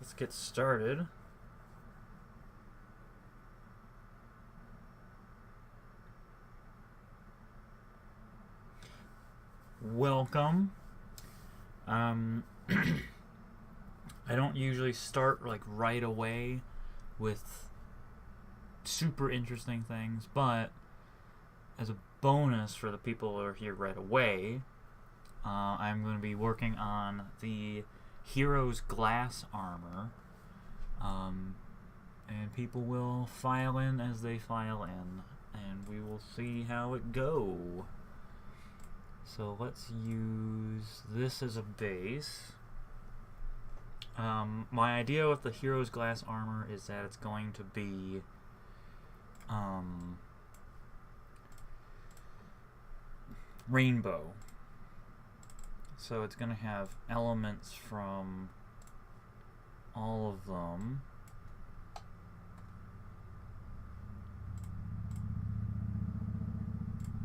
Let's get started. Welcome. I don't usually start like right away with super interesting things, but as a bonus for the people who are here right away, I'm going to be working on the hero's glass armor, and people will file in as they file in, and we will see how it go. So let's use this as a base. My idea with the hero's glass armor is that it's going to be rainbow. So it's going to have elements from all of them.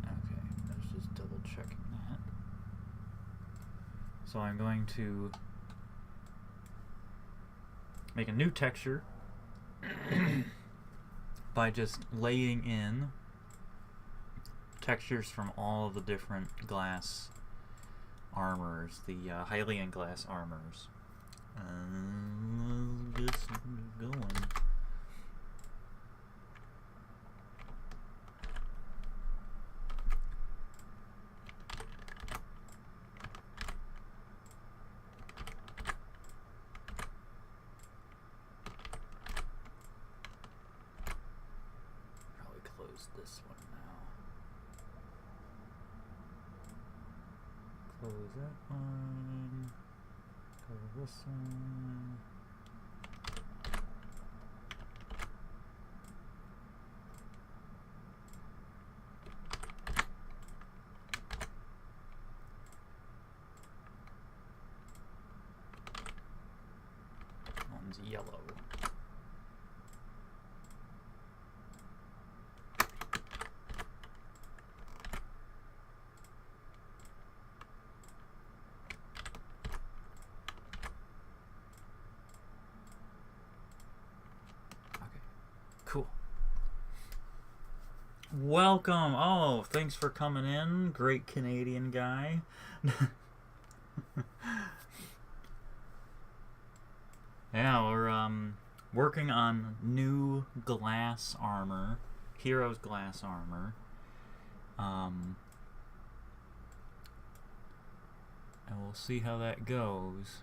Okay, let's just double checking that. So I'm going to make a new texture by just laying in textures from all of the different glass armors, the Hylian glass armors. Let's get going. Probably close this one now. Close that one. Close this one. That one's yellow. Cool. Welcome. Oh, thanks for coming in. Great Canadian guy. Yeah, we're working on new glass armor. Hero's glass armor. And we'll see how that goes.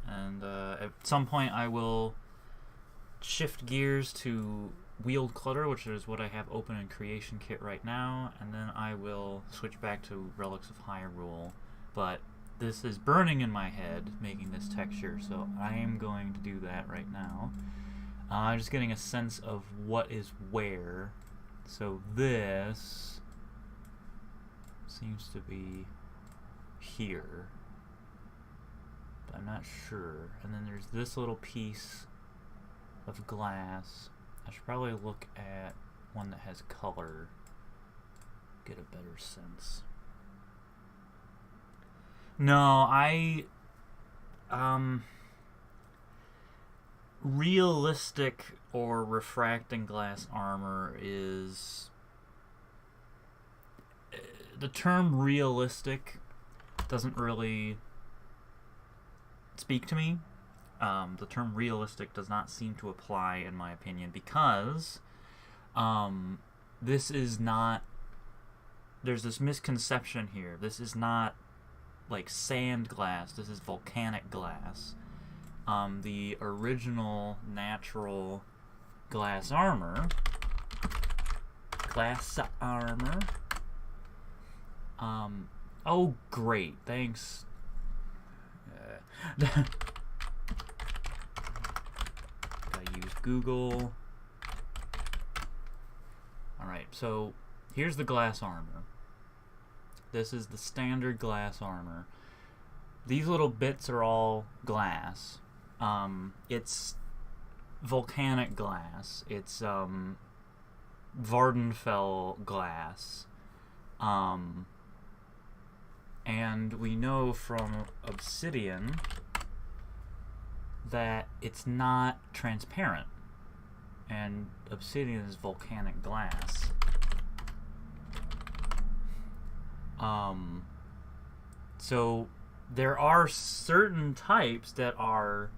And at some point I will shift gears to Wield Clutter, which is what I have open in Creation Kit right now, and then I will switch back to Relics of Hyrule. But this is burning in my head, making this texture, so I am going to do that right now. I'm just getting a sense of what is where. So this seems to be here, but I'm not sure. And then there's this little piece of glass. I should probably look at one that has color, get a better sense. No, realistic or refracting glass armor is... The term realistic doesn't really speak to me. The term realistic does not seem to apply, in my opinion, because this is not... There's this misconception here. This is not like sand glass. This is volcanic glass. The original natural glass armor... oh, great. Thanks. Use Google. Alright, so here's the glass armor. This is the standard glass armor. These little bits are all glass. It's volcanic glass. It's Vardenfell glass. And we know from obsidian that it's not transparent. And obsidian is volcanic glass. So there are certain types that are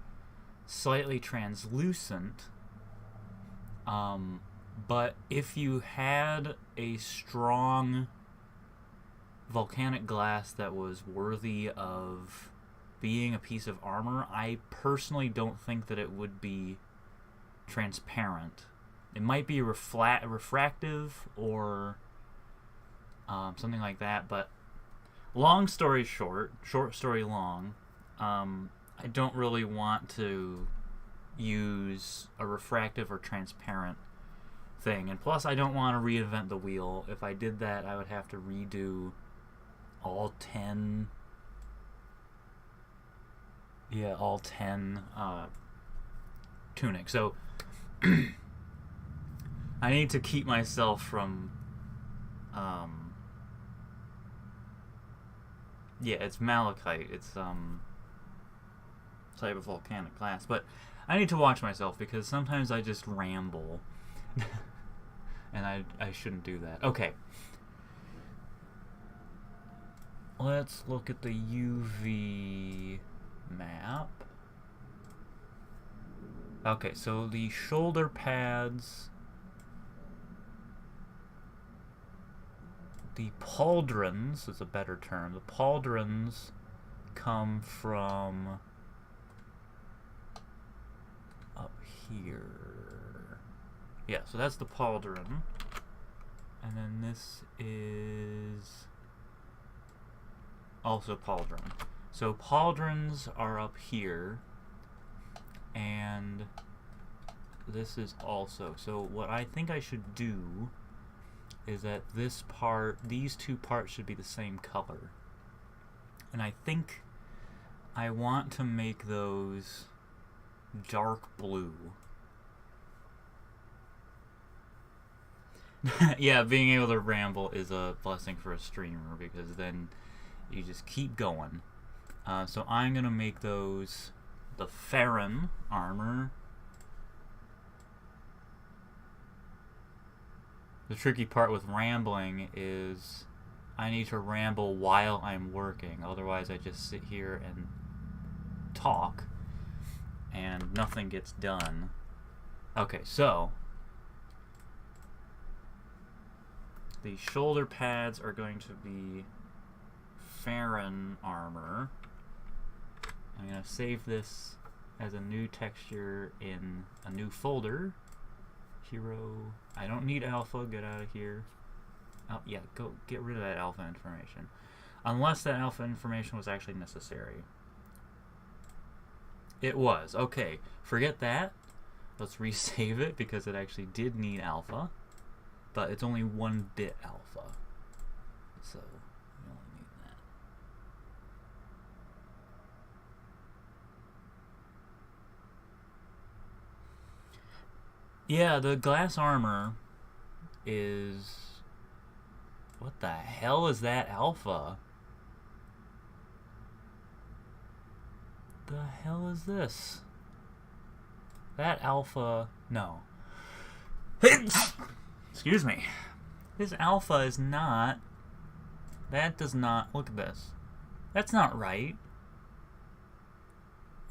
slightly translucent, but if you had a strong volcanic glass that was worthy of being a piece of armor, I personally don't think that it would be transparent. It might be refractive or something like that, but long story short, short story long, I don't really want to use a refractive or transparent thing. And plus, I don't want to reinvent the wheel. If I did that, I would have to redo all 10... Yeah, all 10 tunics. So, I need to keep myself from... yeah, it's malachite. It's type of volcanic glass. But I need to watch myself because sometimes I just ramble. And I shouldn't do that. Okay. Let's look at the UV map. Okay, so the shoulder pads... The pauldrons is a better term. The pauldrons come from up here. Yeah, so that's the pauldron. And then this is also pauldron. So pauldrons are up here. And this is also. So what I think I should do is that this part, these two parts should be the same color. And I think I want to make those dark blue. Yeah, being able to ramble is a blessing for a streamer because then you just keep going. So I'm going to make those the Farron armor. The tricky part with rambling is I need to ramble while I'm working. Otherwise, I just sit here and talk and nothing gets done. Okay, so the shoulder pads are going to be Farron armor. I'm going to save this as a new texture in a new folder. Hero. I don't need alpha. Get out of here. Oh, yeah, go get rid of that alpha information. Unless that alpha information was actually necessary. It was. Okay, forget that. Let's resave it because it actually did need alpha. But it's only 1 bit alpha. So, we only need that. Yeah, the glass armor is... What the hell is that alpha? The hell is this? That alpha... No. Excuse me. This alpha is not... That does not... Look at this. That's not right.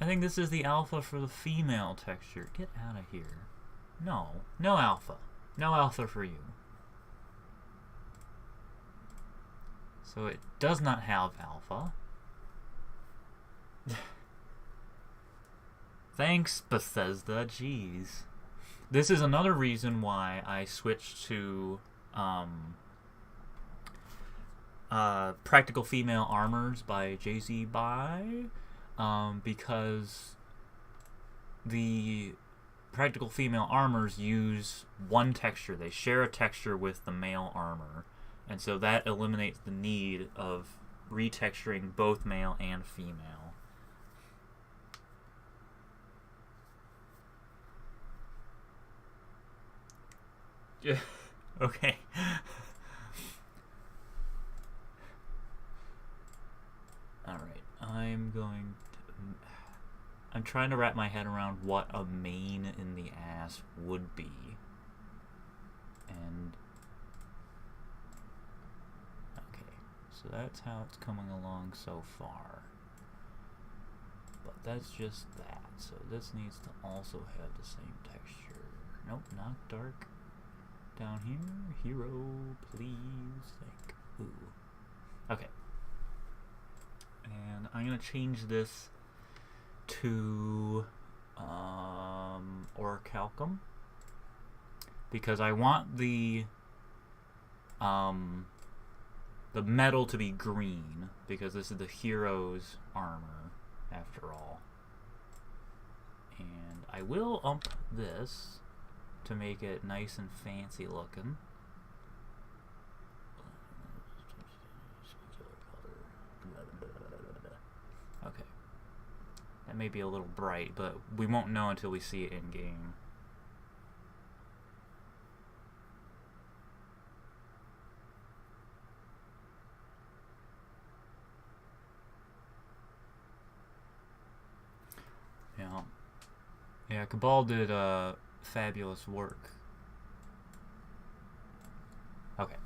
I think this is the alpha for the female texture. Get out of here. No. No alpha. No alpha for you. So it does not have alpha. Thanks, Bethesda. Jeez. This is another reason why I switched to Practical Female Armors by Jay-Z because the Practical Female Armors use one texture. They share a texture with the male armor. And so that eliminates the need of retexturing both male and female. Yeah. Okay. I'm trying to wrap my head around what a main in the ass would be. And okay, so that's how it's coming along so far. But that's just that. So this needs to also have the same texture. Nope, not dark. Down here, hero, please. Like, ooh. Okay. And I'm gonna change this to orichalcum because I want the metal to be green because this is the hero's armor after all. And I will ump this to make it nice and fancy looking. Okay. That may be a little bright, but we won't know until we see it in game. Yeah, Cabal did fabulous work. Okay.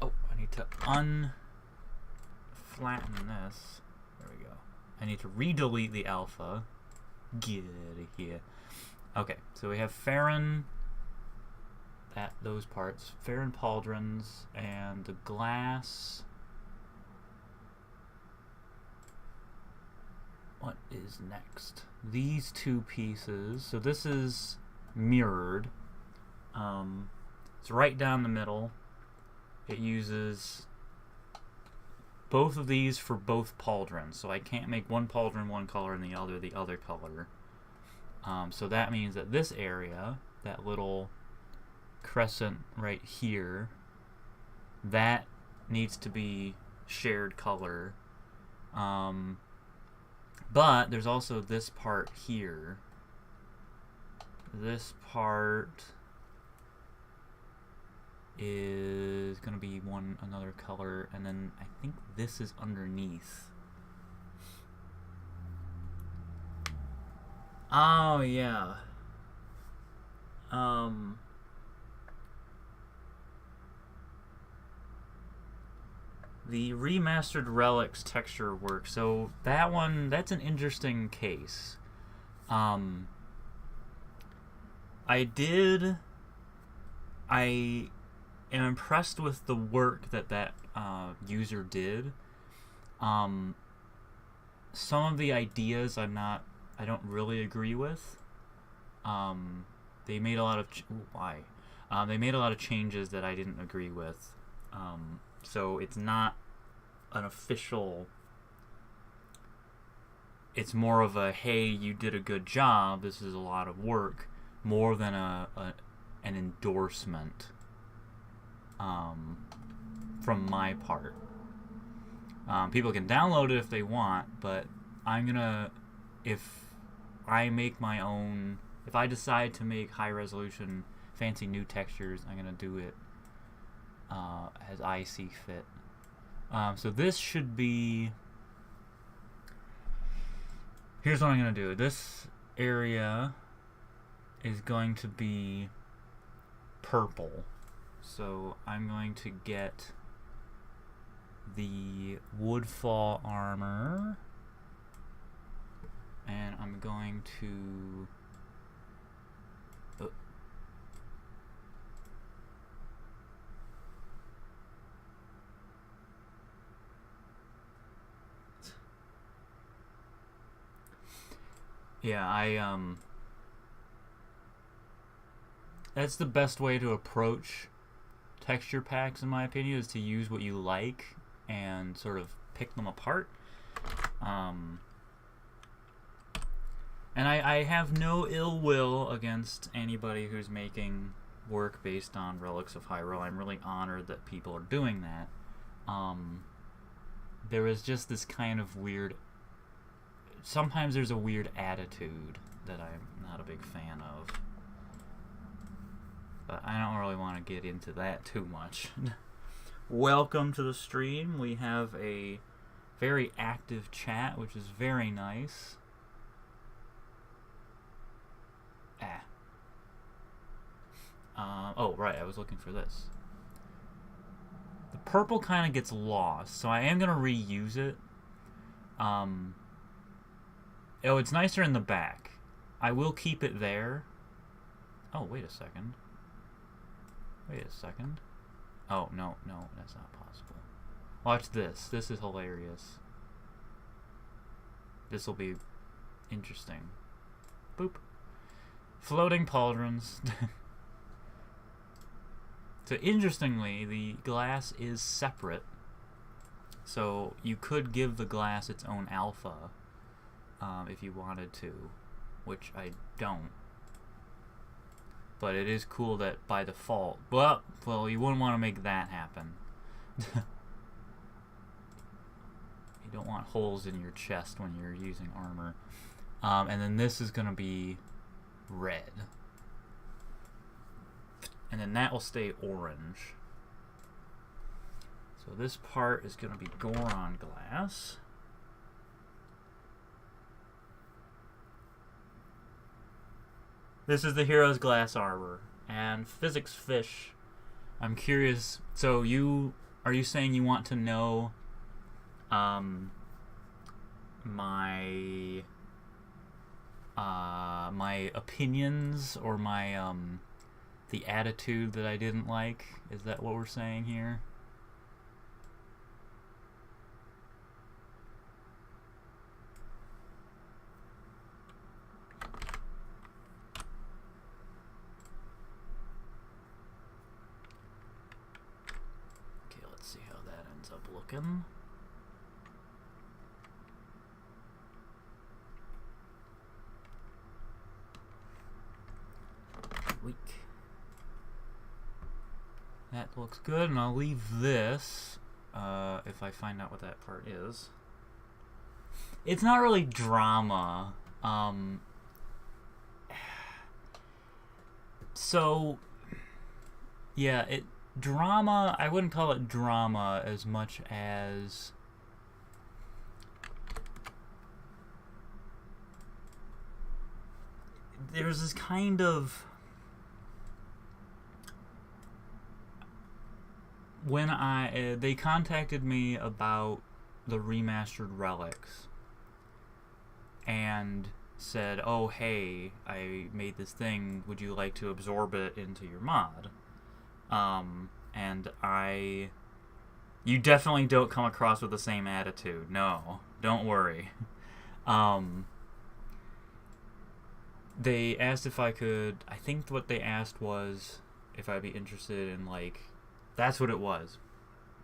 Oh, I need to unflatten this. There we go. I need to re-delete the alpha. Get out of here. Okay, so we have Farron, those parts, Farron pauldrons, and the glass. What is next? These two pieces. So this is mirrored. It's right down the middle. It uses both of these for both pauldrons. So I can't make one pauldron one color and the other color. So that means that this area, that little crescent right here, that needs to be shared color. But there's also this part here. This part is gonna be another color, and then I think this is underneath. Oh yeah. The remastered Relics texture work. So that's an interesting case. I am impressed with the work that user did. Some of the ideas I don't really agree with. They made a lot of they made a lot of changes that I didn't agree with. So it's not an official. It's more of a, hey, you did a good job. This is a lot of work, more than an endorsement from my part. People can download it if they want, but if I make my own, if I decide to make high resolution, fancy new textures, I'm gonna do it as I see fit. So this should be. Here's what I'm going to do. This area is going to be purple. So I'm going to get the Woodfall armor. And I'm going to... Yeah, that's the best way to approach texture packs, in my opinion, is to use what you like and sort of pick them apart. And I have no ill will against anybody who's making work based on Relics of Hyrule. I'm really honored that people are doing that. There is just this kind of weird... Sometimes there's a weird attitude that I'm not a big fan of. But I don't really want to get into that too much. welcome to the stream. We have a very active chat, which is very nice. Oh, right, I was looking for this. The purple kind of gets lost, so I am going to reuse it. Oh, it's nicer in the back. I will keep it there. Oh, wait a second. Oh, no, that's not possible. Watch this. This is hilarious. This will be interesting. Boop. Floating pauldrons. So, interestingly, the glass is separate. So, you could give the glass its own alpha if you wanted to, which I don't. But it is cool that by default... Well, you wouldn't want to make that happen. You don't want holes in your chest when you're using armor. And then this is going to be red. And then that will stay orange. So this part is going to be Goron glass. This is the hero's glass armor. And physics fish. I'm curious. So are you saying you want to know my opinions or my the attitude that I didn't like? Is that what we're saying here? Okay, let's see how that ends up looking. Weak. That looks good, and I'll leave this if I find out what that part is. It's not really drama. So, yeah, drama, I wouldn't call it drama as much as... There's this kind of... When they contacted me about the remastered Relics and said, oh, hey, I made this thing, would you like to absorb it into your mod? And you definitely don't come across with the same attitude. No, don't worry. They asked if I could, I think what they asked was if I'd be interested in, like, that's what it was.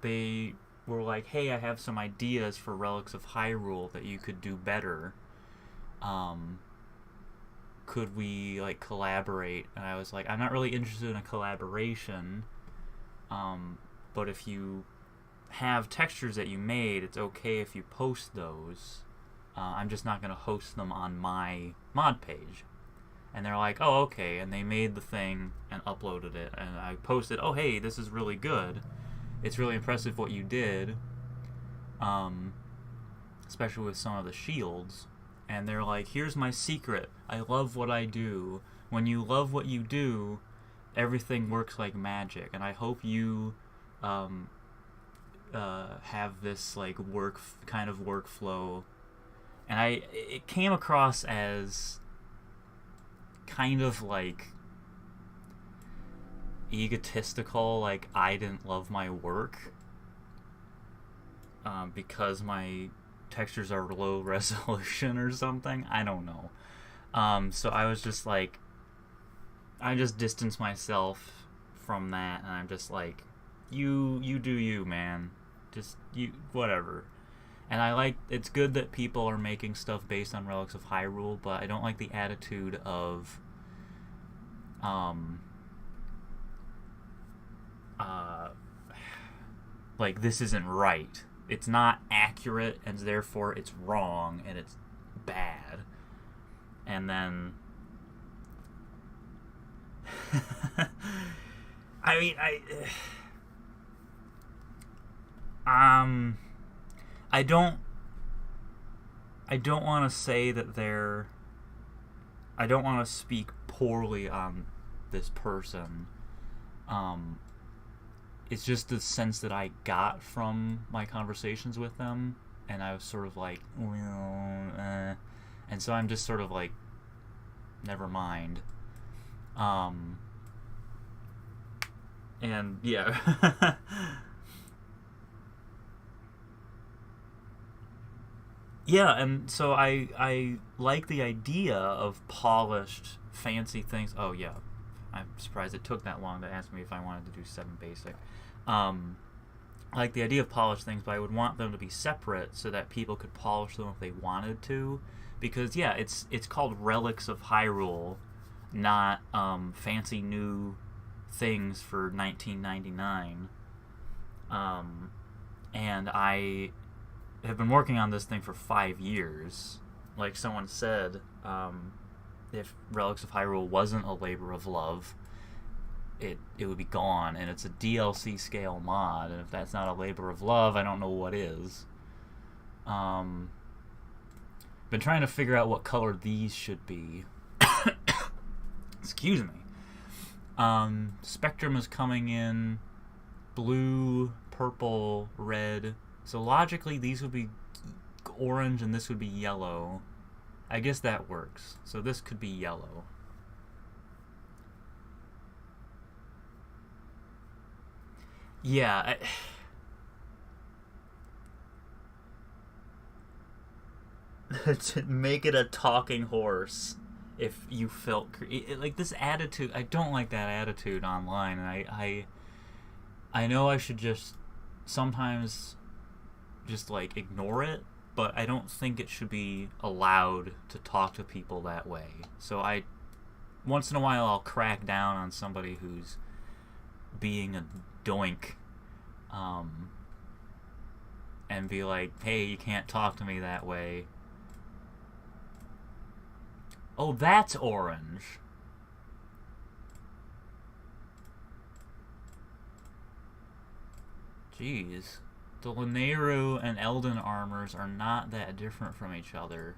They were like, hey, I have some ideas for Relics of Hyrule that you could do better. Could we, like, collaborate? And I was like, I'm not really interested in a collaboration. But if you have textures that you made, it's okay if you post those. I'm just not going to host them on my mod page. And they're like, oh, okay. And they made the thing and uploaded it. And I posted, oh, hey, this is really good. It's really impressive what you did. Especially with some of the shields. And they're like, here's my secret. I love what I do. When you love what you do, everything works like magic. And I hope you have this, like, kind of workflow. And it came across as... kind of like egotistical, like I didn't love my work because my textures are low resolution or something. I don't know. So I was just like, I just distanced myself from that, and I'm just like, you do you, man. Just you, whatever. And it's good that people are making stuff based on Relics of Hyrule, but I don't like the attitude of, like, this isn't right. It's not accurate, and therefore it's wrong, and it's bad. And then... I mean, Um, I don't. I don't want to say that they're. I don't want to speak poorly on this person. It's just the sense that I got from my conversations with them, and I was sort of like, well, and so I'm just sort of like, never mind. And yeah. Yeah, and so I like the idea of polished, fancy things. Oh yeah, I'm surprised it took that long to ask me if I wanted to do 7 basic. I like the idea of polished things, but I would want them to be separate so that people could polish them if they wanted to. Because yeah, it's called Relics of Hyrule, not fancy new things for 1999. And I have been working on this thing for 5 years. Like someone said, if Relics of Hyrule wasn't a labor of love, it would be gone, and it's a DLC scale mod, and if that's not a labor of love, I don't know what is. Been trying to figure out what color these should be. Excuse me. Spectrum is coming in blue, purple, red. So logically, these would be orange and this would be yellow. I guess that works. So this could be yellow. Yeah. To make it a talking horse. If you felt like this attitude, I don't like that attitude online, and I know I should just sometimes just like ignore it, but I don't think it should be allowed to talk to people that way. So I once in a while I'll crack down on somebody who's being a doink, and be like, hey, you can't talk to me that way. Oh, that's orange. Jeez. The Lanayru and Eldin armors are not that different from each other.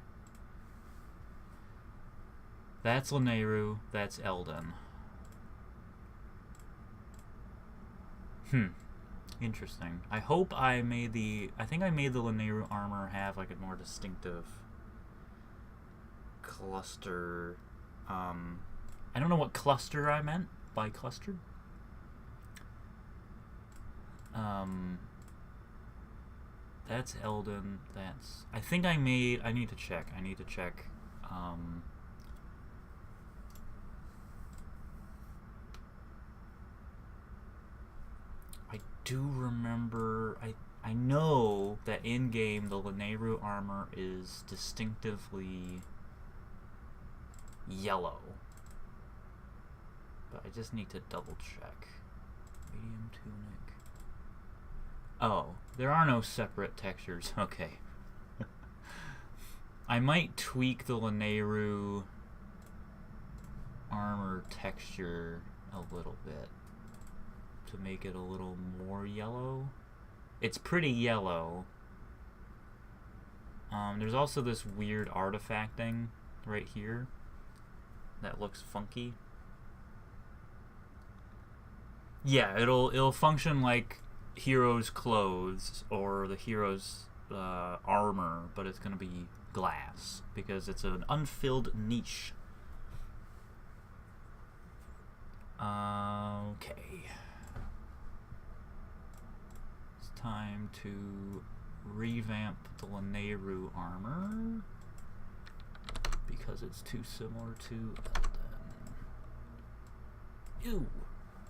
That's Lanayru, that's Eldin. Interesting. I hope I made I think I made the Lanayru armor have like a more distinctive cluster. I don't know what cluster I meant by cluster. That's Eldin. That's. I think I made. I need to check. I do remember. I know that in game the Lanayru armor is distinctively yellow, but I just need to double check. Medium tunic. Oh, there are no separate textures. Okay. I might tweak the Lanayru armor texture a little bit to make it a little more yellow. It's pretty yellow. There's also this weird artifact thing right here that looks funky. Yeah, it'll function like hero's clothes or the hero's armor, but it's gonna be glass because it's an unfilled niche. Okay. It's time to revamp the Lanayru armor because it's too similar to Eldin. Ew!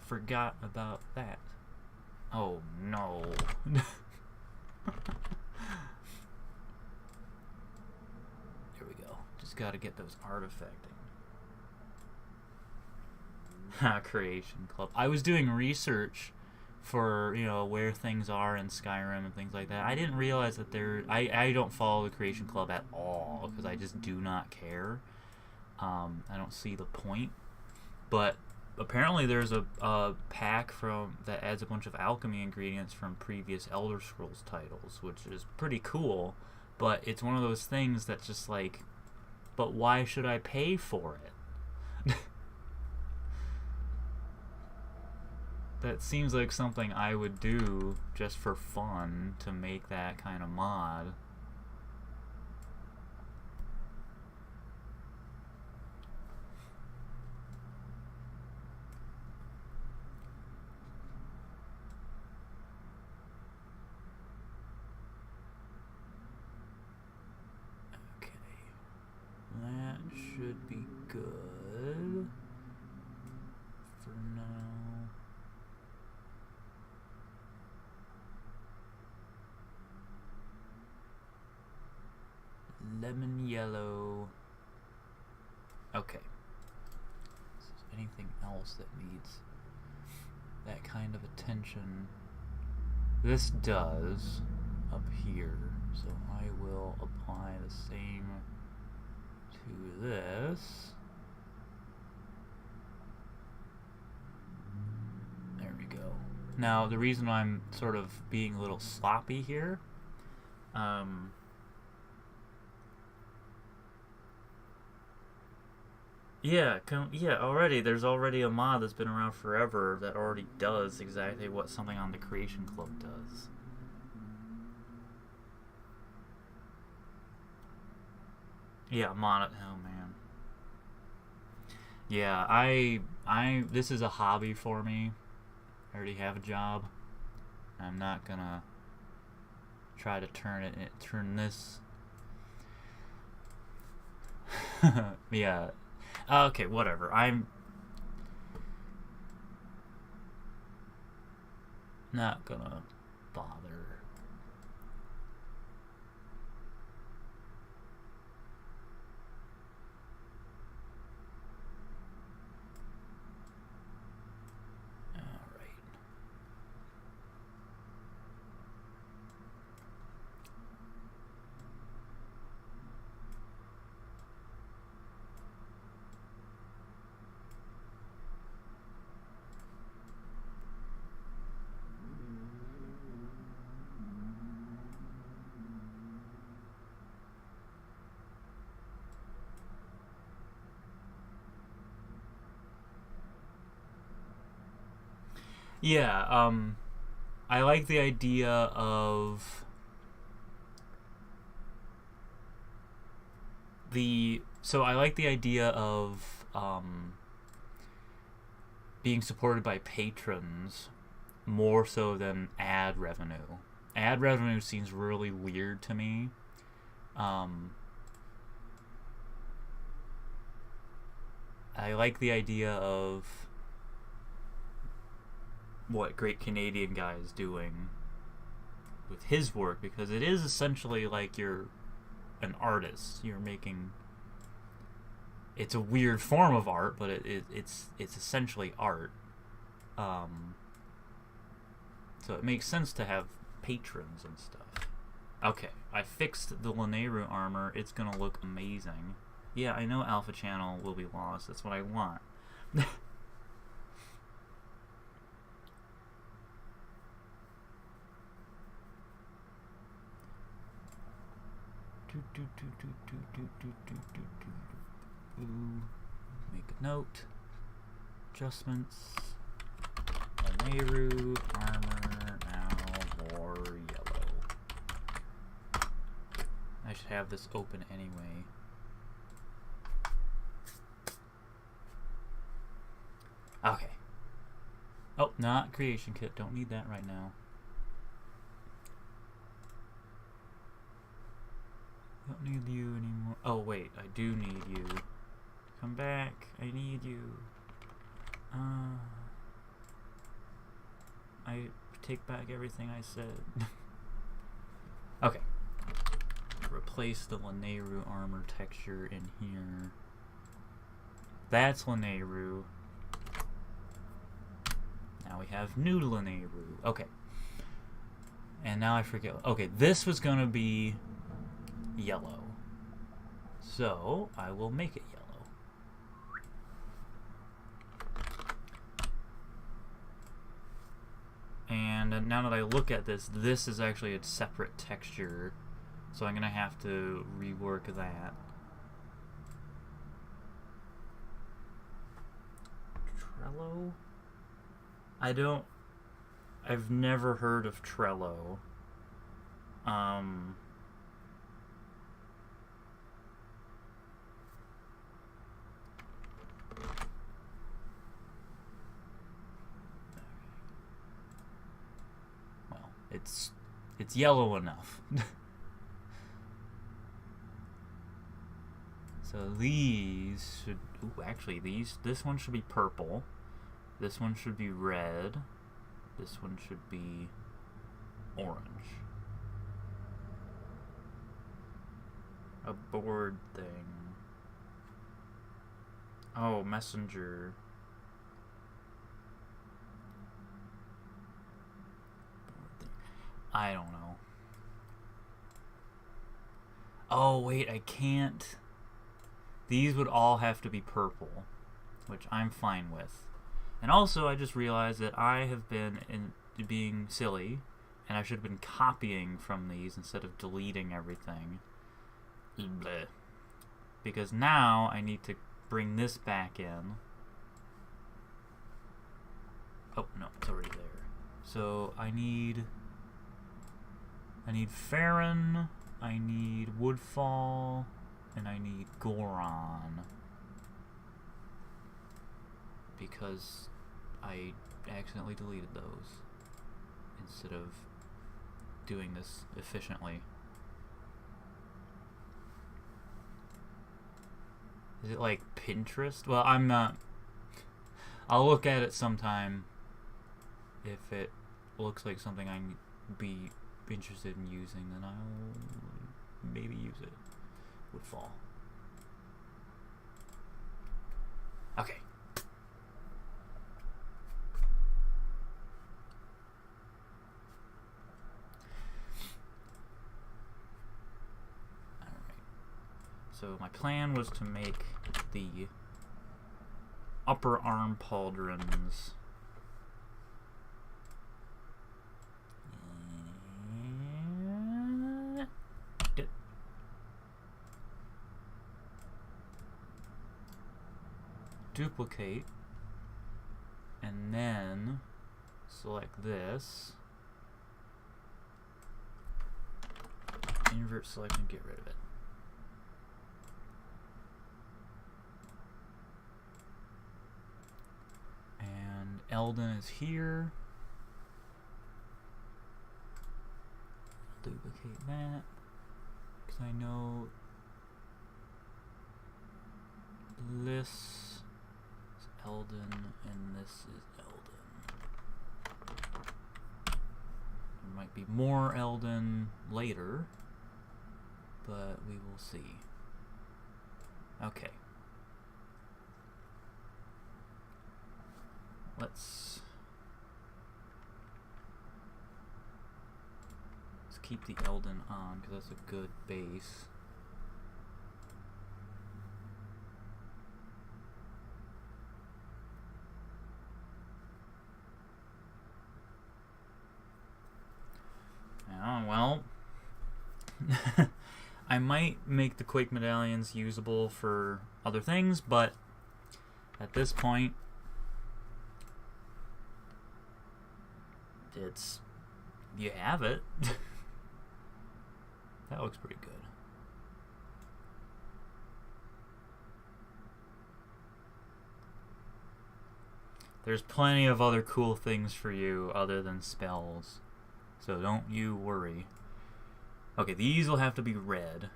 Forgot about that. Oh no. There we go. Just gotta get those artifacting. Creation Club. I was doing research for, where things are in Skyrim and things like that. I didn't realize that I don't follow the Creation Club at all because I just do not care. I don't see the point. But apparently there's a pack from that adds a bunch of alchemy ingredients from previous Elder Scrolls titles, which is pretty cool. But it's one of those things that's just like, but why should I pay for it? That seems like something I would do just for fun to make that kind of mod. Okay. That should be good for now. Lemon yellow. Okay. Is there anything else that needs that kind of attention? This does up here, so I will apply the same to this. There we go. Now, the reason I'm sort of being a little sloppy here, yeah, already, there's already a mod that's been around forever that already does exactly what something on the Creation Club does. Yeah, mod, oh man. Yeah, this is a hobby for me. I already have a job. I'm not gonna try to turn this. Yeah. Okay, whatever. I'm not gonna bother. Yeah, I like the idea of I like the idea of being supported by patrons more so than ad revenue. Ad revenue seems really weird to me. I like the idea of what Great Canadian Guy is doing with his work, because it is essentially like you're an artist. You're making, it's a weird form of art, but it's essentially art. So it makes sense to have patrons and stuff. Okay, I fixed the Lanayru armor. It's gonna look amazing. Yeah, I know Alpha Channel will be lost. That's what I want. Make a note. Adjustments. Lanayru armor now more yellow. I should have this open anyway. Okay. Oh, not creation kit. Don't need that right now. Don't need you anymore. Oh wait, I do need you. Come back. I need you. I take back everything I said. Okay. Replace the Lanayru armor texture in here. That's Lanayru. Now we have new Lanayru. Okay. And now I forget. Okay, this was gonna be yellow. So I will make it yellow. And now that I look at this, this is actually a separate texture. So I'm going to have to rework that. Trello? I've never heard of Trello. Well, it's yellow enough. So these should, ooh, actually this one should be purple. This one should be red. This one should be orange. A board thing. Oh, messenger. Board thing. I don't know. Oh, wait, I can't. These would all have to be purple, which I'm fine with. And also, I just realized that I have been being silly, and I should have been copying from these instead of deleting everything. Bleh. Because now I need to bring this back in. Oh, no, it's already there. So I need Farron, I need Woodfall, and I need Goron. Because I accidentally deleted those instead of doing this efficiently. Is it like Pinterest? Well, I'm not. I'll look at it sometime. If it looks like something I'd be interested in using, then I'll maybe use it. Woodfall. Okay. So my plan was to make the upper arm pauldrons. Duplicate. And then select this. Invert select and get rid of it. Eldon is here. Duplicate that. Because I know this is Eldon and this is Eldon. There might be more Eldon later, but we will see. Okay. Let's keep the Eldon on because that's a good base. Oh, well, I might make the Quake medallions usable for other things, but at this point, you have it. That looks pretty good. There's plenty of other cool things for you other than spells, so don't you worry. Okay, these will have to be red.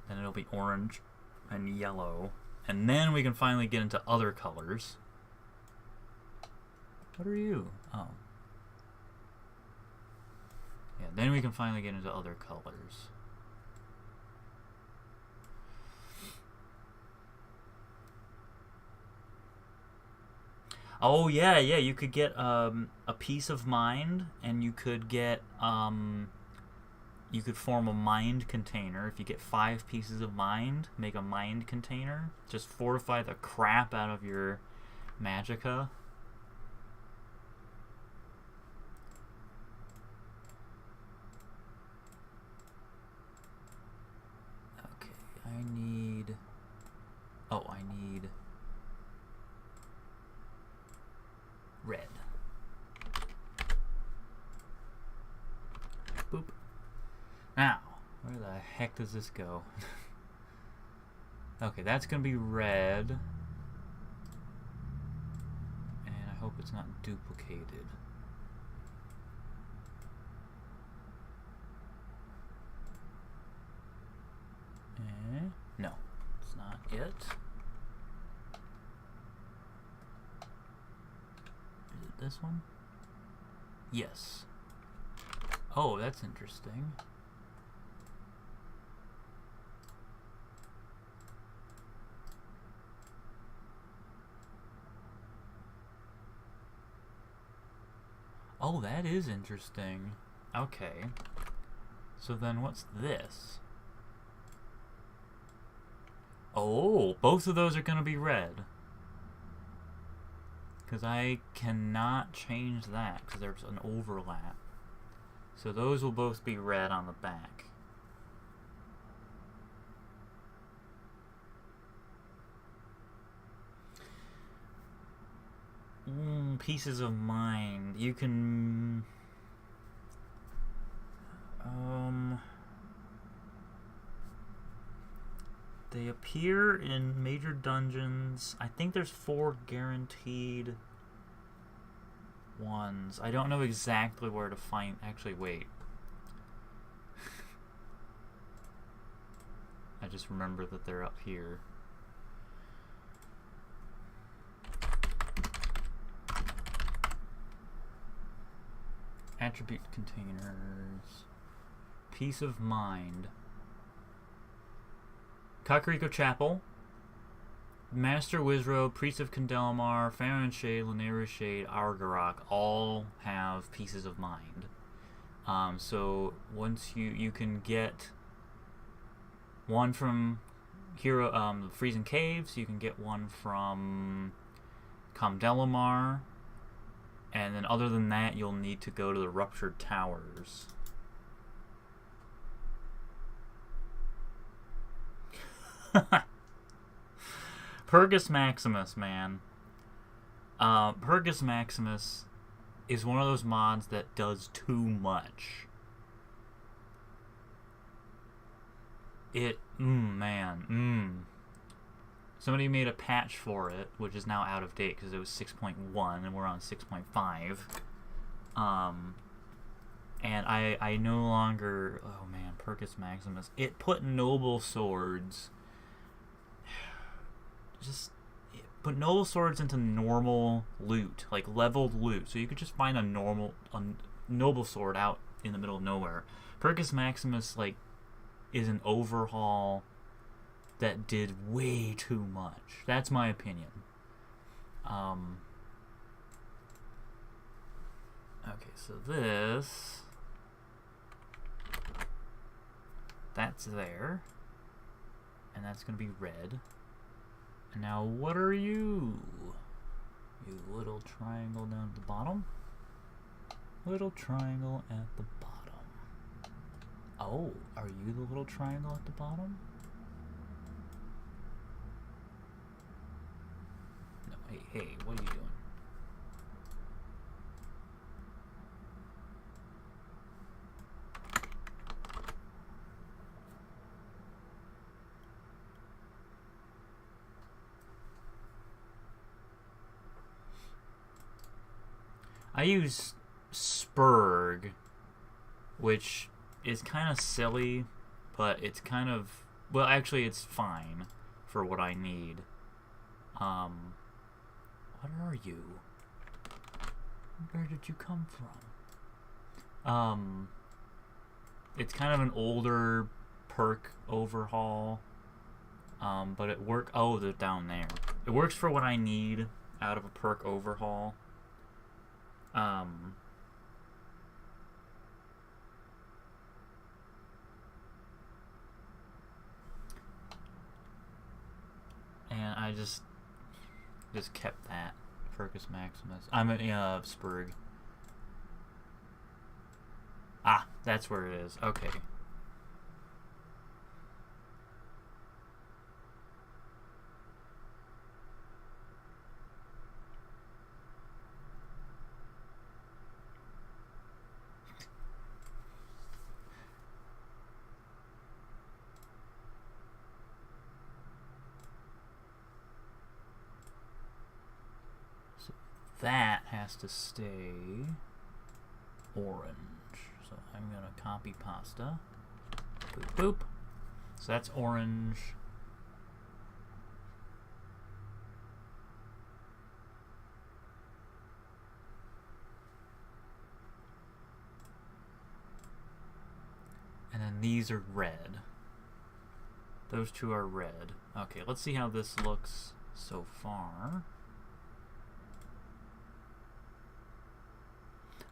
Then it'll be orange and yellow. And then we can finally get into other colors. What are you? Oh. Yeah, then we can finally get into other colors. Oh, yeah, you could get a piece of mind, and you could get, you could form a mind container. If you get 5 pieces of mind, make a mind container. Just fortify the crap out of your magicka. Oh, I need red. Boop. Now, where the heck does this go? Okay, that's gonna be red. And I hope it's not duplicated. No, it's not it. Is it this one? Yes. Oh, that's interesting. Oh, that is interesting. Okay. So then what's this? Oh, both of those are going to be red. Because I cannot change that because there's an overlap. So those will both be red on the back. Pieces of mind. You can... They appear in major dungeons. I think there's 4 guaranteed ones. I don't know exactly where to find... Actually, wait. I just remember that they're up here. Attribute containers. Peace of mind. Kakariko Chapel. Master Wizrobe, Priest of Candelamar, Farron Shade, Lanera Shade, Argarok all have pieces of mind. So once you can get one from Freezing Caves, you can get one from Candelamar, and then other than that, you'll need to go to the Ruptured Towers. Purgus Maximus, man. Purgus Maximus is one of those mods that does too much. Somebody made a patch for it, which is now out of date because it was 6.1 and we're on 6.5. And I no longer... Oh man, Purgus Maximus. It put noble swords... Just put noble swords into normal loot, like leveled loot. So you could just find a noble sword out in the middle of nowhere. Purgus Maximus, like, is an overhaul that did way too much. That's my opinion. Okay, so this... That's there. And that's going to be red. And now what are you? You little triangle down at the bottom. Little triangle at the bottom. Oh, are you the little triangle at the bottom? No, hey, what are you doing? I use Spurg, which is kind of silly, but it's kind of... Well, actually, it's fine for what I need. What are you? Where did you come from? It's kind of an older perk overhaul, but it works... Oh, they're down there. It works for what I need out of a perk overhaul. And I just kept that. Purgus Maximus. I'm in Spurg. Ah, that's where it is. Okay. . that has to stay orange. So I'm gonna copy pasta. Boop boop. So that's orange. And then these are red. Those two are red. Okay, let's see how this looks so far.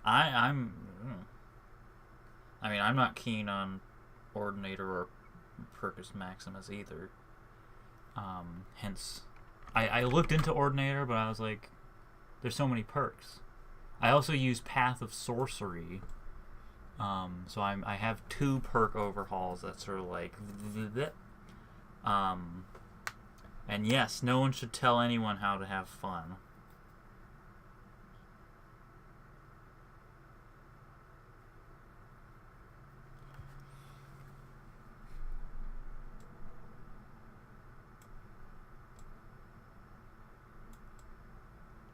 I mean, I'm not keen on Ordinator or Percus Maximus either. Hence, I looked into Ordinator, but I was like, there's so many perks. I also use Path of Sorcery. So I have 2 perk overhauls that sort of like, and yes, no one should tell anyone how to have fun.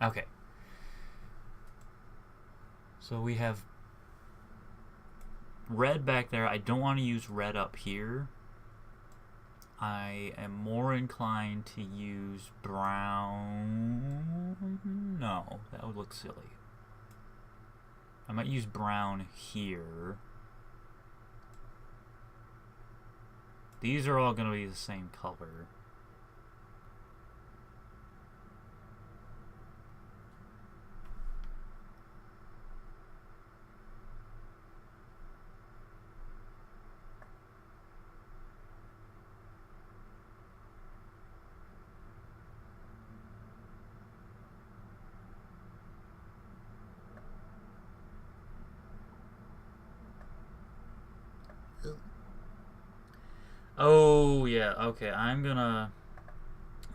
Okay. So we have red back there. I don't want to use red up here. I am more inclined to use brown. No, that would look silly. I might use brown here. These are all going to be the same color. Oh, yeah, okay, I'm gonna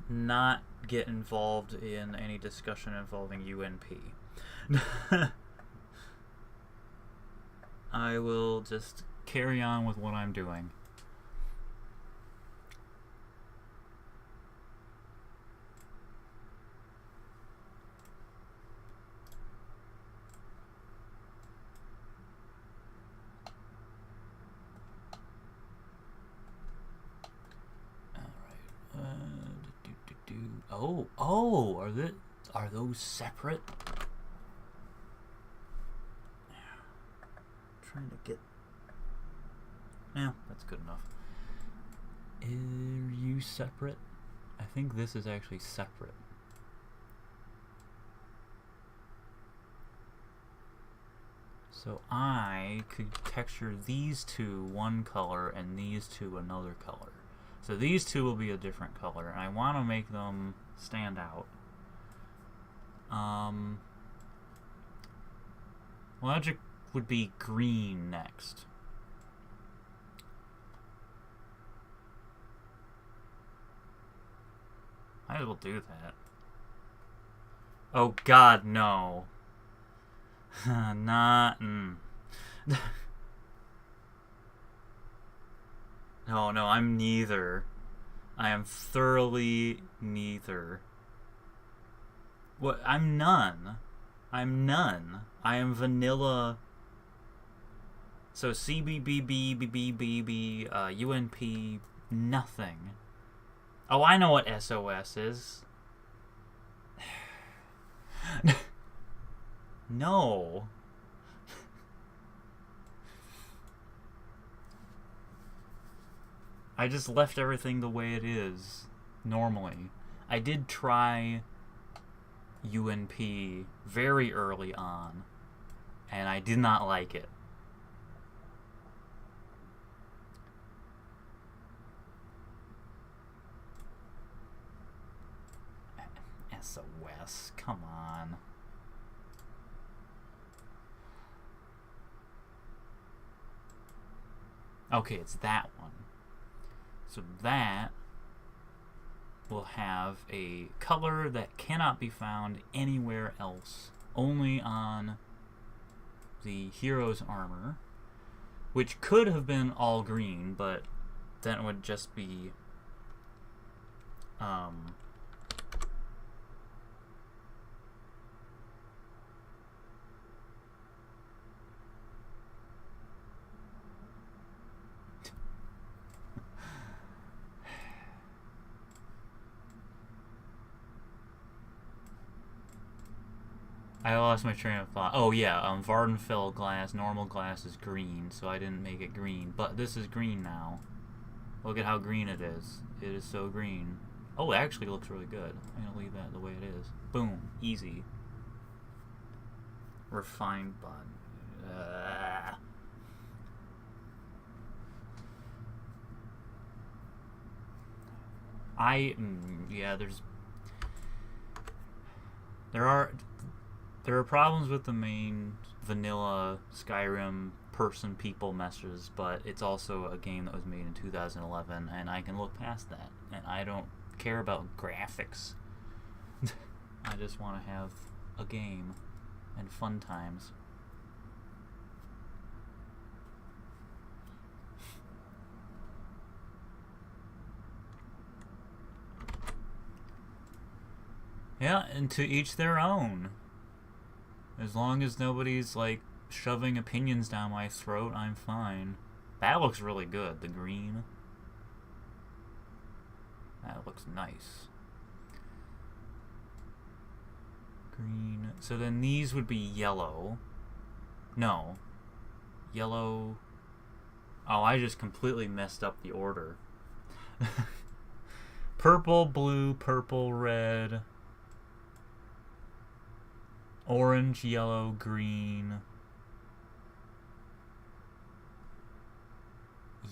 not get involved in any discussion involving UNP. I will just carry on with what I'm doing. Oh, are those separate? Trying to get. Yeah, that's good enough. Are you separate? I think this is actually separate. So I could texture these two one color and these two another color. So these two will be a different color, and I want to make them stand out. Logic would be green next. Might as well do that. Oh God, no. Not. No, I'm neither. I am thoroughly neither. What? I'm none. I'm none. I am vanilla. So CBBBBBBB, UNP, nothing. Oh, I know what SOS is. No. I just left everything the way it is, normally. I did try UNP very early on, and I did not like it. SOS, come on. Okay, it's that one. So that will have a color that cannot be found anywhere else, only on the hero's armor, which could have been all green, but then it would just be I lost my train of thought. Oh yeah, Vardenfell glass, normal glass is green, so I didn't make it green. But this is green now. Look at how green it is. It is so green. Oh, it actually looks really good. I'm gonna leave that the way it is. Boom, easy. Refined bun. Yeah, there are problems with the main vanilla Skyrim people meshes, but it's also a game that was made in 2011, and I can look past that, and I don't care about graphics. I just want to have a game and fun times. Yeah, and to each their own. As long as nobody's, like, shoving opinions down my throat, I'm fine. That looks really good, the green. That looks nice. Green. So then these would be yellow. No. Yellow. Oh, I just completely messed up the order. Purple, blue, purple, red. Orange, yellow, green.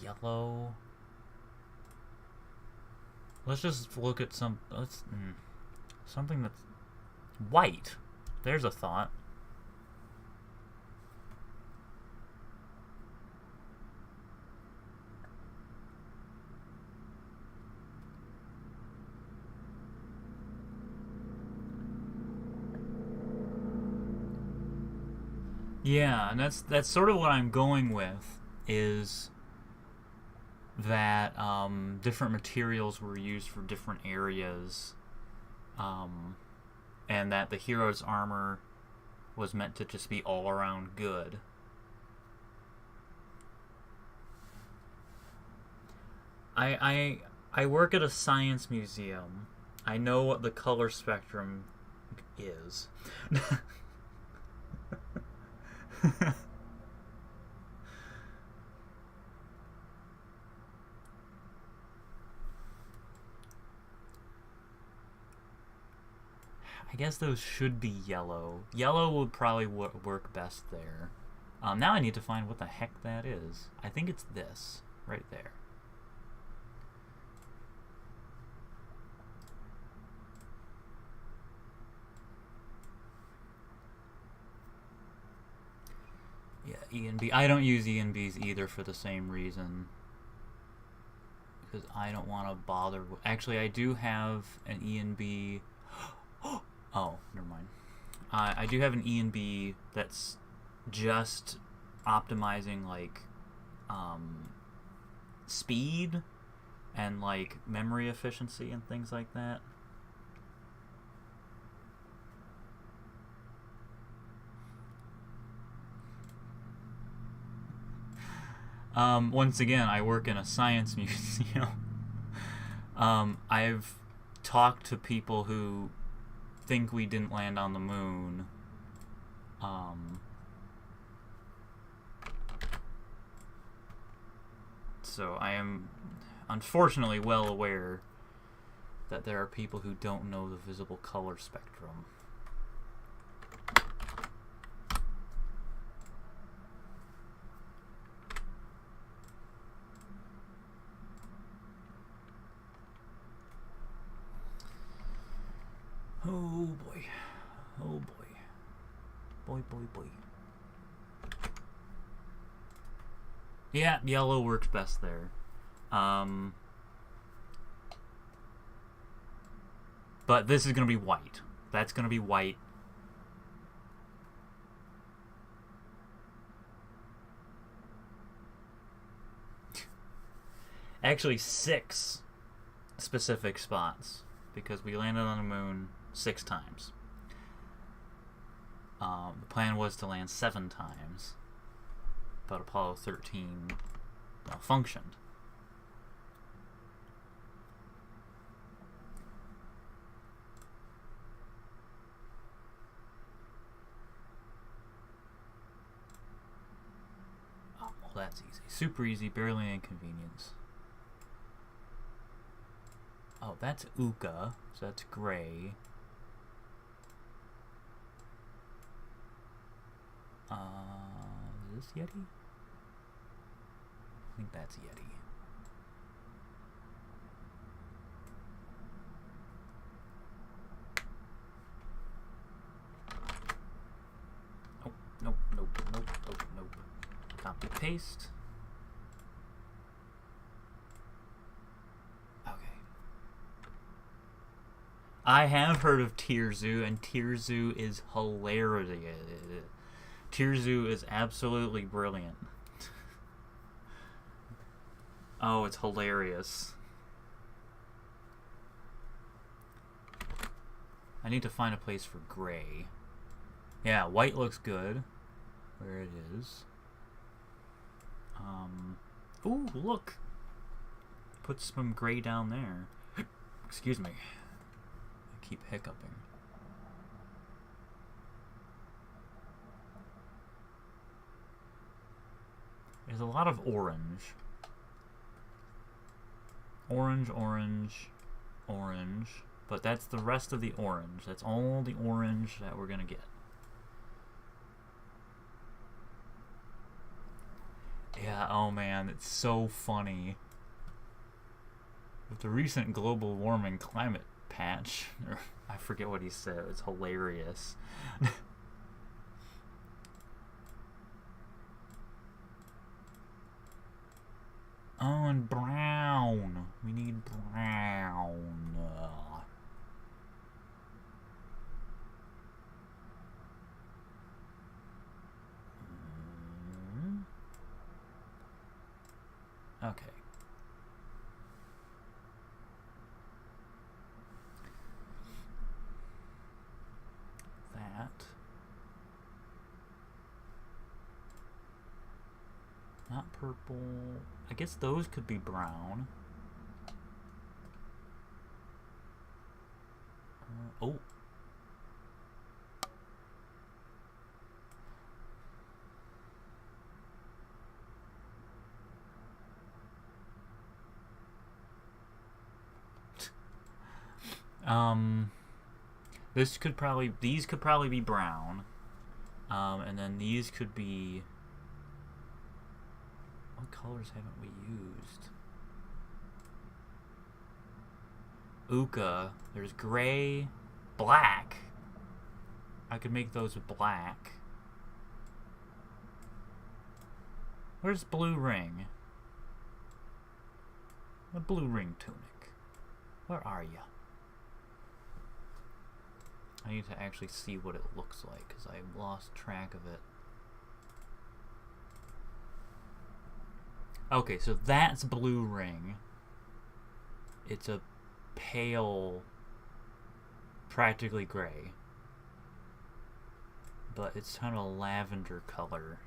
Yellow. Let's just look at something that's white. There's a thought. Yeah, and that's sort of what I'm going with, is that different materials were used for different areas, and that the hero's armor was meant to just be all around good. I work at a science museum. I know what the color spectrum is. I guess those should be yellow. Yellow would probably work best there. Now I need to find what the heck that is. I think it's this, right there. Yeah, E and B. I don't use E and Bs either for the same reason. Because I don't want to bother with... Actually, I do have an E and B... Oh, never mind. I do have an E and B that's just optimizing, like, speed and, like, memory efficiency and things like that. Once again, I work in a science museum. I've talked to people who think we didn't land on the moon. So I am unfortunately well aware that there are people who don't know the visible color spectrum. Oh boy. Oh boy. Boy, boy, boy. Yeah, yellow works best there. But this is going to be white. That's going to be white. Actually, 6 specific spots, because we landed on the moon 6 times. The plan was to land 7 times, but Apollo 13 malfunctioned. that's easy. Super easy, barely an inconvenience. Oh, that's Uka, so that's gray. Is this Yeti? I think that's Yeti. Nope. Copy, paste. Okay. I have heard of Tirzu, and Tirzu is hilarious. Tirzu is absolutely brilliant. Oh, it's hilarious. I need to find a place for gray. Yeah, white looks good. Where it is. Ooh, look! Put some gray down there. Excuse me. I keep hiccuping. There's a lot of orange. Orange. But that's the rest of the orange. That's all the orange that we're gonna get. Yeah, oh man, it's so funny. With the recent global warming climate patch, or I forget what he said, it's hilarious. Oh, and brown. We need brown. Okay. That. Not purple. I guess those could be brown. Oh. These could probably be brown. And then these could be... What colors haven't we used? Uka. There's gray, black. I could make those black. Where's blue ring? The blue ring tunic. Where are you? I need to actually see what it looks like because I lost track of it. Okay, so that's blue ring. It's a pale, practically gray. But it's kind of a lavender color.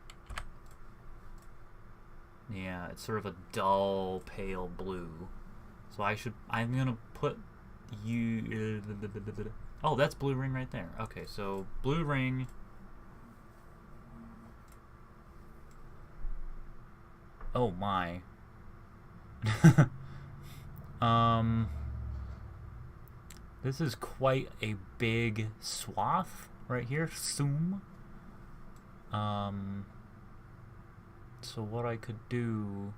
Yeah, it's sort of a dull, pale blue. So I'm gonna put you... Oh, that's blue ring right there. Okay, so blue ring. Oh my. This is quite a big swath right here. Zoom. So what I could do...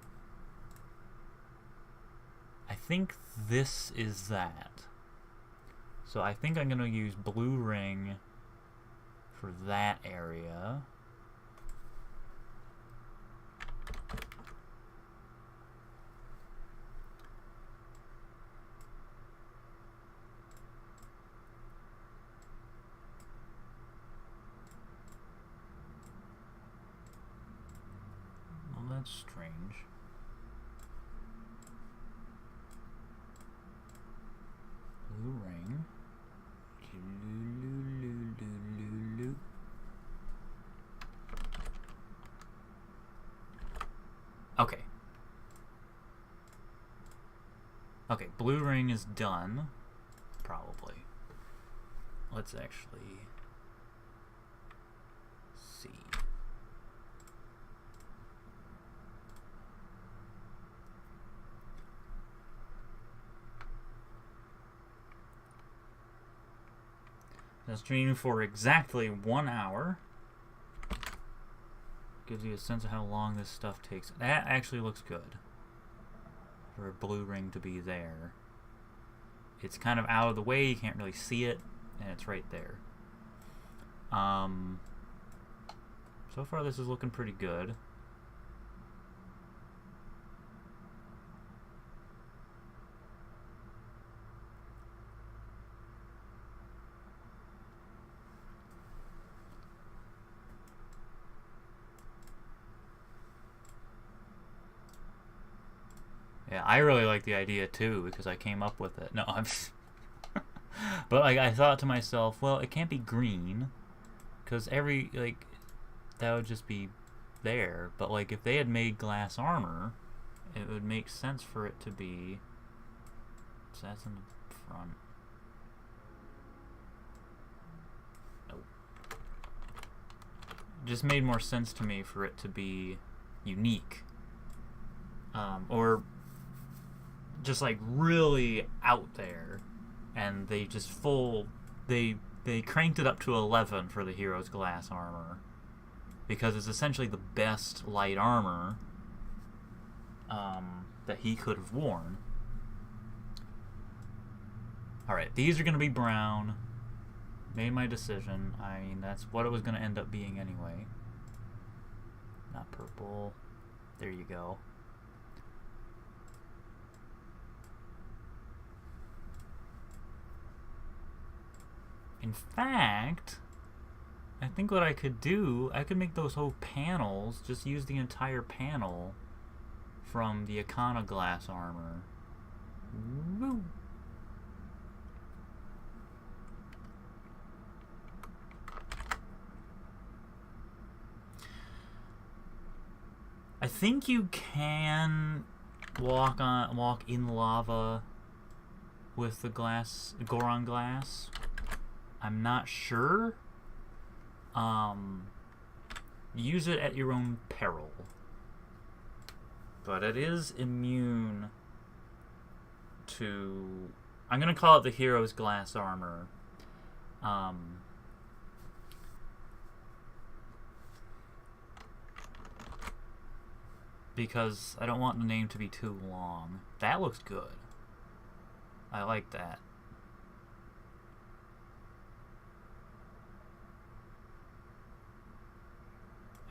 I think this is that. So I think I'm going to use blue ring for that area. Well, that's strange. Blue ring. Okay. Okay, blue ring is done. Probably. Let's actually see. streaming for exactly 1 hour. Gives you a sense of how long this stuff takes. That actually looks good. For a blue ring to be there. It's kind of out of the way, you can't really see it, and it's right there. So far this is looking pretty good. Yeah, I really like the idea too because I came up with it. No, I'm but like I thought to myself, well, it can't be green because that would just be there. But like if they had made glass armor, it would make sense for it to be. So that's in the front. Nope. Just made more sense to me for it to be unique. Or just like really out there, and they just they cranked it up to 11 for the hero's glass armor because it's essentially the best light armor that he could have worn. Alright, these are going to be brown. Made my decision. I mean, that's what it was going to end up being anyway. Not purple. There you go. In fact, I think what I could do, I could make those whole panels, just use the entire panel from the Iconoglass armor. Woo! I think you can walk in lava with the Goron glass. I'm not sure. Use it at your own peril. But it is immune to... I'm going to call it the hero's glass armor. Because I don't want the name to be too long. That looks good. I like that.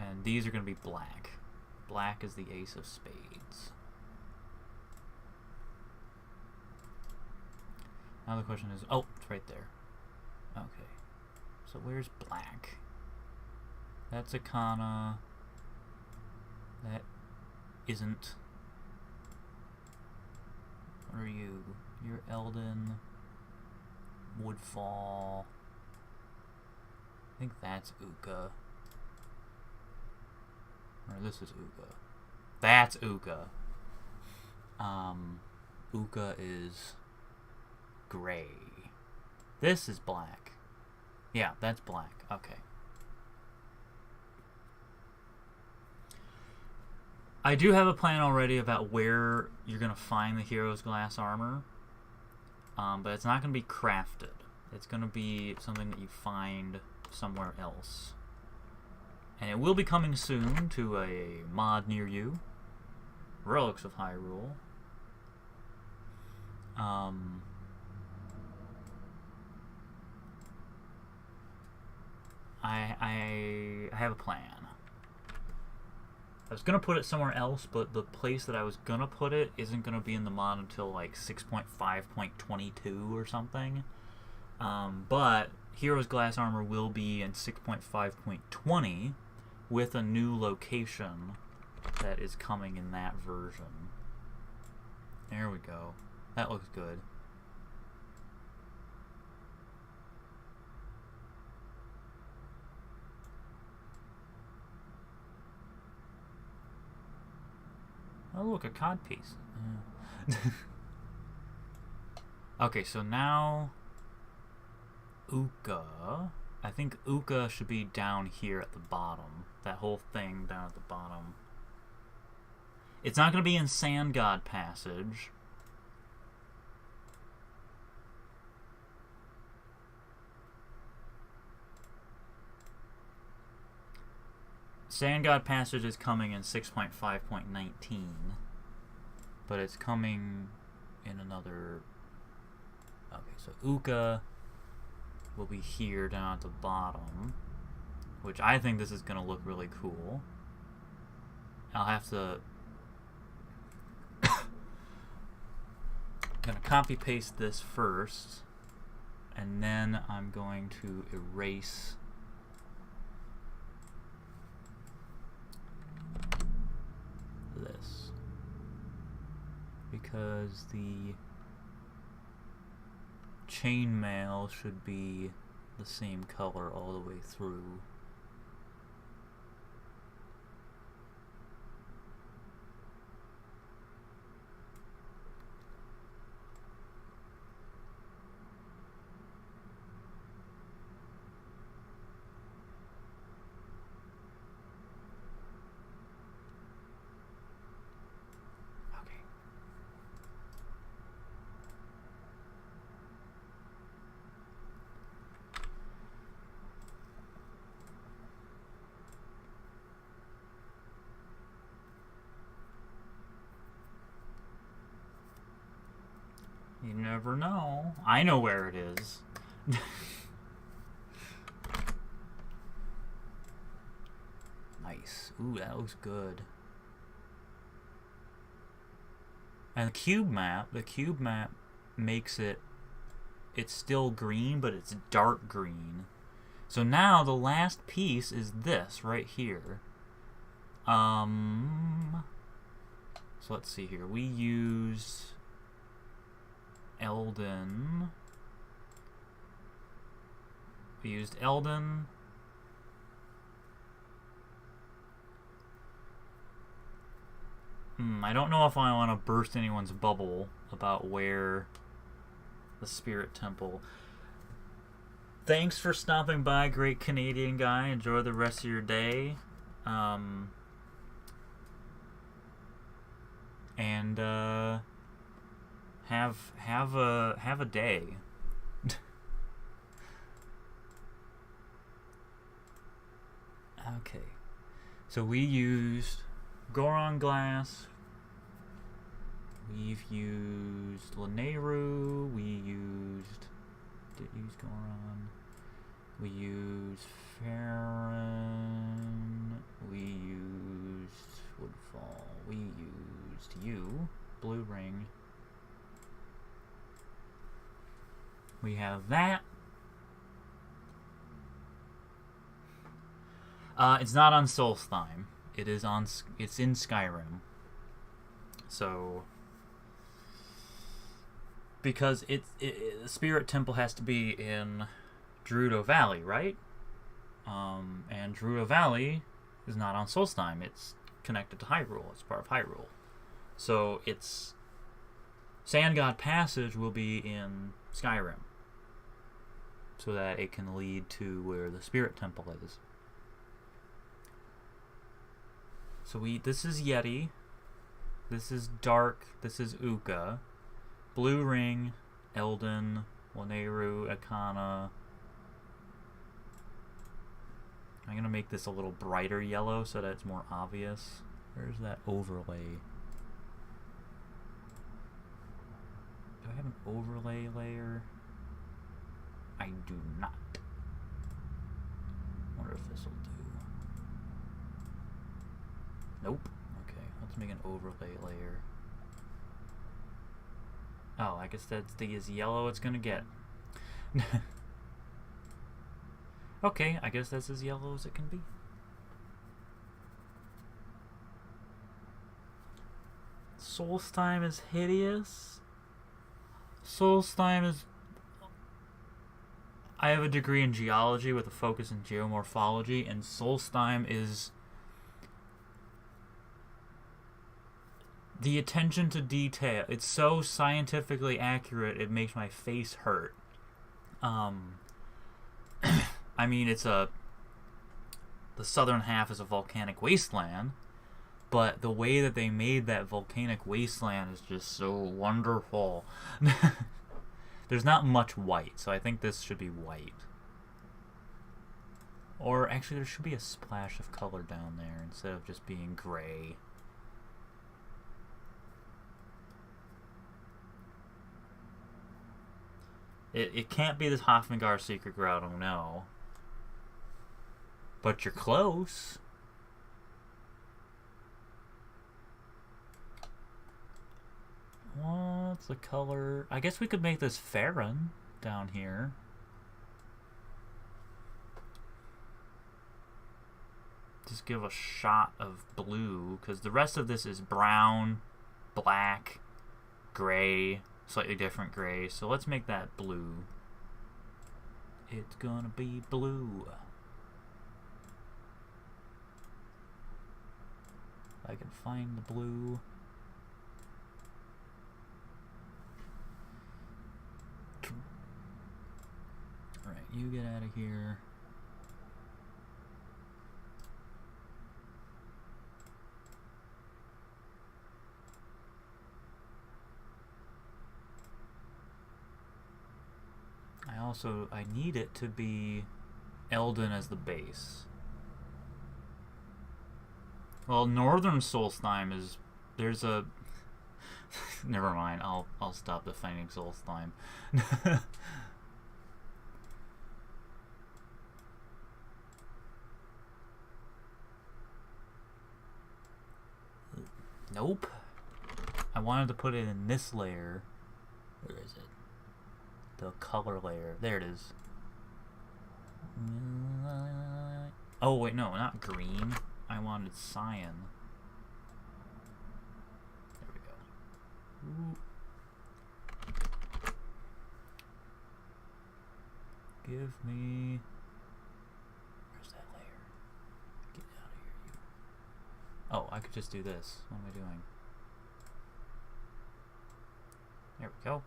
And these are going to be black. Black is the ace of spades. Now the question is... Oh, it's right there. Okay. So where's black? That's Icona. That isn't. What are you? You're Eldon. Woodfall. I think that's Uka. Or this is Uka. That's Uka. Uka is gray. This is black. Yeah, that's black. Okay. I do have a plan already about where you're going to find the hero's glass armor. But it's not going to be crafted. It's going to be something that you find somewhere else. And it will be coming soon to a mod near you. Relics of Hyrule. I have a plan. I was going to put it somewhere else, but the place that I was going to put it isn't going to be in the mod until like 6.5.22 or something. But Hero's Glass Armor will be in 6.5.20 with a new location that is coming in that version. There we go. That looks good. Oh, look, a cod piece. Okay, so now Uka. I think Uka should be down here at the bottom. That whole thing down at the bottom. It's not going to be in Sand God Passage. Sand God Passage is coming in 6.5.19, but it's coming in another... Okay, so Uka will be here down at the bottom, which I think this is going to look really cool. I'll have to... I'm going to copy paste this first, and then I'm going to erase this, because the chainmail should be the same color all the way through. You never know. I know where it is. Nice. Ooh, that looks good. And the cube map makes it... It's still green, but it's dark green. So now the last piece is this right here. So let's see here. We use... Eldon. We used Eldon. I don't know if I want to burst anyone's bubble about where the Spirit Temple. Thanks for stopping by, great Canadian guy. Enjoy the rest of your day. Have a day. Okay. So we used Goron Glass. We've used Lanayru. Did use Goron. We used Farron. We used Woodfall. We used you. Blue Ring. We have that. It's not on Solstheim. It's in Skyrim. So, because the Spirit Temple has to be in Gerudo Valley, right? And Gerudo Valley is not on Solstheim. It's connected to Hyrule. It's part of Hyrule. So it's Sand God Passage will be in Skyrim, so that it can lead to where the Spirit Temple is. So this is Yeti, this is Dark, this is Uka, Blue Ring, Eldon, Lanayru, Akana. I'm going to make this a little brighter yellow so that it's more obvious. Where's that overlay? Do I have an overlay layer? I do not. Wonder if this will do. Nope. Okay, let's make an overlay layer. Oh, I guess that's as yellow it's gonna get. Okay, I guess that's as yellow as it can be. Solstheim is hideous. Solstheim is... I have a degree in geology with a focus in geomorphology, and Solstheim is... the attention to detail. It's so scientifically accurate, it makes my face hurt. I mean, the southern half is a volcanic wasteland, but the way that they made that volcanic wasteland is just so wonderful. There's not much white, so I think this should be white. Or actually, there should be a splash of color down there instead of just being gray. It can't be the Hofmengar Secret Grotto, no. But you're close. What's the color? I guess we could make this Farron down here. Just give a shot of blue, because the rest of this is brown, black, gray, slightly different gray. So let's make that blue. It's gonna be blue. If I can find the blue. Alright, you get out of here. I need it to be Eldin as the base. Well, Northern Solstheim is... There's a... Never mind, I'll stop defending Solstheim. Nope. I wanted to put it in this layer. Where is it? The color layer. There it is. Oh, wait, no, not green. I wanted cyan. There we go. Ooh. Give me... Where's that layer? Get out of here, you... Oh, I could just do this. What am I doing? There we go.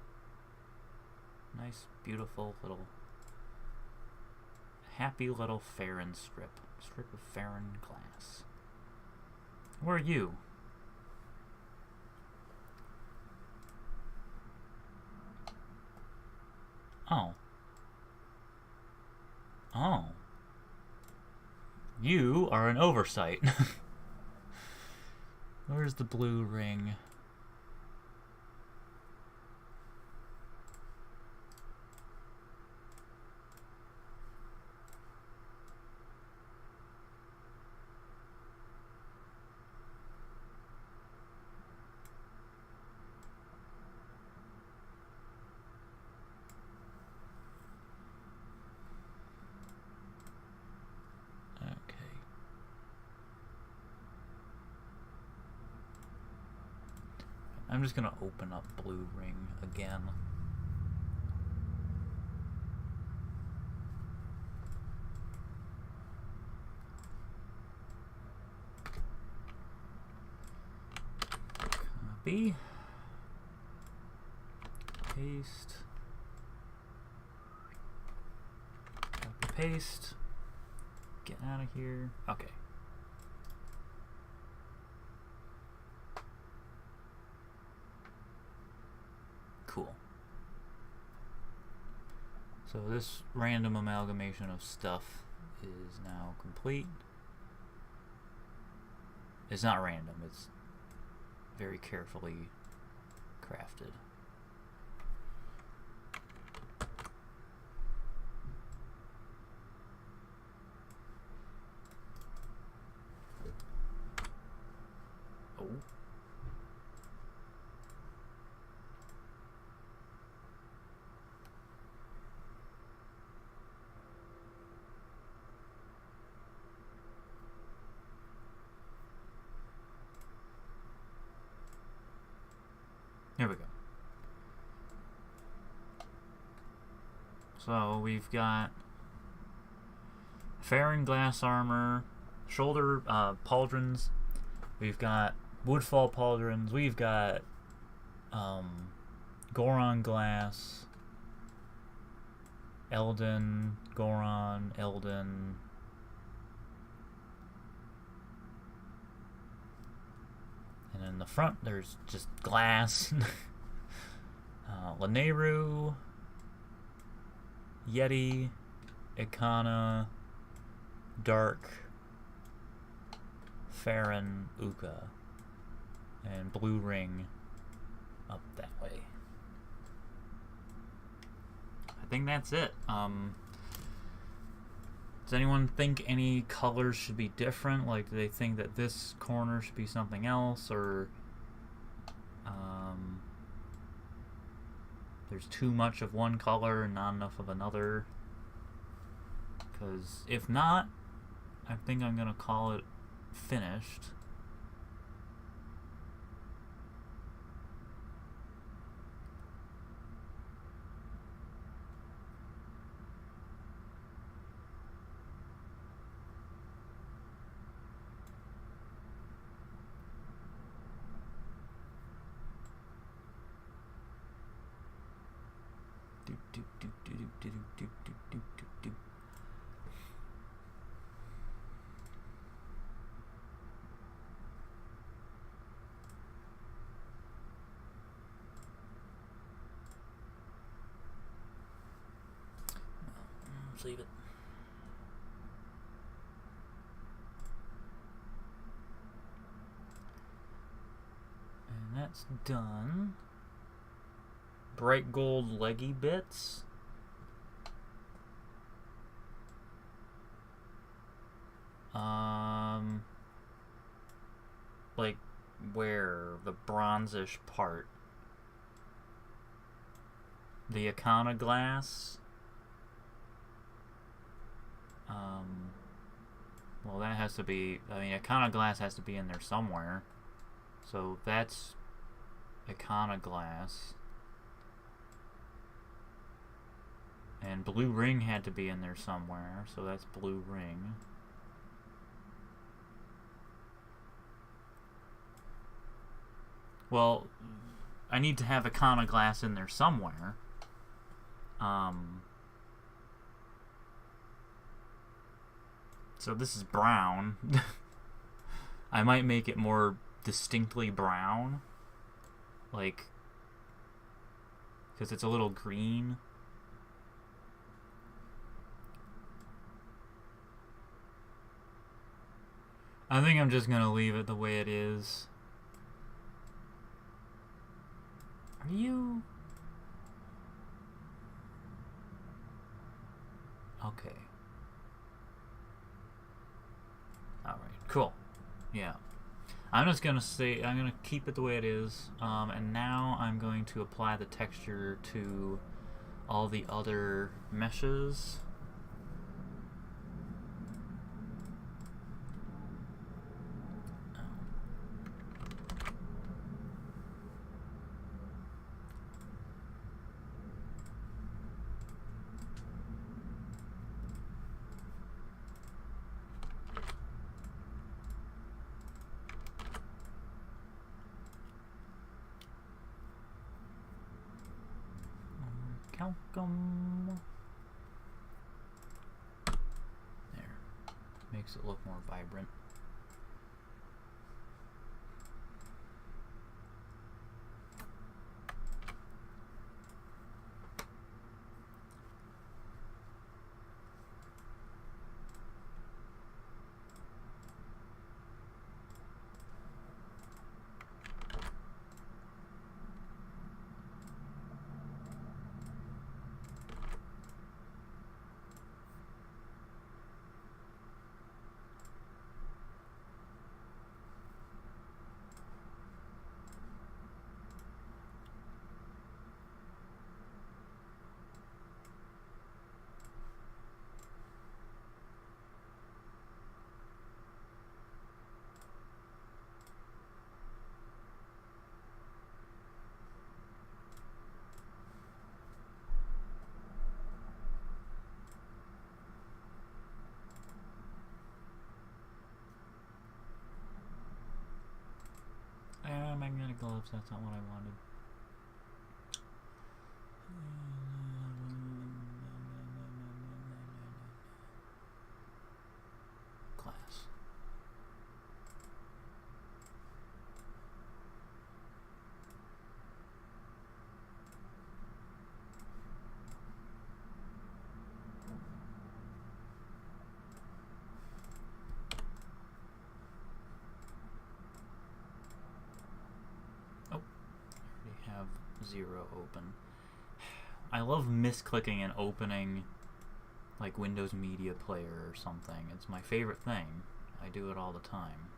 Nice, beautiful little... Happy little Farron strip. Strip of Farron glass. Where are you? Oh. Oh. You are an oversight. Where's the blue ring? I'm just gonna open up blue ring again. Copy. Paste. Copy, paste. Get out of here. Okay. Cool. So this random amalgamation of stuff is now complete. It's not random, it's very carefully crafted. Oh. Here we go. So we've got Farron glass armor, shoulder pauldrons. We've got woodfall pauldrons. We've got Goron glass, Eldin, Goron, Eldin. And in the front, there's just glass. Lanayru, Yeti, Ikana, dark Farron Uka, and blue ring up that way. I think that's it. Does anyone think any colors should be different? Like, do they think that this corner should be something else, or there's too much of one color and not enough of another? Because if not, I think I'm gonna call it finished. Leave it. And that's done. Bright gold leggy bits. Like where? The bronzish part. The iconoglass. Well, that has to be, I mean, iconoglass has to be in there somewhere. So that's iconoglass. And blue ring had to be in there somewhere, so that's blue ring. Well, I need to have iconoglass in there somewhere. So this is brown. I might make it more distinctly brown. Like, because it's a little green. I think I'm just gonna leave it the way it is. Are you... Okay. Alright, cool. Yeah. I'm just gonna say, I'm gonna keep it the way it is. And now I'm going to apply the texture to all the other meshes. There. Makes it look more vibrant. Magnetic gloves, that's not what I wanted. Glass. 0 open. I love misclicking and opening like Windows Media Player or something. It's my favorite thing. I do it all the time.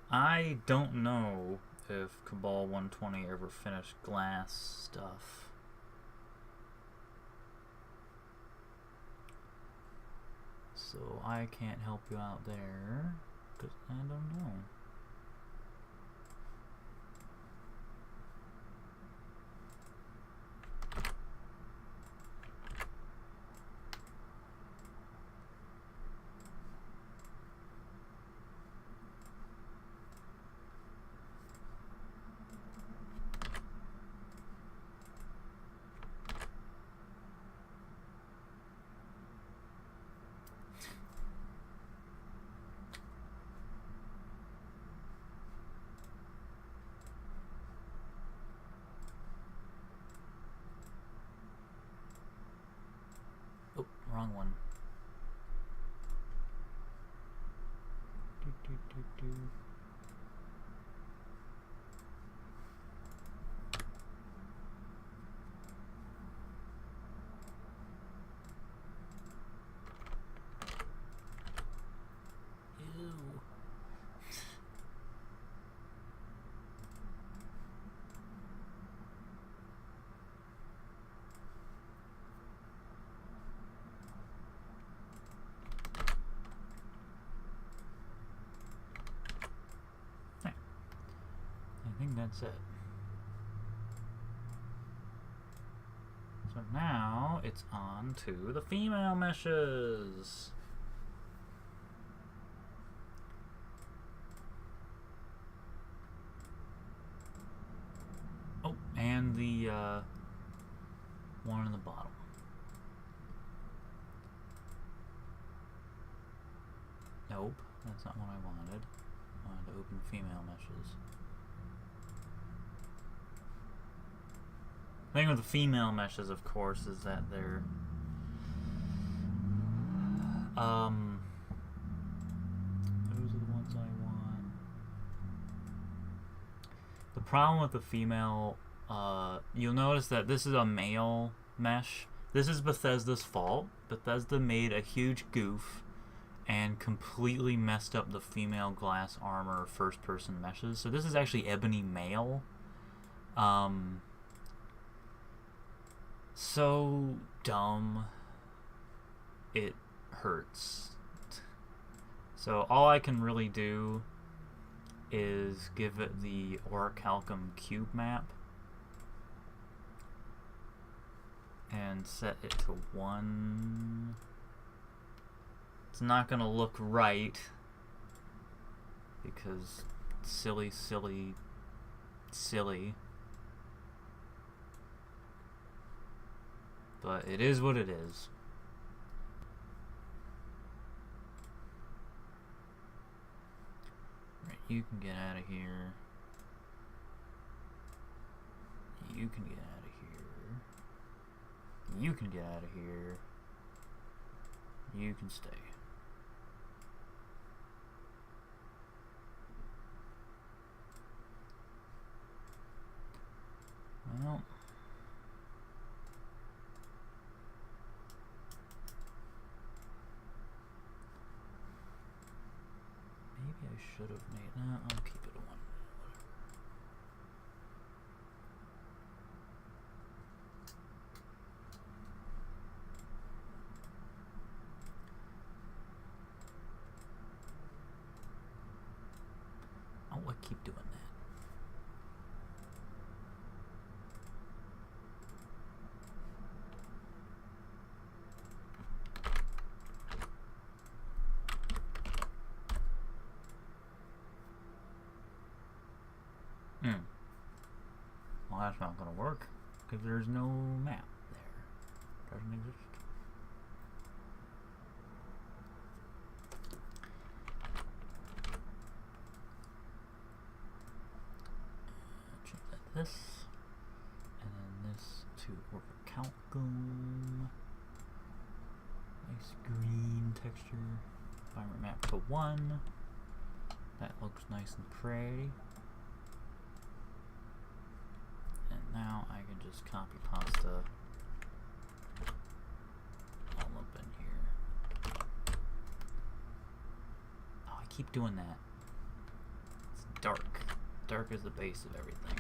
I don't know if Cabal 120 ever finished glass stuff. So I can't help you out there, because I don't know. Oh, wrong one. Ew. I think that's it. So now it's on to the female meshes. Oh, and the one in the bottom. Nope, that's not what I wanted. I wanted to open female meshes. The thing with the female meshes, of course, is that they're those are the ones I want. The problem with the female, you'll notice that this is a male mesh. This is Bethesda's fault. Bethesda made a huge goof and completely messed up the female glass armor first-person meshes. So this is actually ebony male. So dumb, it hurts. So all I can really do is give it the Orichalcum cube map and set it to 1. It's not gonna look right because silly. But it is what it is. Right, you can get out of here. You can get out of here. You can get out of here. You can stay. Well, maybe I should have made. No, I'll keep it a 1. Whatever. Oh, I keep doing that. Well, that's not going to work because there's no map there. Doesn't exist. Change that to this, and then this welcome. Nice green texture. Environment map to 1. That looks nice and pretty. And now I can just copy pasta all up in here. Oh, I keep doing that. It's dark. Dark is the base of everything.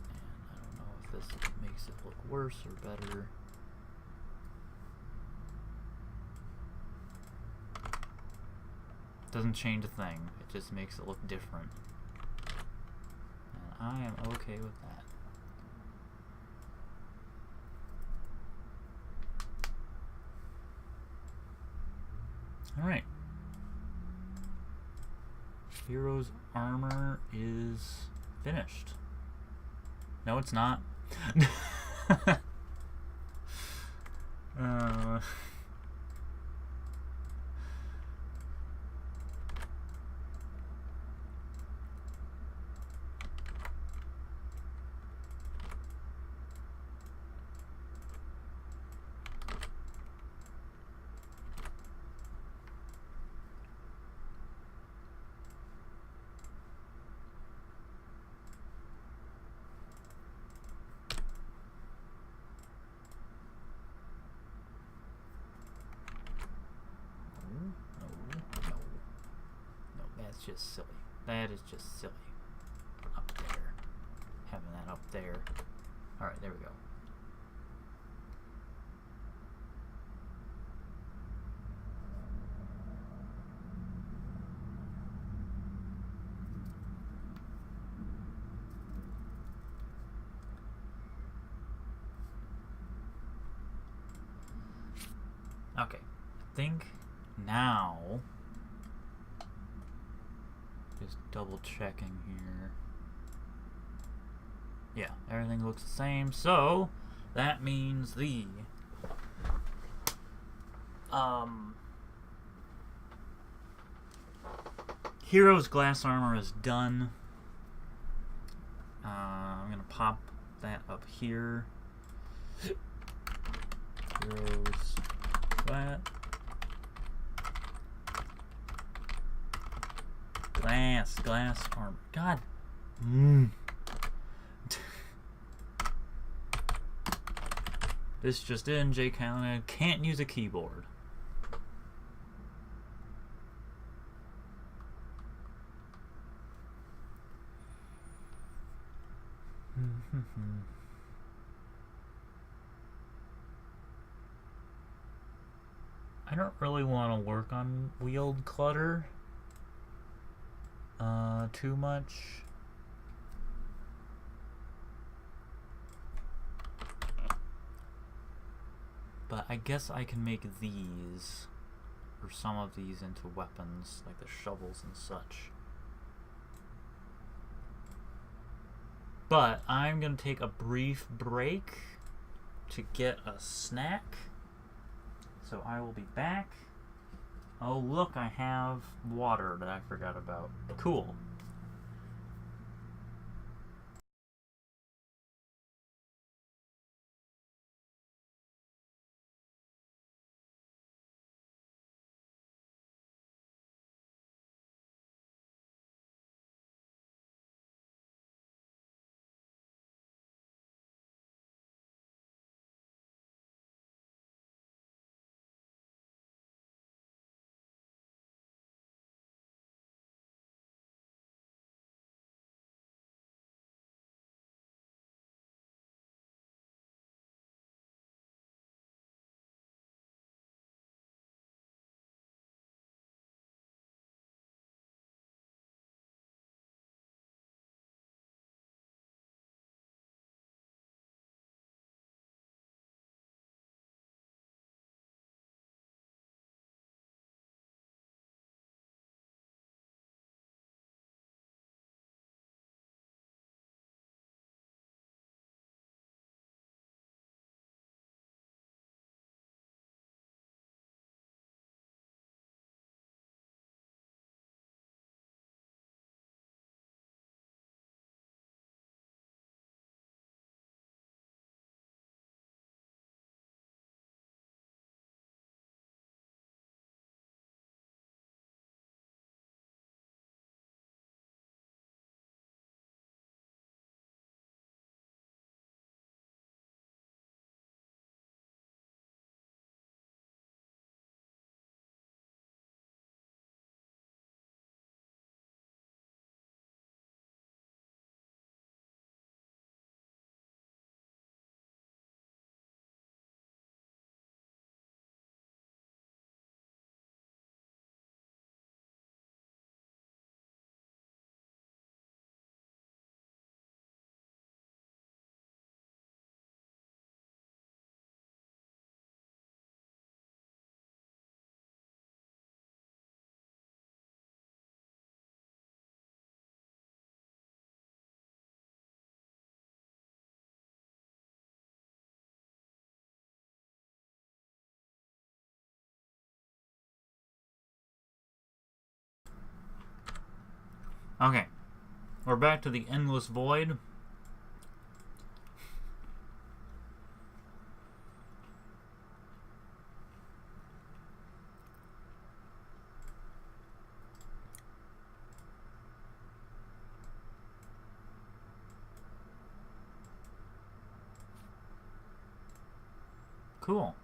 And I don't know if this makes it look worse or better. Doesn't change a thing. It just makes it look different. And I am okay with that. Alright. Hero's armor is finished. No, it's not. Just silly. That is just silly. Up there. Having that up there. Alright, there we go. Okay. I think now... Just double checking here. Yeah, everything looks the same. So that means the Hero's glass armor is done. I'm gonna pop that up here. Hero's glass armor. God. This just in, Jay Callahan can't use a keyboard. I don't really want to work on Wield Clutter too much. But I guess I can make these, or some of these, into weapons, like the shovels and such. But I'm going to take a brief break to get a snack. So I will be back. Oh, look, I have water that I forgot about. Cool. Okay. We're back to the Endless Void. Cool.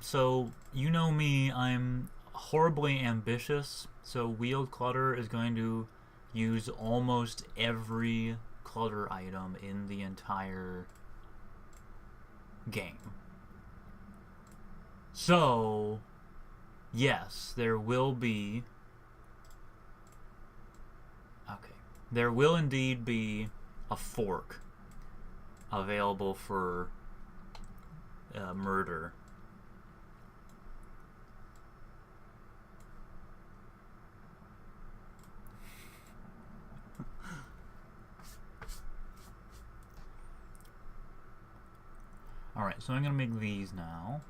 So you know me, I'm horribly ambitious. So Wield Clutter is going to use almost every clutter item in the entire game. So, yes, there will be... Okay. There will indeed be a fork available for murder. Alright, so I'm going to make these now.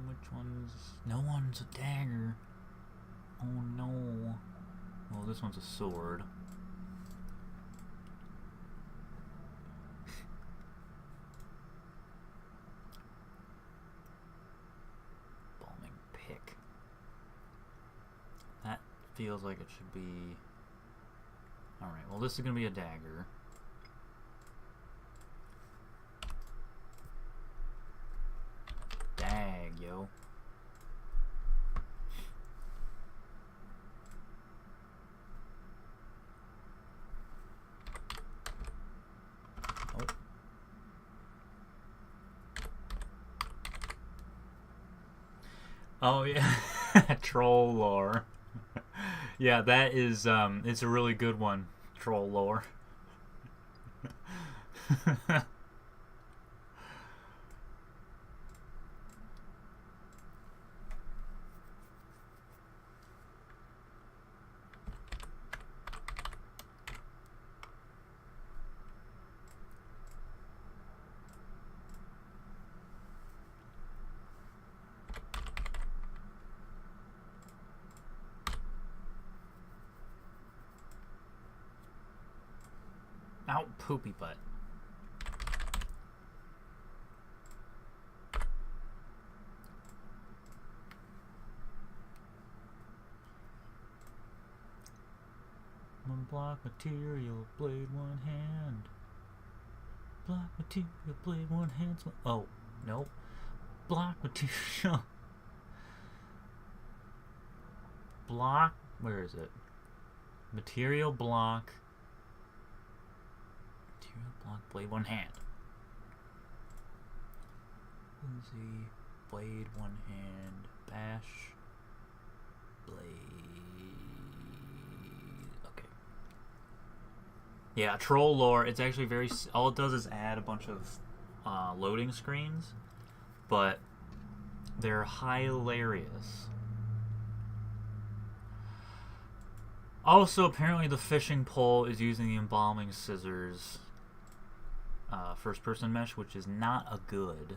Which one's... No one's a dagger. Oh no. Well, this one's a sword. Bombing pick. That feels like it should be... Alright, well this is going to be a dagger. Dag, yo. Oh yeah, troll lore. Yeah, that is it's a really good one. Troll lore. Ow, poopy butt. One block material, blade one hand. Block material, blade one hand. Oh, nope. Block material. Block, where is it? Material block. Material block, blade one hand. Lindsay, blade one hand, bash, blade. Okay. Yeah, troll lore. It's actually very. All it does is add a bunch of loading screens, but they're hilarious. Also, apparently, the fishing pole is using the embalming scissors first-person mesh, which is not a good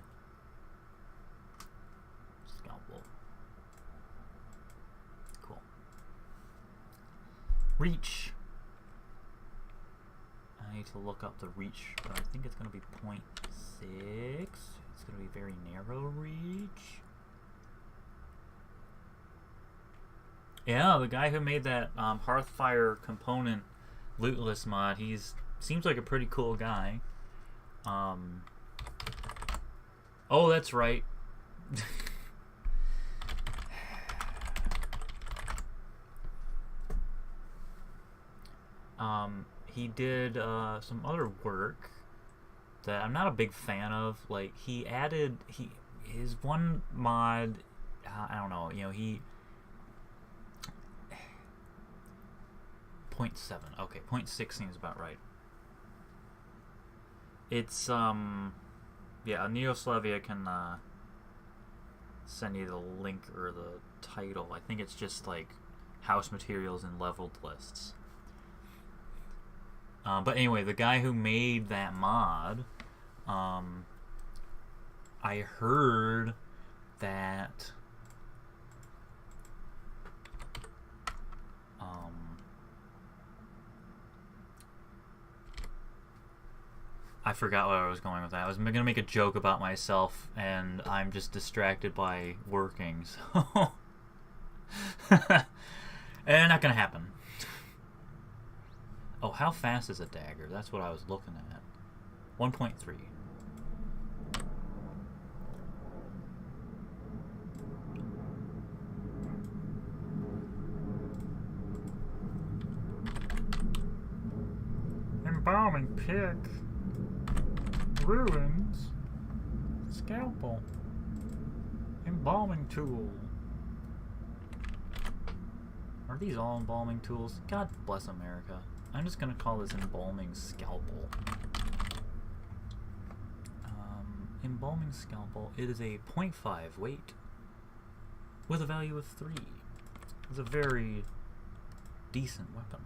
scalpel. Cool. Reach. I need to look up the reach, but I think it's going to be 0.6. It's going to be very narrow reach. Yeah, the guy who made that Hearthfire component lootless mod, seems like a pretty cool guy. Oh, that's right. He did some other work that I'm not a big fan of. Like, he added his one mod. I don't know. You know, he 0.7. Okay, 0.6 seems about right. It's yeah, Neoslavia can send you the link or the title. I think it's just like house materials and leveled lists. But anyway, the guy who made that mod, I heard that I forgot where I was going with that. I was going to make a joke about myself, and I'm just distracted by working, so... and not going to happen. Oh, how fast is a dagger? That's what I was looking at. 1.3. Embalming pick. Ruins. Scalpel. Embalming tool. Are these all embalming tools? God bless America. I'm just gonna call this embalming scalpel. Embalming scalpel. It is a 0.5 weight with a value of 3. It's a very decent weapon.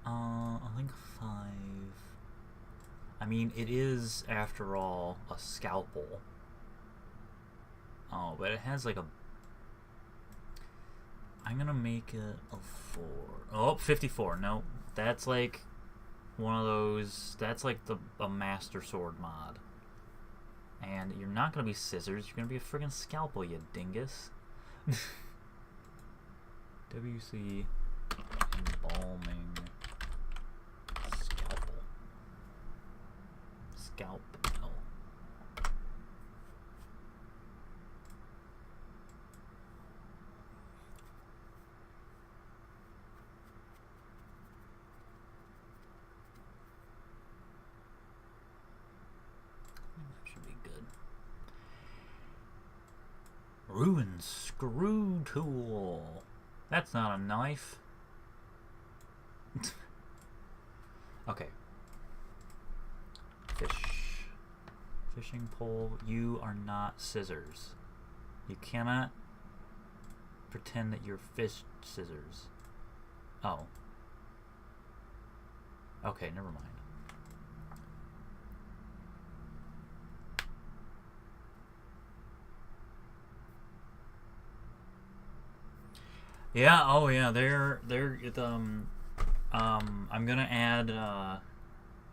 I think 5. I mean, it is, after all, a scalpel. Oh, but it has like a... I'm gonna make it a 4. Oh, 54. No, that's like one of those... That's like a Master Sword mod. And you're not gonna be scissors, you're gonna be a friggin' scalpel, you dingus. WC embalming scalpel. Scalpel. That should be good. Ruined screw tool. That's not a knife. Okay. Fishing pole. You are not scissors. You cannot pretend that you're fish scissors. Oh. Okay, never mind. Yeah, oh yeah, I'm gonna add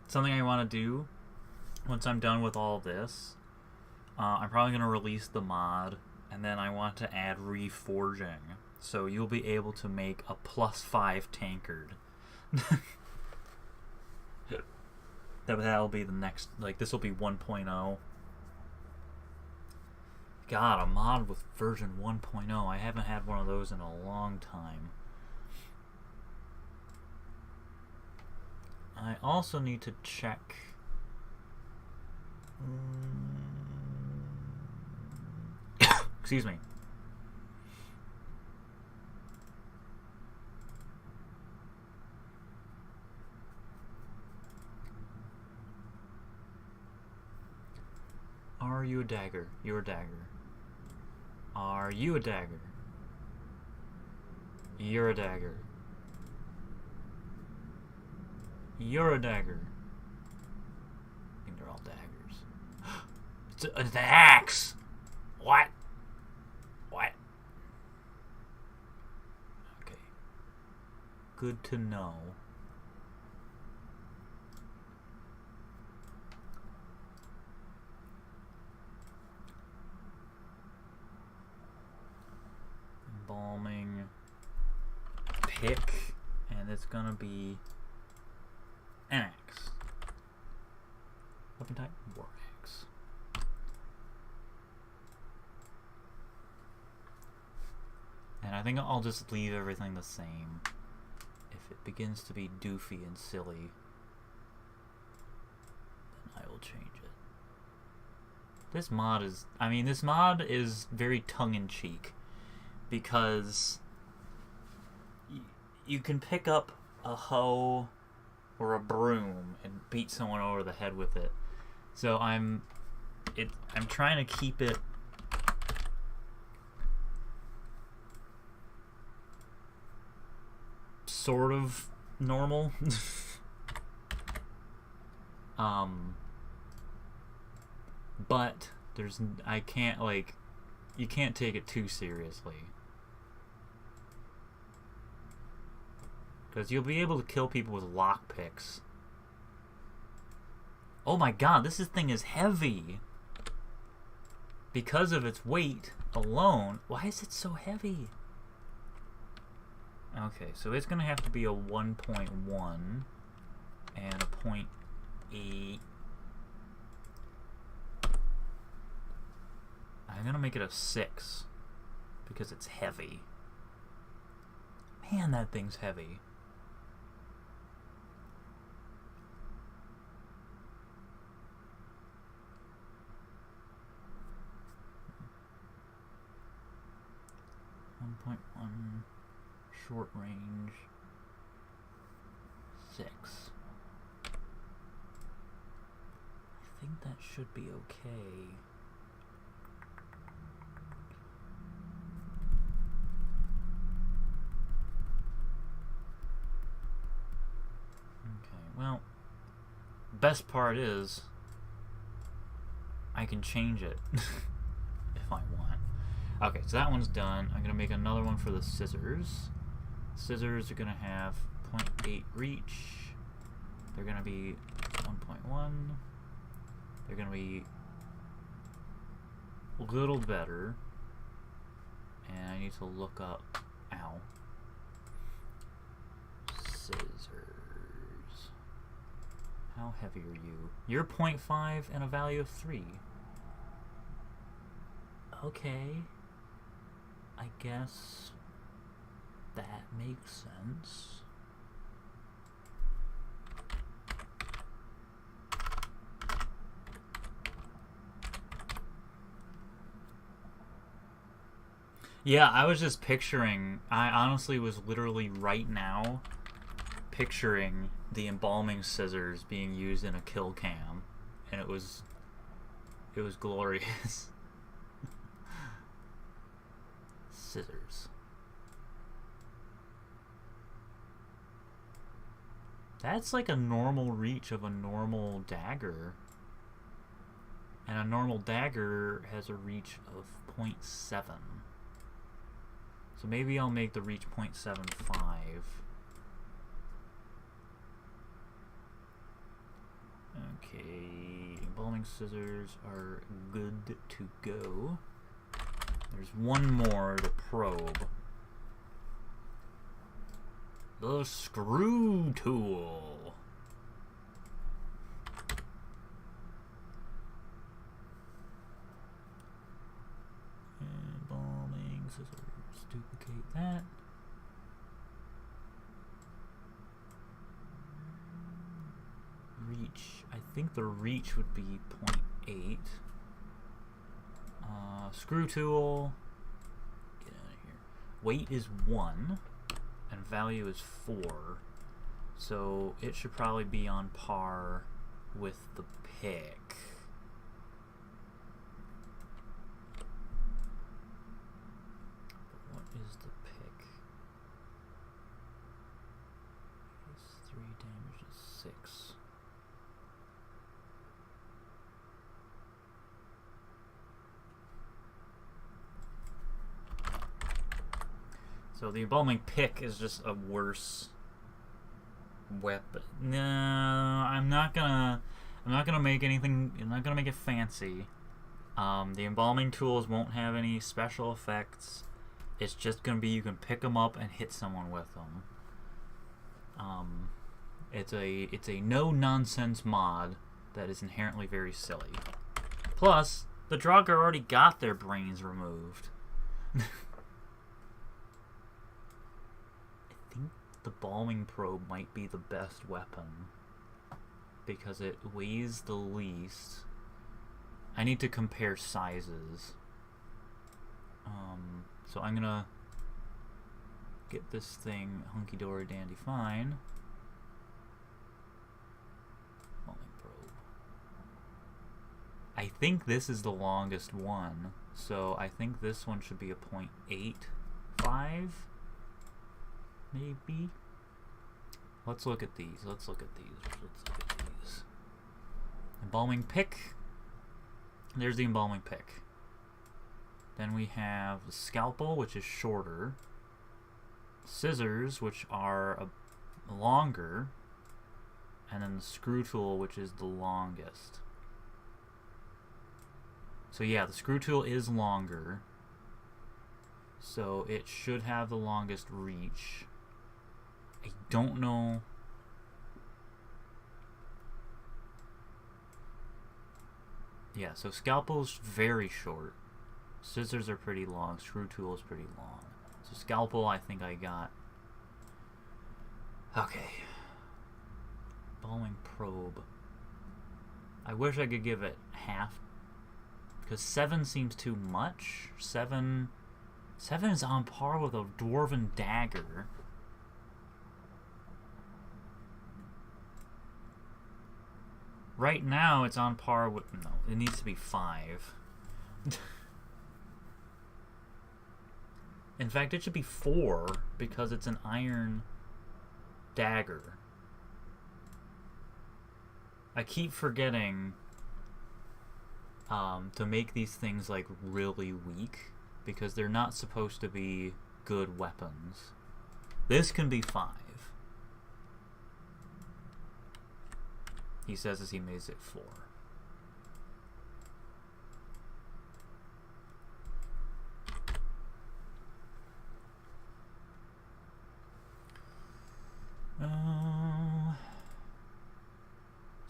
something I want to do once I'm done with all this. I'm probably gonna release the mod, and then I want to add reforging, so you'll be able to make a +5 tankard. That'll be the next, like, this will be 1.0. God, a mod with version 1.0. I haven't had one of those in a long time. I also need to check... Excuse me. Are you a dagger? You're a dagger. Are you a dagger? You're a dagger. You're a dagger. I think they're all daggers. It's an axe! What? What? Okay. Good to know. Embalming pick, and it's gonna be an axe. Weapon type, war axe. And I think I'll just leave everything the same. If it begins to be doofy and silly, then I will change it. This mod is very tongue-in-cheek, because you can pick up a hoe or a broom and beat someone over the head with it, So I'm trying to keep it sort of normal. But I can't, like, you can't take it too seriously. Because you'll be able to kill people with lockpicks. Oh my god, this thing is heavy! Because of its weight alone. Why is it so heavy? Okay, so it's gonna have to be a 1.1 and a 0.8. I'm gonna make it a 6 because it's heavy. Man, that thing's heavy. .1 short range 6. I think that should be okay. Okay, well, best part is I can change it if I want. Okay, so that one's done. I'm going to make another one for the scissors. Scissors are going to have 0.8 reach. They're going to be 1.1. They're going to be a little better. And I need to look up... Ow. Scissors. How heavy are you? You're 0.5 and a value of 3. Okay. I guess that makes sense. Yeah, I was just picturing, I honestly was literally right now picturing the embalming scissors being used in a kill cam, and it was glorious. Scissors. That's like a normal reach of a normal dagger. And a normal dagger has a reach of 0.7. So maybe I'll make the reach 0.75. Okay, embalming scissors are good to go. There's one more to probe. The screw tool. Embalming scissors. Duplicate that. Reach. I think the reach would be 0.8. Screw tool. Get out of here. Weight is 1, and value is 4. So it should probably be on par with the pick. What is the pick? It's 3 damage is 6. So the embalming pick is just a worse weapon. No, I'm not gonna make anything. I'm not gonna make it fancy. The embalming tools won't have any special effects. It's just gonna be you can pick them up and hit someone with them. It's a no nonsense mod that is inherently very silly. Plus, the Draugr already got their brains removed. I think the balming probe might be the best weapon because it weighs the least. I need to compare sizes. So I'm gonna get this thing hunky-dory dandy fine. Balming probe. I think this is the longest one, so I think this one should be a 0.85, maybe. Let's look at these. Let's look at these. Embalming pick. There's the embalming pick. Then we have the scalpel, which is shorter. Scissors, which are longer. And then the screw tool, which is the longest. So yeah, the screw tool is longer. So it should have the longest reach. I don't know. Yeah, so scalpel's very short. Scissors are pretty long. Screw tool is pretty long. So scalpel, I think I got. Okay. Balming probe. I wish I could give it half. Because 7 seems too much. 7 is on par with a dwarven dagger. Right now, it's on par with... No, it needs to be 5. In fact, it should be 4, because it's an iron dagger. I keep forgetting to make these things, like, really weak, because they're not supposed to be good weapons. This can be 5. He says as he makes it 4.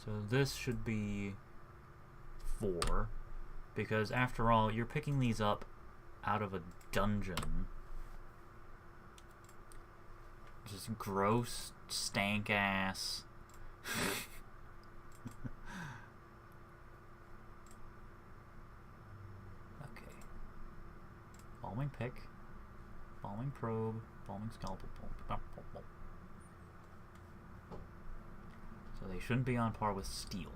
So this should be 4, because after all, you're picking these up out of a dungeon. Just gross, stank ass. Okay. Balming pick, balming probe, balming scalpel. So they shouldn't be on par with steel.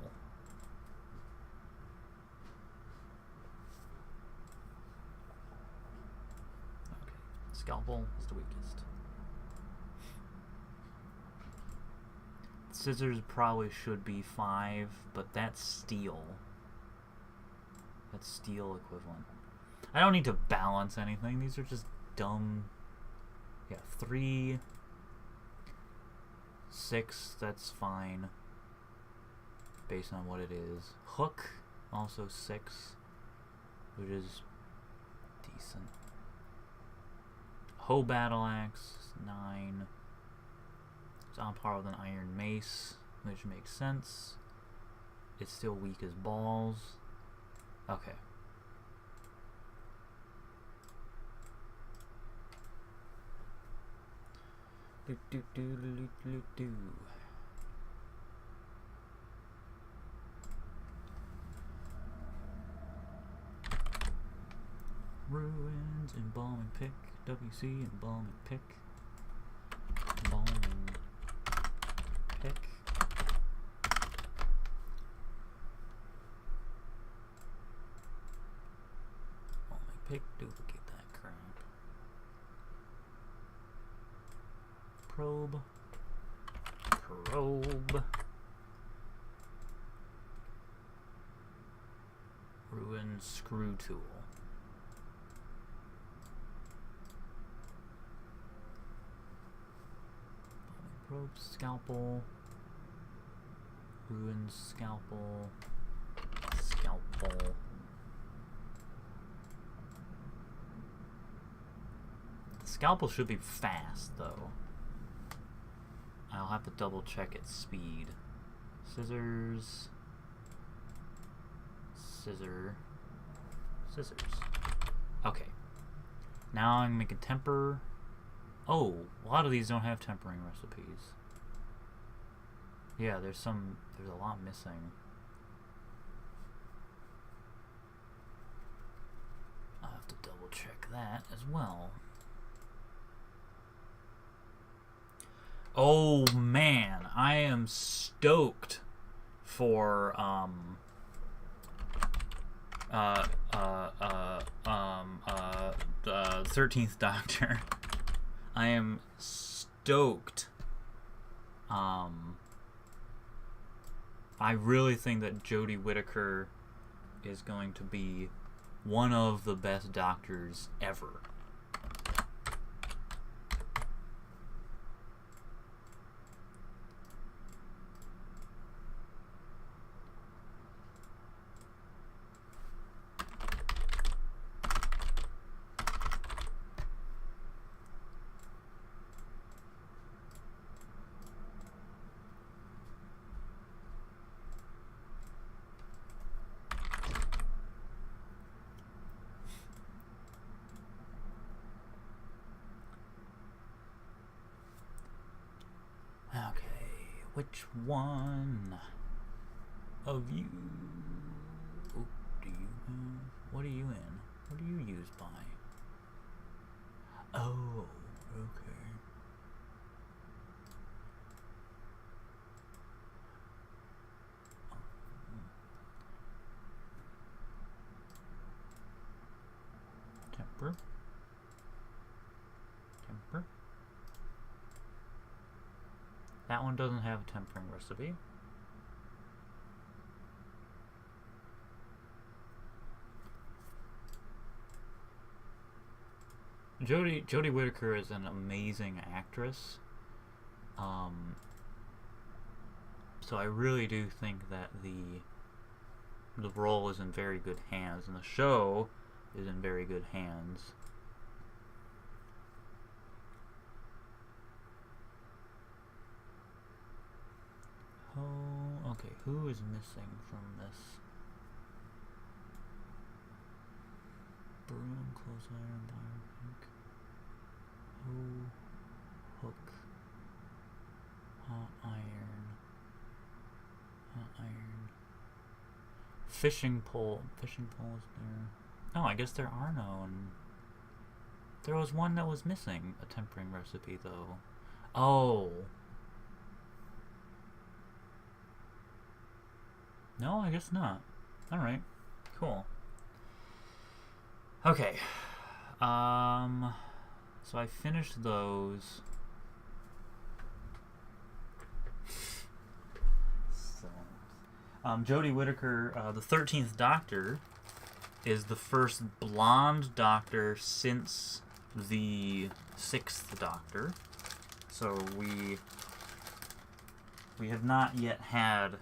Okay, scalpel is the weakest. Scissors probably should be 5, but that's steel. That's steel equivalent. I don't need to balance anything. These are just dumb. Yeah, 3, 6, that's fine. Based on what it is. Hook, also 6, which is decent. Hoe battle axe, 9. It's on par with an iron mace, which makes sense. It's still weak as balls. Okay. Do. Ruins, embalming pick, WC, embalming pick, embalming pick. Embalming pick, duplicate that crap. Probe. Ruin screw tool. Probe, scalpel, ruin scalpel, The scalpel should be fast, though. I'll have to double check its speed. Scissors. Okay. Now I'm gonna make a temper. Oh, a lot of these don't have tempering recipes. Yeah, there's a lot missing. I'll have to double check that as well. Oh man, I am stoked for The 13th Doctor. I am stoked. I really think that Jodie Whittaker is going to be one of the best doctors ever. Which one of you do you have? What are you in? What are you used by? Oh, okay. Temper. Temper. That one doesn't have a tempering recipe. Jodie Whittaker is an amazing actress. So I really do think that the role is in very good hands, and the show is in very good hands. Oh, okay. Who is missing from this? Broom, close iron, biopink. Hook. Hot iron. Hot iron. Fishing pole. Fishing pole is there. Oh, I guess there are none. There was one that was missing a tempering recipe, though. Oh. No, I guess not. Alright. Cool. Okay. So I finished those. So, Jodie Whittaker, the 13th Doctor, is the first blonde Doctor since the 6th Doctor. So we have not yet had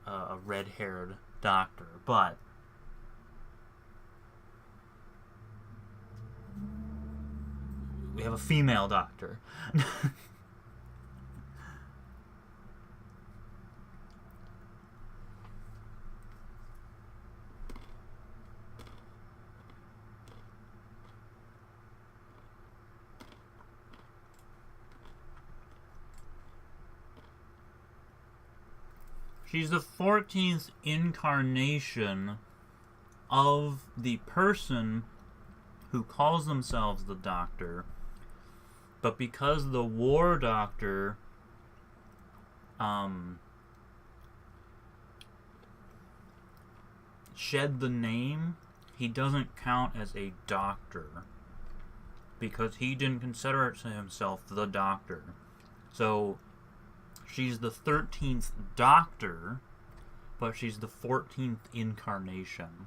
a red-haired Doctor, but we have a female Doctor. She's the 14th incarnation of the person who calls themselves the Doctor, but because the War Doctor shed the name, he doesn't count as a Doctor because he didn't consider himself the Doctor. So she's the 13th Doctor, but she's the 14th incarnation.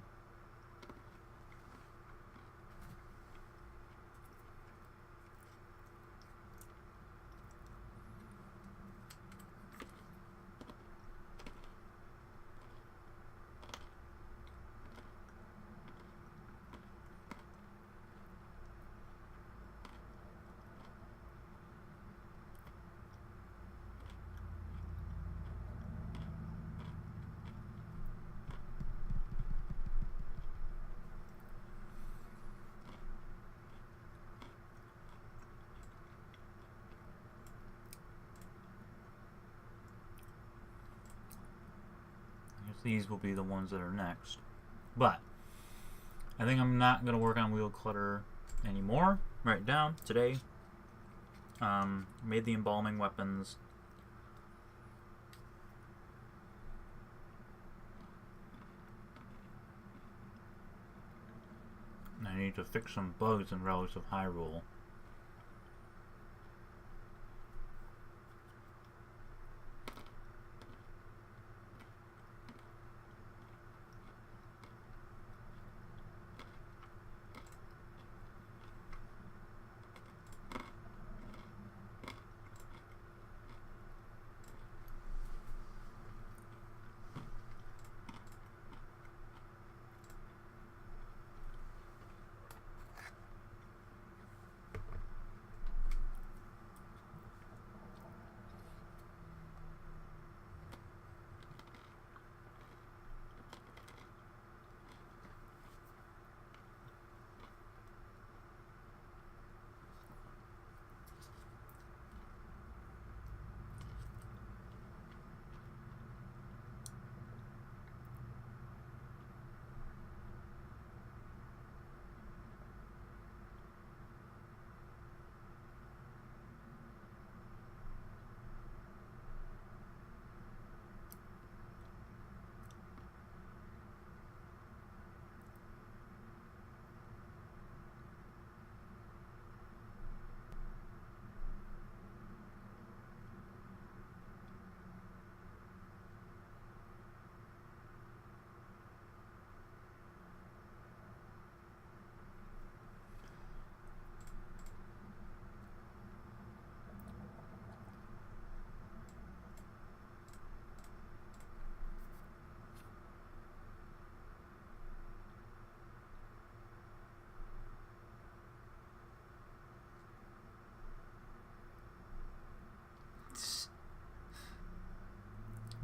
These will be the ones that are next. But I think I'm not going to work on Wield Clutter anymore right now, today. Made the embalming weapons. I need to fix some bugs in Relics of Hyrule.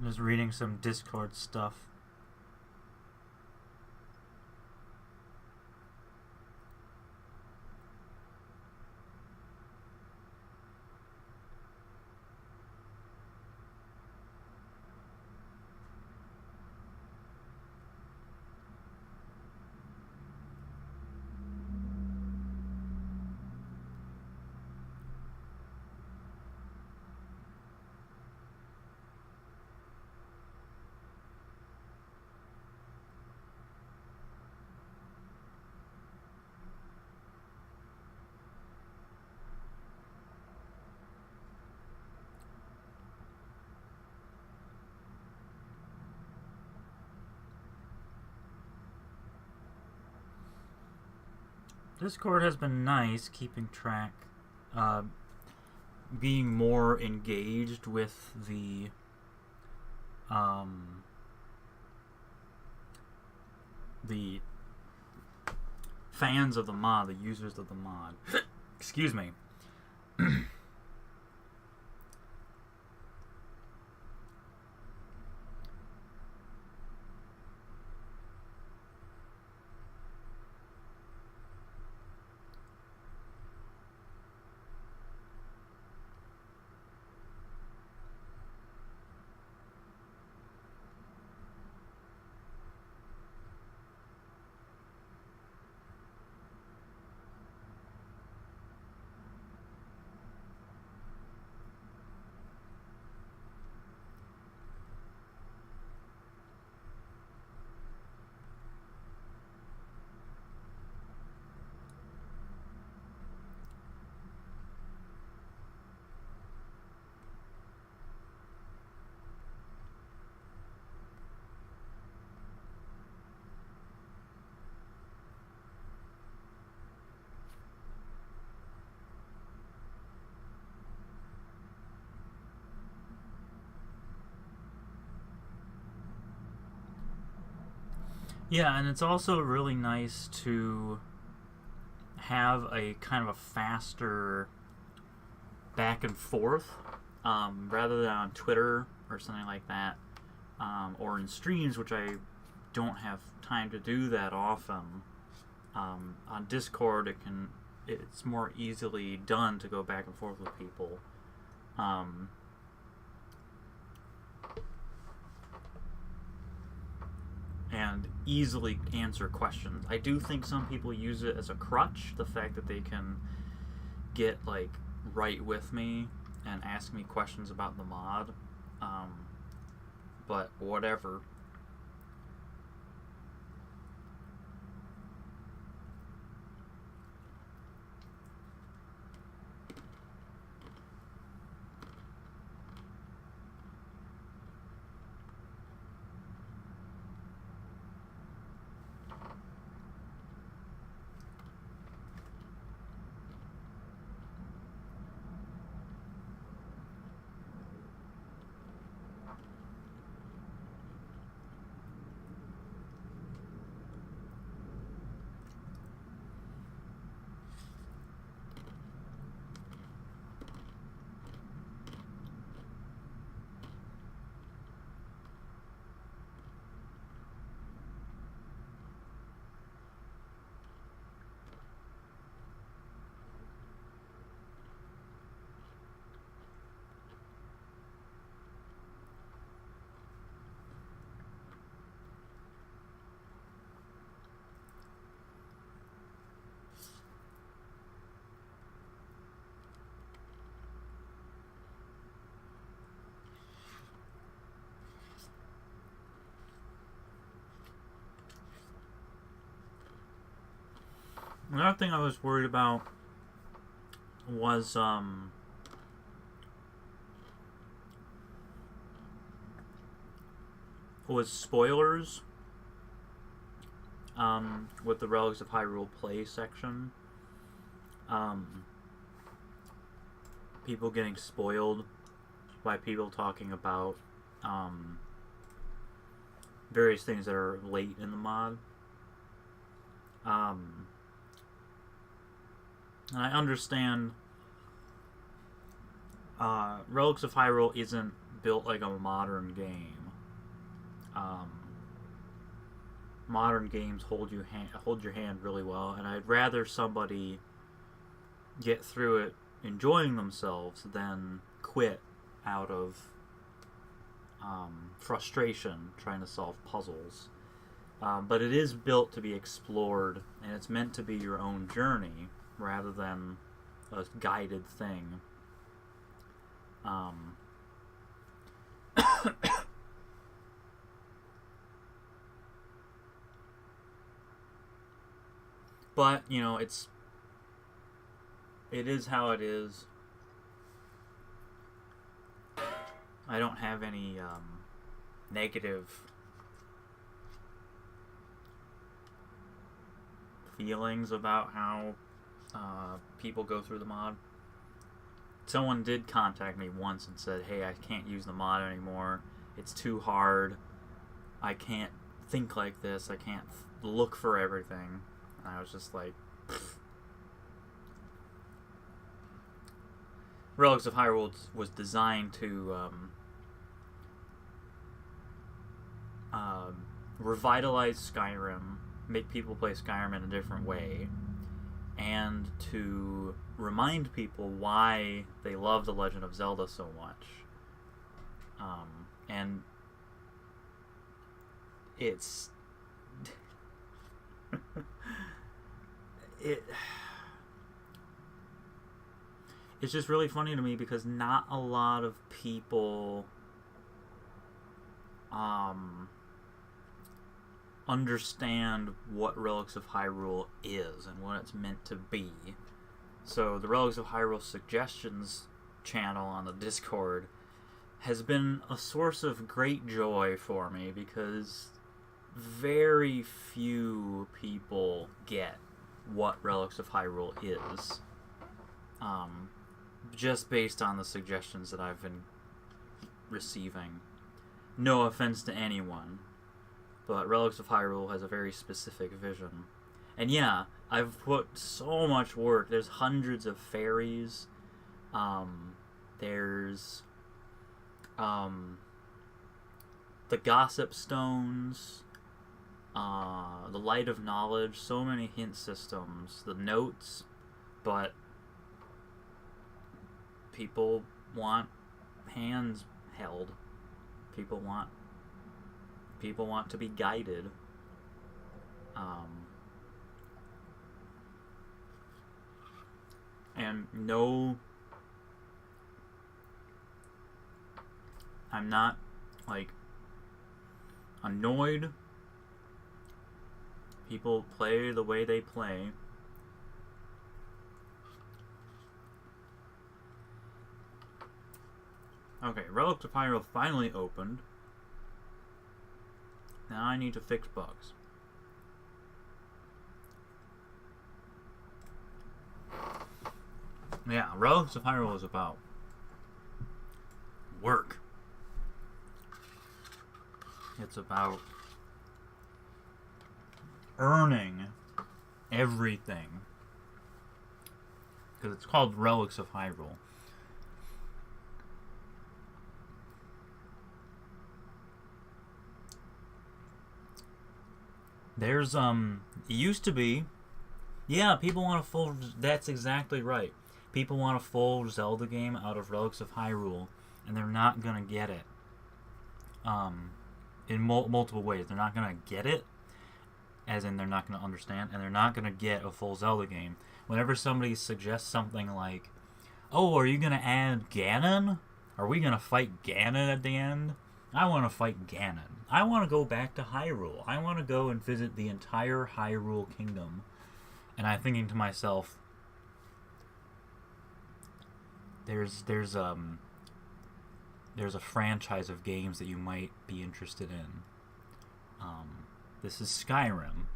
I'm just reading some Discord stuff. Discord has been nice, keeping track, being more engaged with the fans of the mod, the users of the mod. Excuse me. Yeah, and it's also really nice to have a kind of a faster back and forth, rather than on Twitter or something like that, or in streams, which I don't have time to do that often. On Discord, it's more easily done to go back and forth with people. And easily answer questions. I do think some people use it as a crutch, the fact that they can get like right with me and ask me questions about the mod. But whatever. Another thing I was worried about was spoilers with the Relics of Hyrule Play section. People getting spoiled by people talking about various things that are late in the mod. And I understand Relics of Hyrule isn't built like a modern game. Modern games hold your hand really well, and I'd rather somebody get through it enjoying themselves than quit out of frustration trying to solve puzzles. But it is built to be explored, and it's meant to be your own journey rather than a guided thing. But, you know, it is how it is. I don't have any negative feelings about how people go through the mod. Someone did contact me once and said, hey, I can't use the mod anymore. It's too hard. I can't think like this. I can't look for everything. And I was just like, pfft. Relics of Hyrule was designed to revitalize Skyrim, make people play Skyrim in a different way, and to remind people why they love The Legend of Zelda so much. And it's it's just really funny to me because not a lot of people understand what Relics of Hyrule is and what it's meant to be. So the Relics of Hyrule suggestions channel on the Discord has been a source of great joy for me because very few people get what Relics of Hyrule is. Just based on the suggestions that I've been receiving. No offense to anyone, but Relics of Hyrule has a very specific vision. And yeah, I've put so much work. There's hundreds of fairies. There's the Gossip Stones, the Light of Knowledge, so many hint systems, the notes, but people want hands held. People want to be guided. And no, I'm not like annoyed. People play the way they play. Okay, Relics of Hyrule finally opened. Now I need to fix bugs. Yeah, Relics of Hyrule is about work. It's about earning everything. Because it's called Relics of Hyrule. There's, it used to be, yeah, people want a full, that's exactly right. People want a full Zelda game out of Relics of Hyrule, and they're not gonna get it. In multiple ways. They're not gonna get it, as in they're not gonna understand, and they're not gonna get a full Zelda game. Whenever somebody suggests something like, oh, are you gonna add Ganon? Are we gonna fight Ganon at the end? I want to fight Ganon. I want to go back to Hyrule. I want to go and visit the entire Hyrule Kingdom And I'm thinking to myself, there's a franchise of games that you might be interested in. This is Skyrim.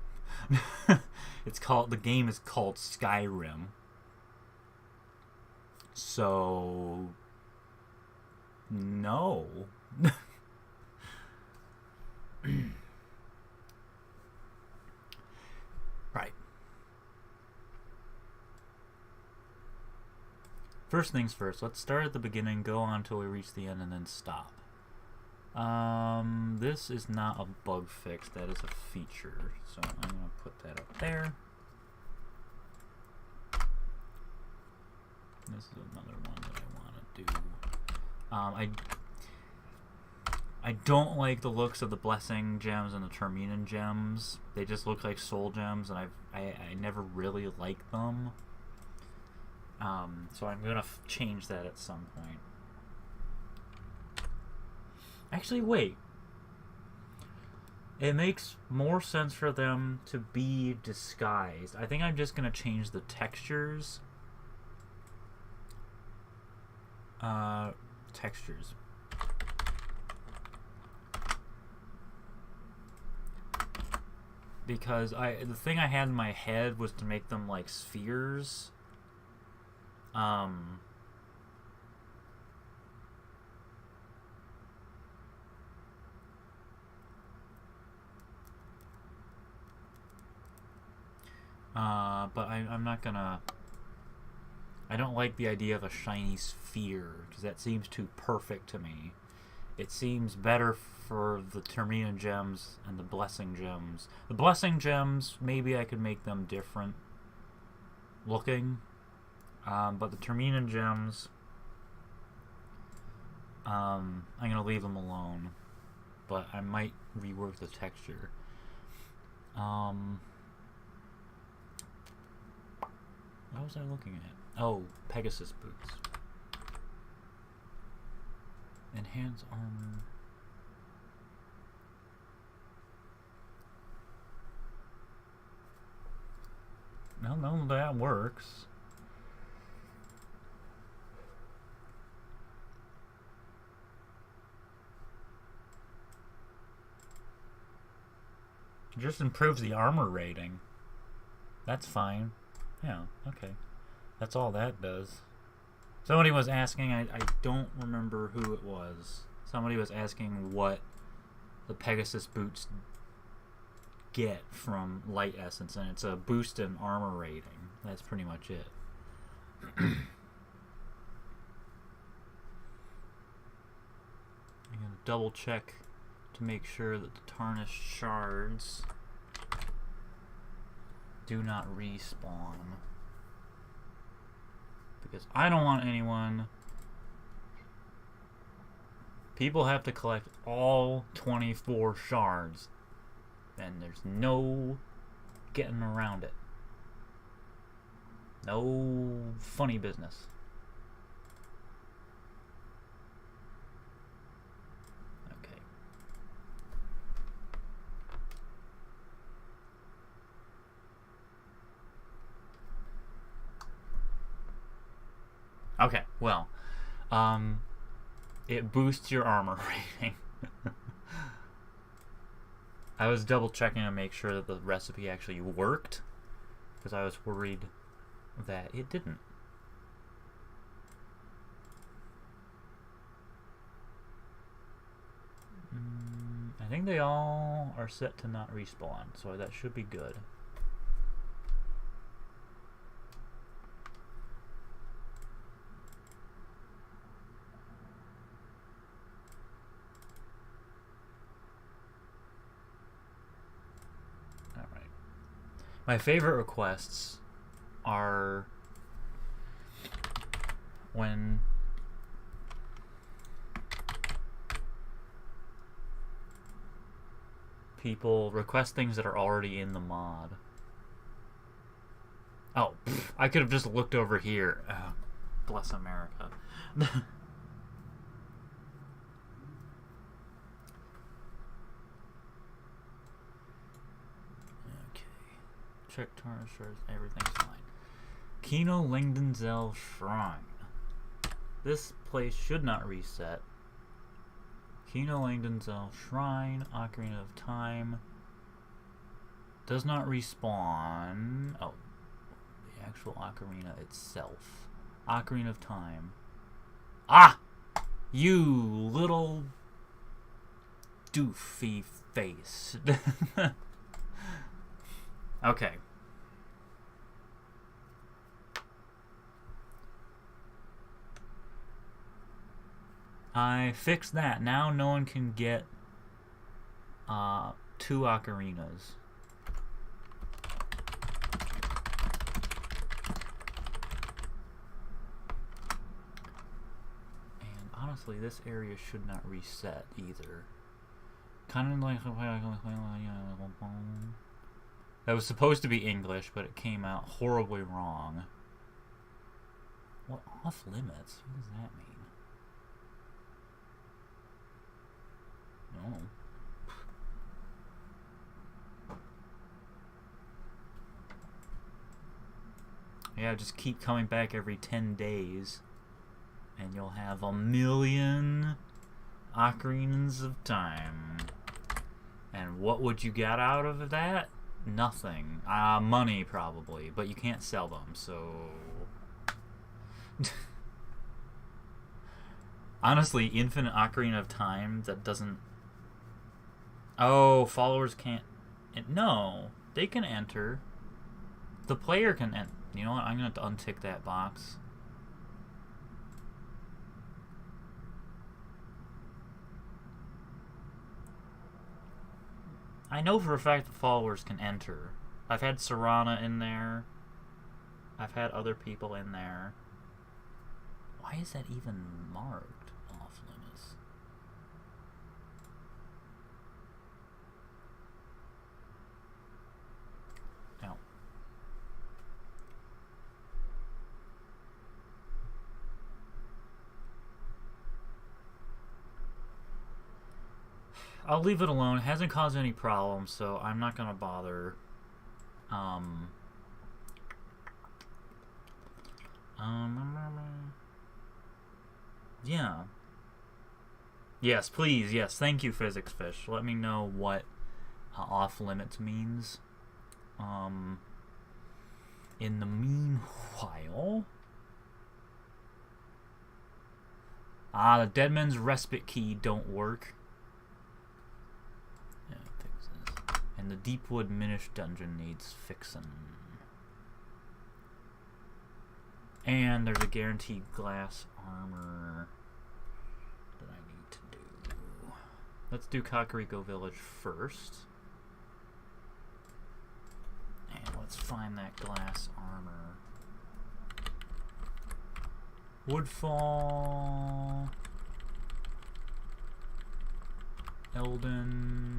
The game is called Skyrim. So, no. Right. First things first, let's start at the beginning, go on until we reach the end, and then stop. This is not a bug fix, that is a feature. So I'm going to put that up there. This is another one that I want to do. I don't like the looks of the blessing gems and the Terminen gems. They just look like soul gems, and I never really liked them. So I'm gonna change that at some point. Actually, wait. It makes more sense for them to be disguised. I think I'm just gonna change the textures. Textures. Because the thing I had in my head was to make them like spheres. But I'm not gonna... I don't like the idea of a shiny sphere, because that seems too perfect to me. It seems better for the Terminen gems and the blessing gems. The blessing gems, maybe I could make them different looking. But the Terminen gems, I'm going to leave them alone. But I might rework the texture. What was I looking at? Oh, Pegasus boots. Enhance armor. No, that works. It just improves the armor rating. That's fine. Yeah, okay. That's all that does. Somebody was asking, I don't remember who it was. Somebody was asking what the Pegasus boots get from Light Essence, and it's a boost in armor rating. That's pretty much it. I'm going to double check to make sure that the tarnished shards do not respawn. Because I don't want anyone... People have to collect all 24 shards. And there's no getting around it. No funny business. Okay. Okay, well, it boosts your armor rating. I was double checking to make sure that the recipe actually worked, because I was worried that it didn't. I think they all are set to not respawn, so that should be good. My favorite requests are when people request things that are already in the mod. Oh, I could have just looked over here. Bless America. check Torrent shards, everything's fine. Kino Lingdenzel Shrine. This place should not reset. Kino Lingdenzel Shrine, Ocarina of Time. Does not respawn. Oh, the actual ocarina itself. Ocarina of Time. Ah! You little doofy face. Okay. I fixed that. Now no one can get 2 ocarinas. And honestly, this area should not reset either. Kind of like that was supposed to be English, but it came out horribly wrong. What off limits? What does that mean? No. Yeah, just keep coming back every 10 days, and you'll have 1,000,000 Ocarinas of Time. And what would you get out of that? Nothing. Money, probably, but you can't sell them, so... Honestly, infinite Ocarina of Time that doesn't... Oh, followers can't... No, they can enter. The player can enter. You know what? I'm going to have to untick that box. I know for a fact the followers can enter. I've had Serana in there. I've had other people in there. Why is that even marked off limits? No. I'll leave it alone. It hasn't caused any problems, so I'm not gonna bother. Yeah. Yes, please. Yes, thank you, Physics Fish. Let me know what off limits means. In the meanwhile, the Deadman's Respite Key don't work. Yeah, fix this. And the Deepwood Minish Dungeon needs fixing. And there's a guaranteed glass armor that I need to do. Let's do Kakariko Village first. And let's find that glass armor. Woodfall. Eldon.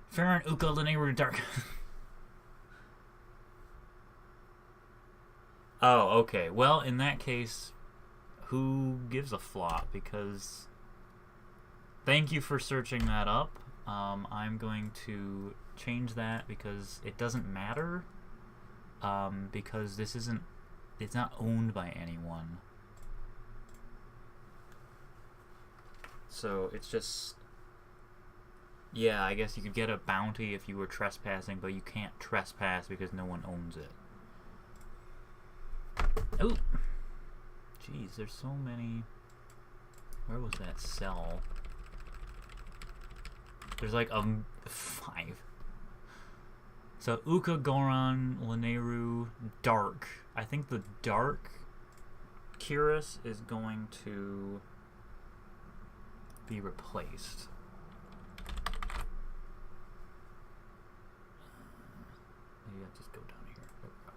Farron Uka Linear Dark. Oh, okay. Well, in that case, who gives a flop? Because thank you for searching that up. I'm going to change that because it doesn't matter. Because this isn't... It's not owned by anyone. So, it's just... Yeah, I guess you could get a bounty if you were trespassing, but you can't trespass because no one owns it. Oh! Jeez, there's so many... Where was that cell? There's like 5. So, Uka, Goron, Lineru, Dark. I think the Dark Curious is going to be replaced. Maybe I'll just go down here. There we go.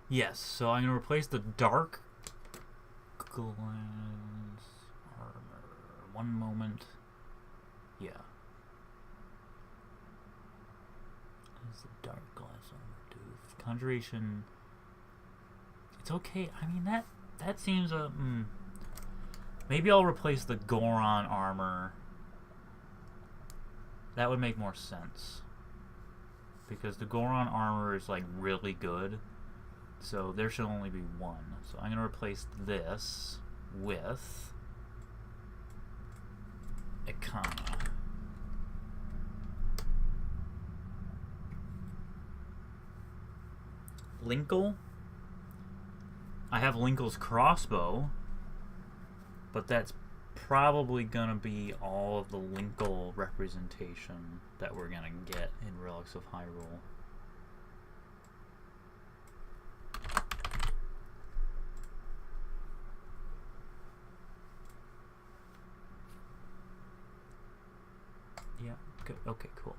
Yes, so I'm going to replace the Dark Glass Armor. One moment. Yeah. What does the Dark Glass Armor do? Conjuration. It's okay. I mean, that seems a... Maybe I'll replace the Goron armor. That would make more sense. Because the Goron armor is like really good. So there should only be one. So I'm going to replace this with Ikana. Linkle. I have Linkle's crossbow, but that's probably gonna be all of the Linkle representation that we're gonna get in Relics of Hyrule. Yeah, good. Okay, cool.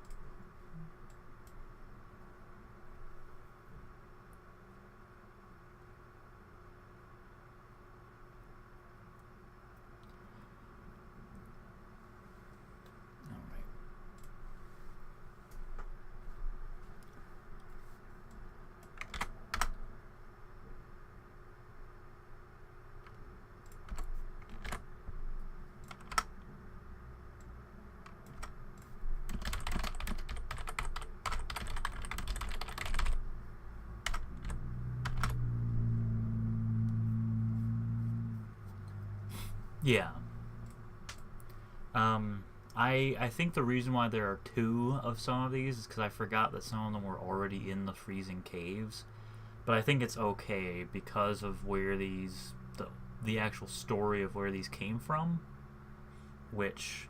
Yeah. I think the reason why there are two of some of these is because I forgot that some of them were already in the freezing caves. But I think it's okay because of where these... the actual story of where these came from. Which...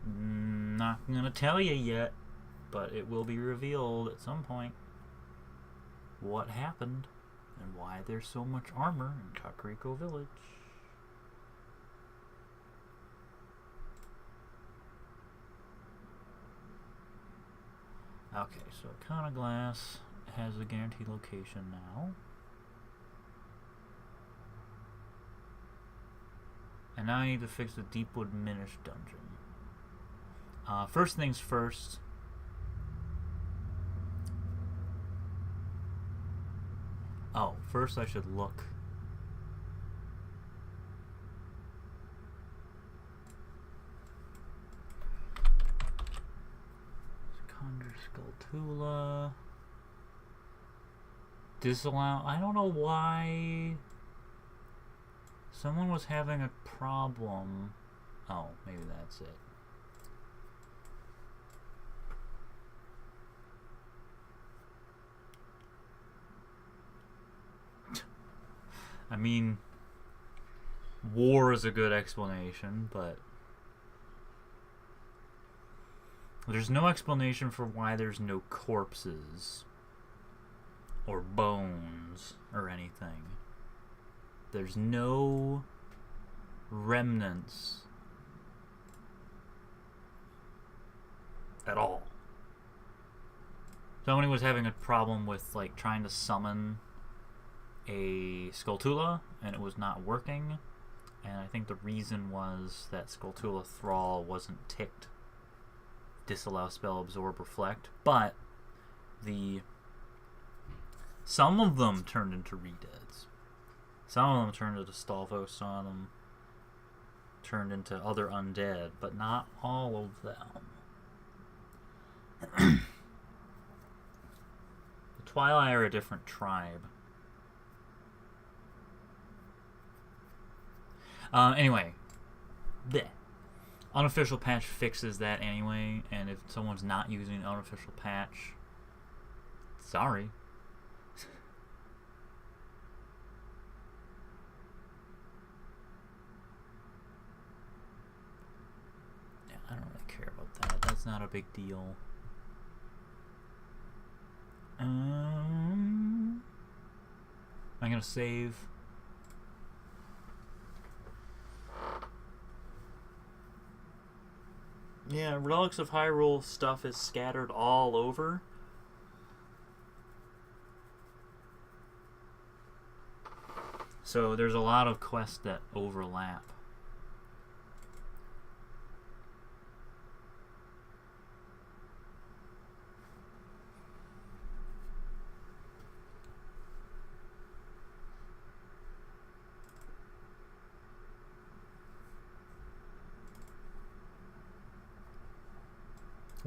not gonna tell you yet. But it will be revealed at some point what happened and why there's so much armor in Kakariko Village. Okay, so Iconoglass has a guaranteed location now. And now I need to fix the Deepwood Minish dungeon. First things first. Oh, first I should look. Conjure Skulltula. Disallow. I don't know why. Someone was having a problem. Oh, maybe that's it. I mean, war is a good explanation, but there's no explanation for why there's no corpses or bones or anything. There's no remnants at all. Somebody was having a problem with like trying to summon a Skulltula and it was not working, and I think the reason was that Skulltula Thrall wasn't ticked Disallow, Spell, Absorb, Reflect, but some of them turned into Redeads. Some of them turned into Stalvos, some of them turned into other undead, but not all of them. The Twilight are a different tribe. Anyway, the unofficial patch fixes that anyway, and if someone's not using an unofficial patch, sorry. Yeah, I don't really care about that. That's not a big deal. I'm gonna save. Yeah, Relics of Hyrule stuff is scattered all over. So there's a lot of quests that overlap.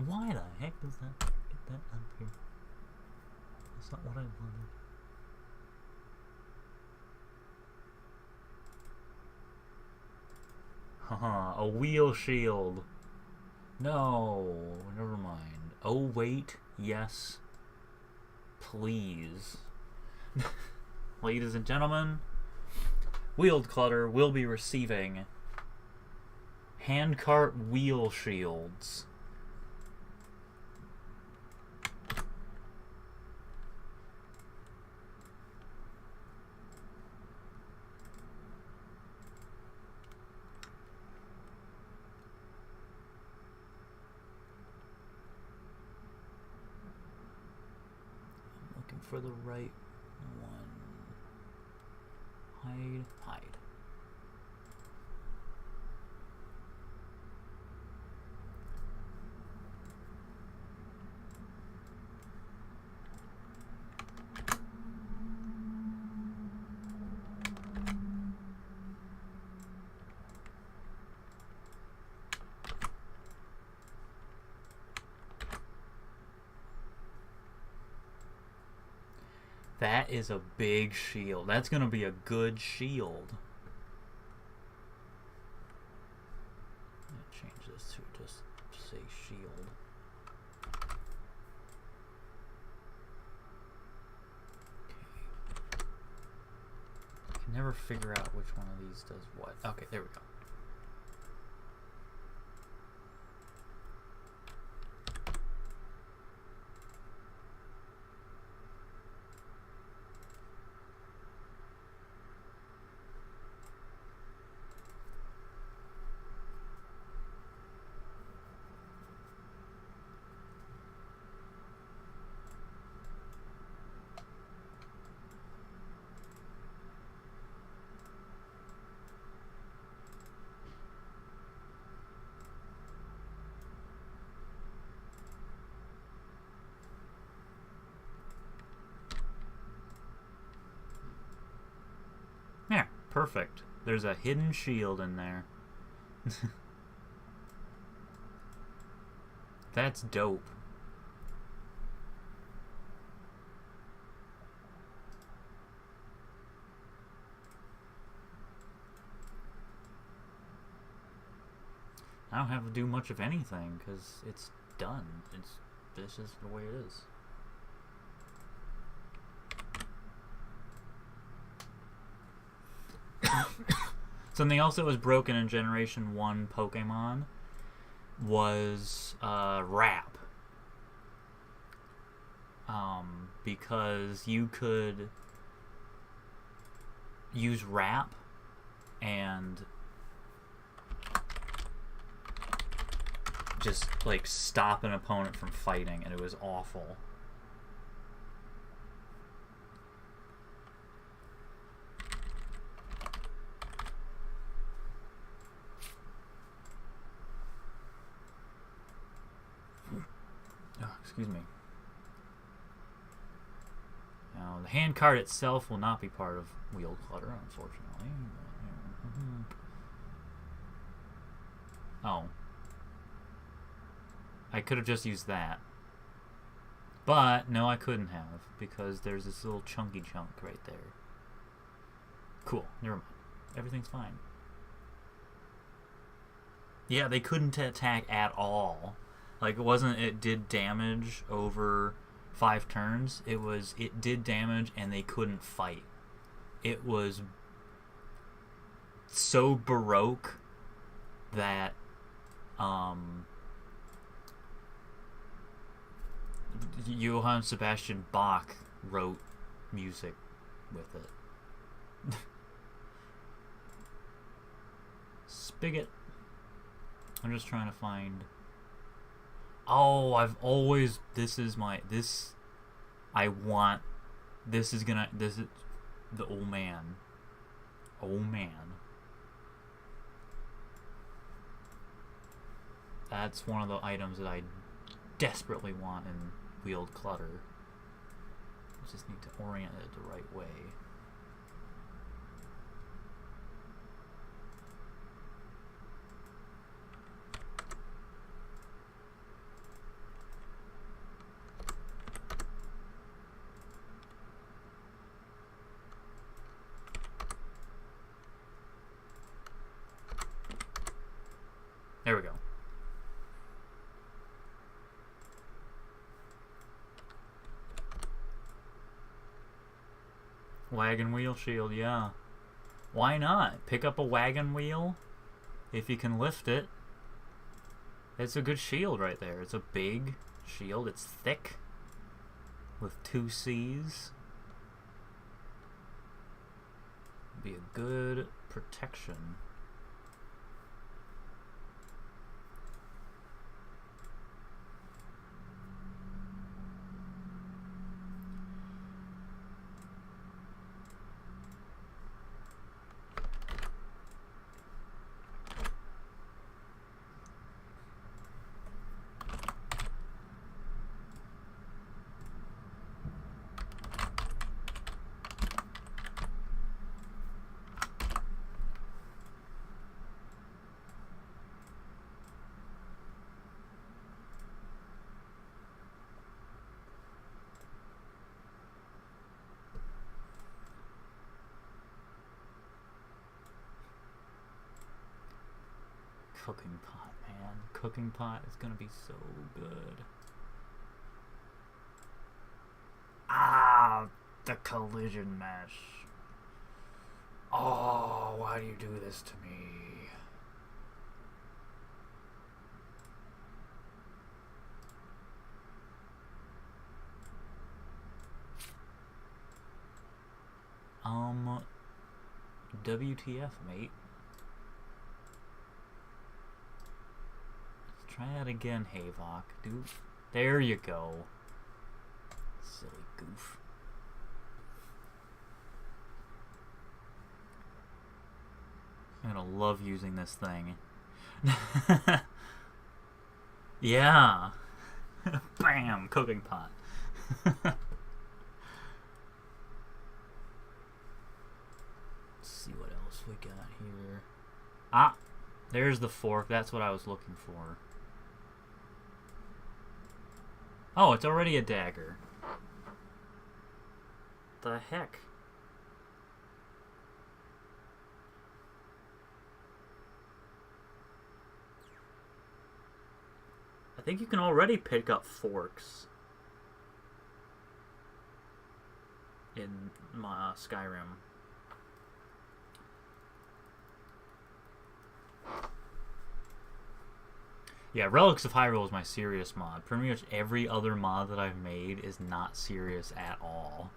Why the heck does that get that up here? That's not what I wanted. Haha, a wheel shield. No, never mind. Oh, wait, yes. Please. Ladies and gentlemen, Wield Clutter will be receiving handcart wheel shields. I'm looking for the right one. Hide. That is a big shield. That's gonna be a good shield. I'm gonna change this to just say shield. Okay. I can never figure out which one of these does what. Okay, there we go. Yeah, perfect. There's a hidden shield in there. That's dope. I don't have to do much of anything because it's done. This is the way it is. Something else that was broken in Generation 1 Pokemon was Wrap. Because you could use Wrap and just like stop an opponent from fighting, and it was awful. Excuse me. Now, the hand card itself will not be part of Wield Clutter, unfortunately. Oh. I could have just used that. But, no, I couldn't have, because there's this little chunky chunk right there. Cool, never mind. Everything's fine. Yeah, they couldn't attack at all. Like, it did damage over 5 turns. It did damage and they couldn't fight. It was so baroque that, Johann Sebastian Bach wrote music with it. Spigot. I'm just trying to find... Oh, this is the old man. Oh man. That's one of the items that I desperately want in Wield Clutter. I just need to orient it the right way. Wagon wheel shield, yeah. Why not? Pick up a wagon wheel if you can lift it. It's a good shield right there. It's a big shield. It's thick with 2 C's. Be a good protection. Cooking pot, man. Cooking pot is gonna be so good. Ah, the collision mesh. Oh, why do you do this to me? WTF, mate? Try that again, Havok. Dude, there you go. Silly goof. I'm gonna love using this thing. Yeah. Bam! Cooking pot. Let's see what else we got here. Ah! There's the fork. That's what I was looking for. Oh, it's already a dagger. The heck? I think you can already pick up forks in my Skyrim. Yeah, Relics of Hyrule is my serious mod. Pretty much every other mod that I've made is not serious at all.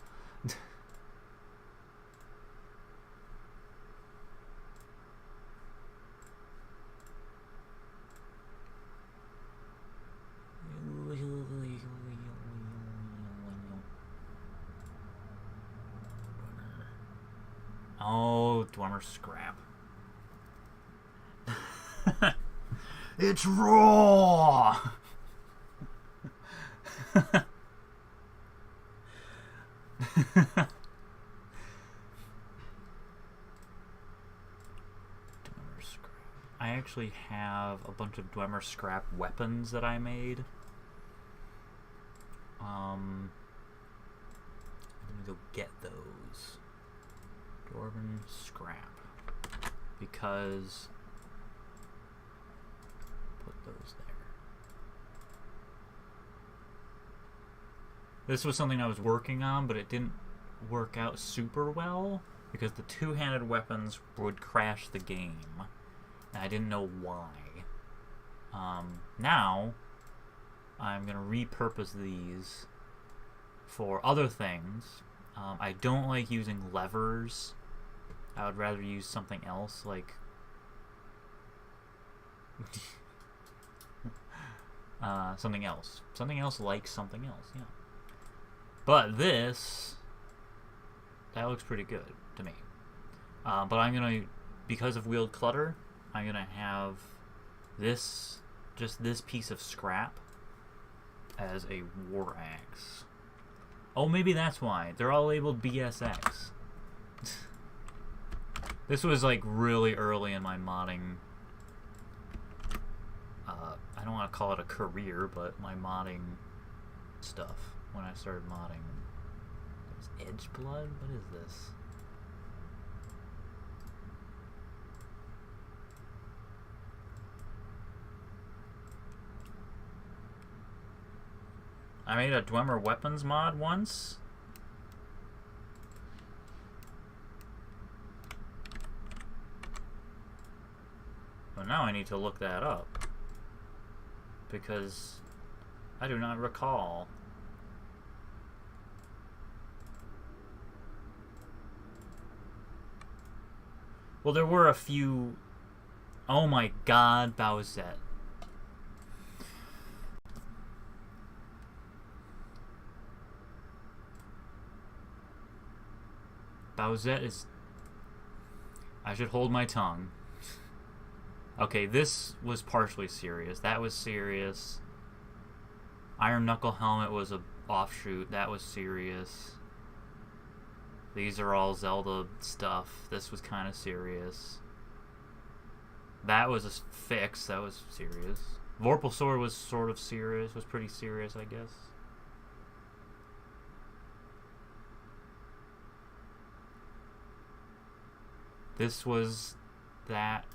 Oh, Dwemer scrap. It's raw! Dwemer scrap. I actually have a bunch of Dwemer scrap weapons that I made. I'm gonna go get those. Dwarven scrap. Because put those there. This was something I was working on, but it didn't work out super well because the two-handed weapons would crash the game, and I didn't know why. Now I'm gonna repurpose these for other things. I don't like using levers. I would rather use something else, like something else like something else, yeah. But this, that looks pretty good to me. But I'm gonna, because of Wield Clutter, I'm gonna have this, just this piece of scrap as a war axe. Oh, maybe that's why they're all labeled BSX. This was like really early in my modding. I don't want to call it a career, but my modding stuff. When I started modding, it's Edge Blood. What is this? I made a Dwemer weapons mod once. But now I need to look that up. Because I do not recall. Well, there were a few... Oh my god, Bowsette. Bowsette is... I should hold my tongue. Okay, this was partially serious. That was serious. Iron Knuckle Helmet was a offshoot. That was serious. These are all Zelda stuff. This was kind of serious. That was a fix. That was serious. Vorpal Sword was sort of serious. Was pretty serious, I guess. This was that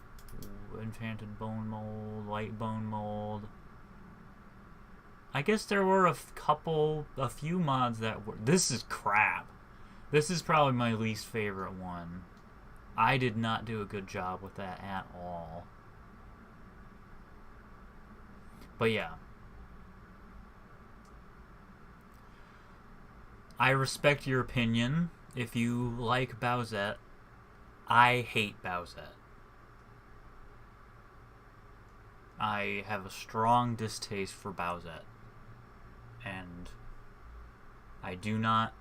enchanted bone mold, light bone mold. I guess there were a few mods that were... This is crap. This is probably my least favorite one. I did not do a good job with that at all. But yeah. I respect your opinion. If you like Bowsette, I hate Bowsette. I have a strong distaste for Bowsette. And I do not...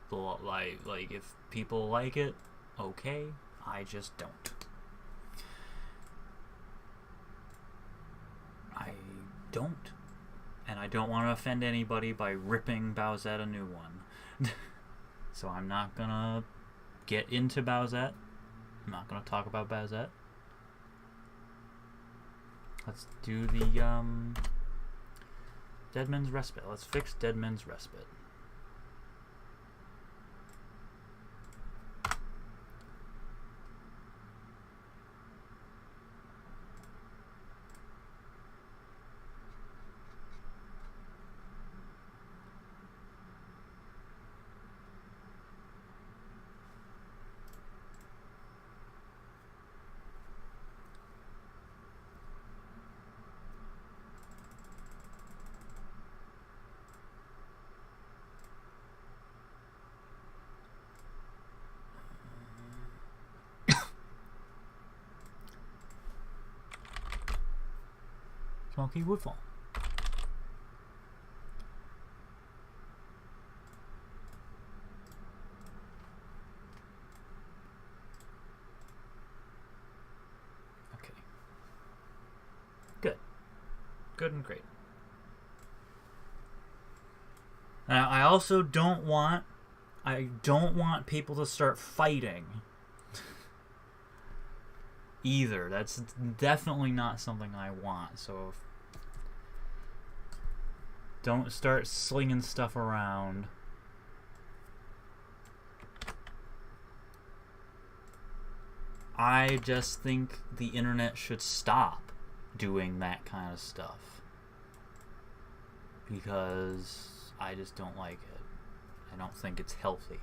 Like, if people like it, okay. I just don't. I don't. And I don't want to offend anybody by ripping Bowsette a new one. So I'm not gonna get into Bowsette. I'm not gonna talk about Bowsette. Let's do the Deadman's Respite. Let's fix Deadman's Respite. Smoky Woodfall. Okay. Good. Good and great. Now, I also don't want people to start fighting. Either. That's definitely not something I want. So don't start slinging stuff around. I just think the internet should stop doing that kind of stuff. Because I just don't like it. I don't think it's healthy.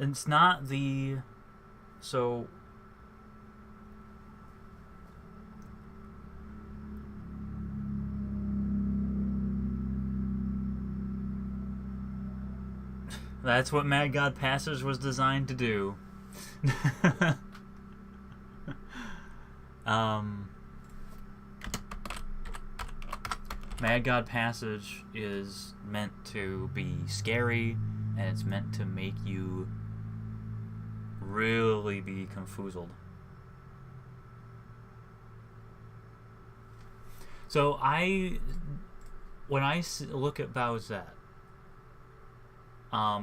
It's not the... So... That's what Mad God Passage was designed to do. Mad God Passage is meant to be scary, and it's meant to make you really be confoozled. So when I look at Bowsette,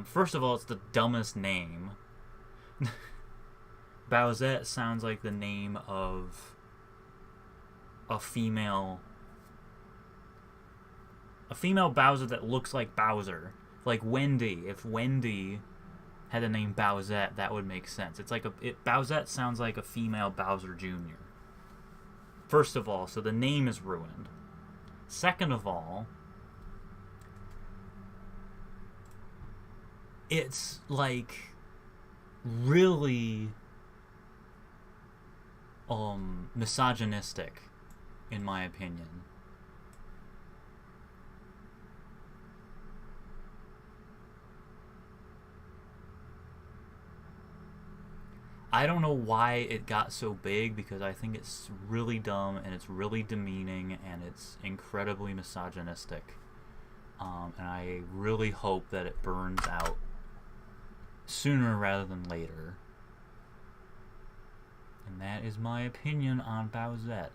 first of all, it's the dumbest name. Bowsette sounds like the name of a female Bowser that looks like Bowser. Like Wendy. If Wendy had the name Bowsette, that would make sense. It's like Bowsette sounds like a female Bowser Jr. First of all, so the name is ruined. Second of all, it's like really misogynistic, in my opinion. I don't know why it got so big, because I think it's really dumb and it's really demeaning and it's incredibly misogynistic. And I really hope that it burns out sooner rather than later. And that is my opinion on Bowsette.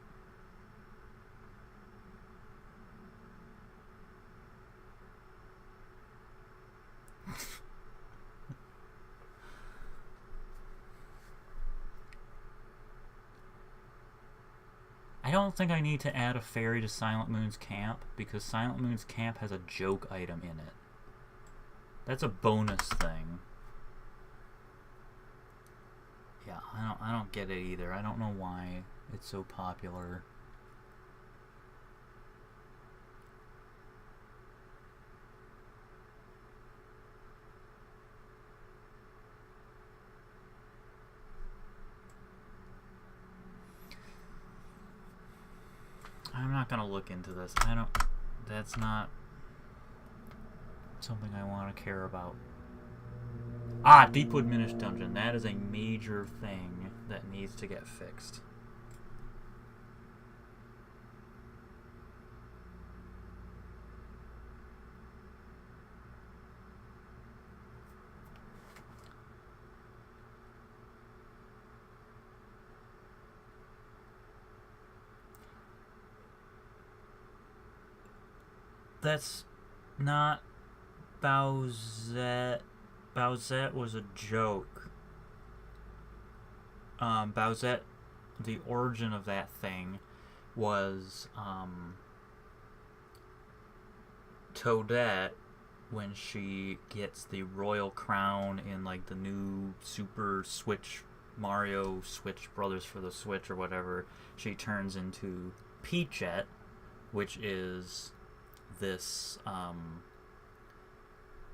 I don't think I need to add a fairy to Silent Moon's camp, because Silent Moon's camp has a joke item in it. That's a bonus thing. Yeah, I don't get it either. I don't know why it's so popular. I'm not gonna look into this. That's not something I want to care about. Ah, Deepwood Minish Dungeon. That is a major thing that needs to get fixed. That's not Bowsette. Bowsette was a joke. Bowsette, the origin of that thing was Toadette, when she gets the royal crown in like the new Super Switch, Mario Switch Brothers for the Switch or whatever, she turns into Peachette, which is this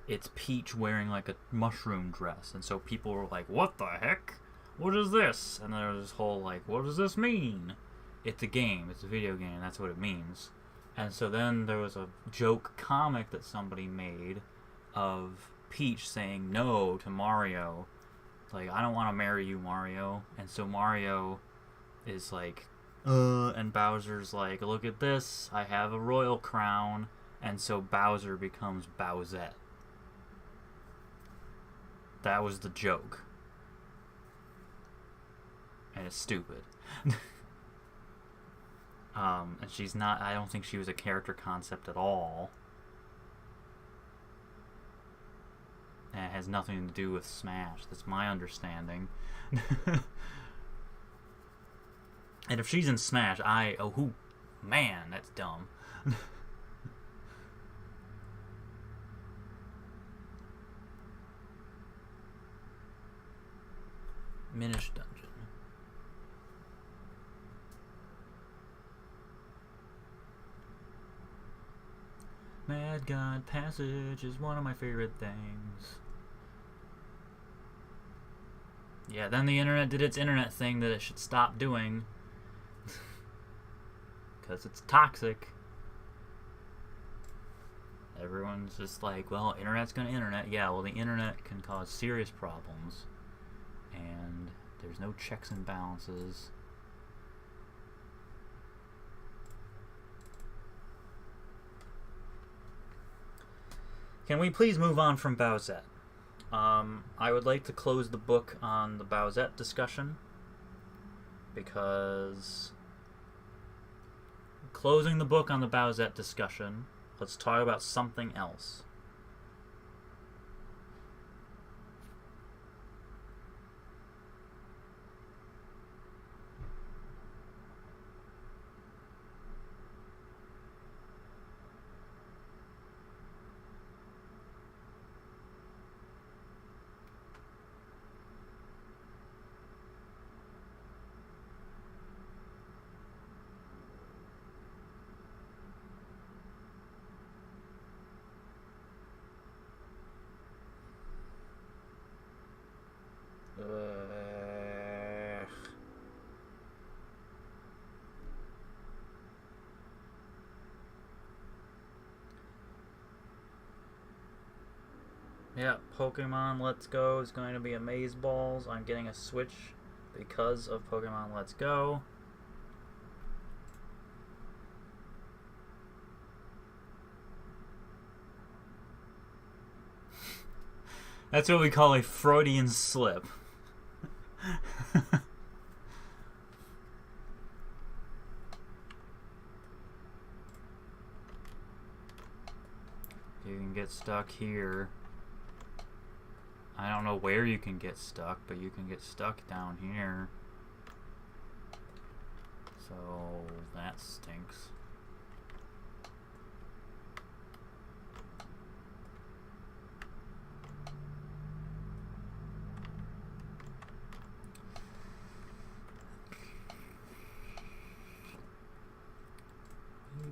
it's Peach wearing like a mushroom dress, and so people were like, what the heck, what is this? And there was this whole like, what does this mean? It's a game, it's a video game, that's what it means. And so then there was a joke comic that somebody made of Peach saying no to Mario, like, I don't want to marry you, Mario. And so Mario is like, and Bowser's like, look at this, I have a royal crown. And so Bowser becomes Bowsette. That was the joke. And it's stupid. And she's not, I don't think she was a character concept at all. And it has nothing to do with Smash. That's my understanding. And if she's in Smash, man, that's dumb. Minish Dungeon. Mad God Passage is one of my favorite things. Yeah, then the internet did its internet thing that it should stop doing. Because it's toxic. Everyone's just like, well, internet's gonna internet. Yeah, well, the internet can cause serious problems. And there's no checks and balances. Can we please move on from Bowsette? I would like to close the book on the Bowsette discussion, because closing the book on the Bowsette discussion, let's talk about something else. Yeah, Pokemon Let's Go is going to be amaze balls. I'm getting a Switch because of Pokemon Let's Go. That's what we call a Freudian slip. You can get stuck here. I don't know where you can get stuck, but you can get stuck down here. So that stinks.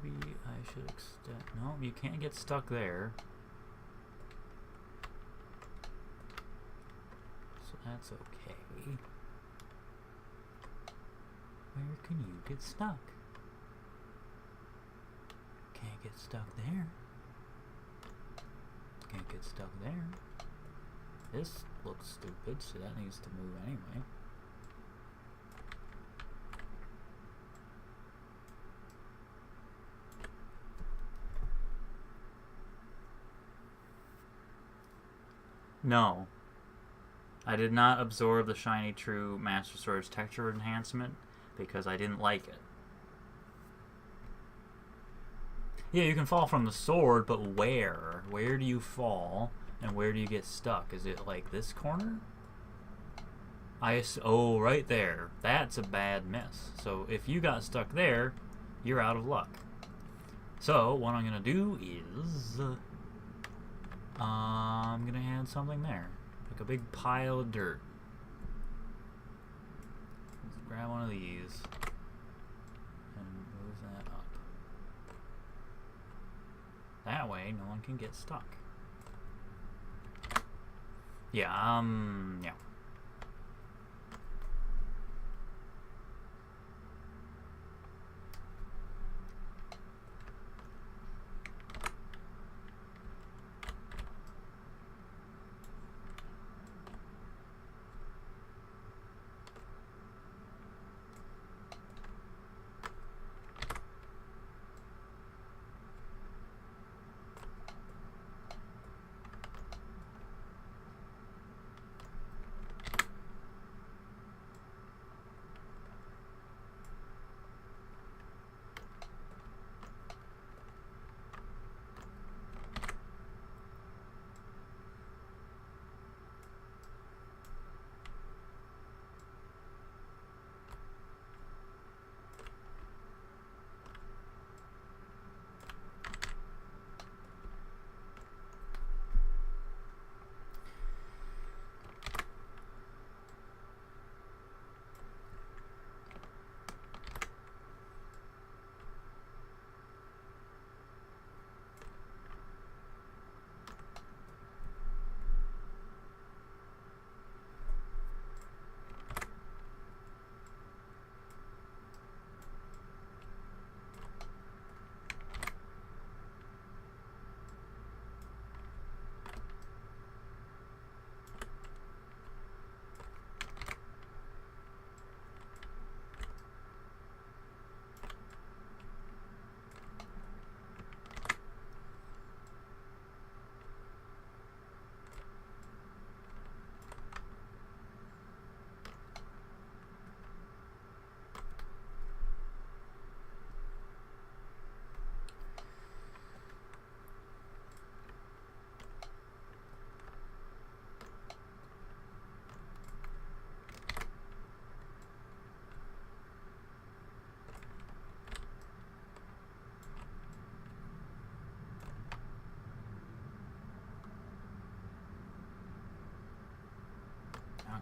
Maybe I should extend. No, you can't get stuck there. So that's okay. Where can you get stuck? Can't get stuck there. Can't get stuck there. This looks stupid, so that needs to move anyway. No. I did not absorb the Shiny True Master Sword's texture enhancement because I didn't like it. Yeah, you can fall from the sword, but where? Where do you fall, and where do you get stuck? Is it like this corner? Oh, right there. That's a bad miss. So if you got stuck there, you're out of luck. So what I'm going to do is... I'm going to add something there. Like a big pile of dirt. Let's grab one of these and move that up. That way, no one can get stuck. Yeah, yeah.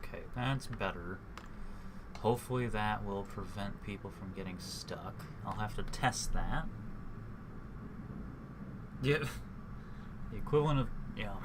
Okay, that's better. Hopefully that will prevent people from getting stuck. I'll have to test that. Yeah. The equivalent of... yeah.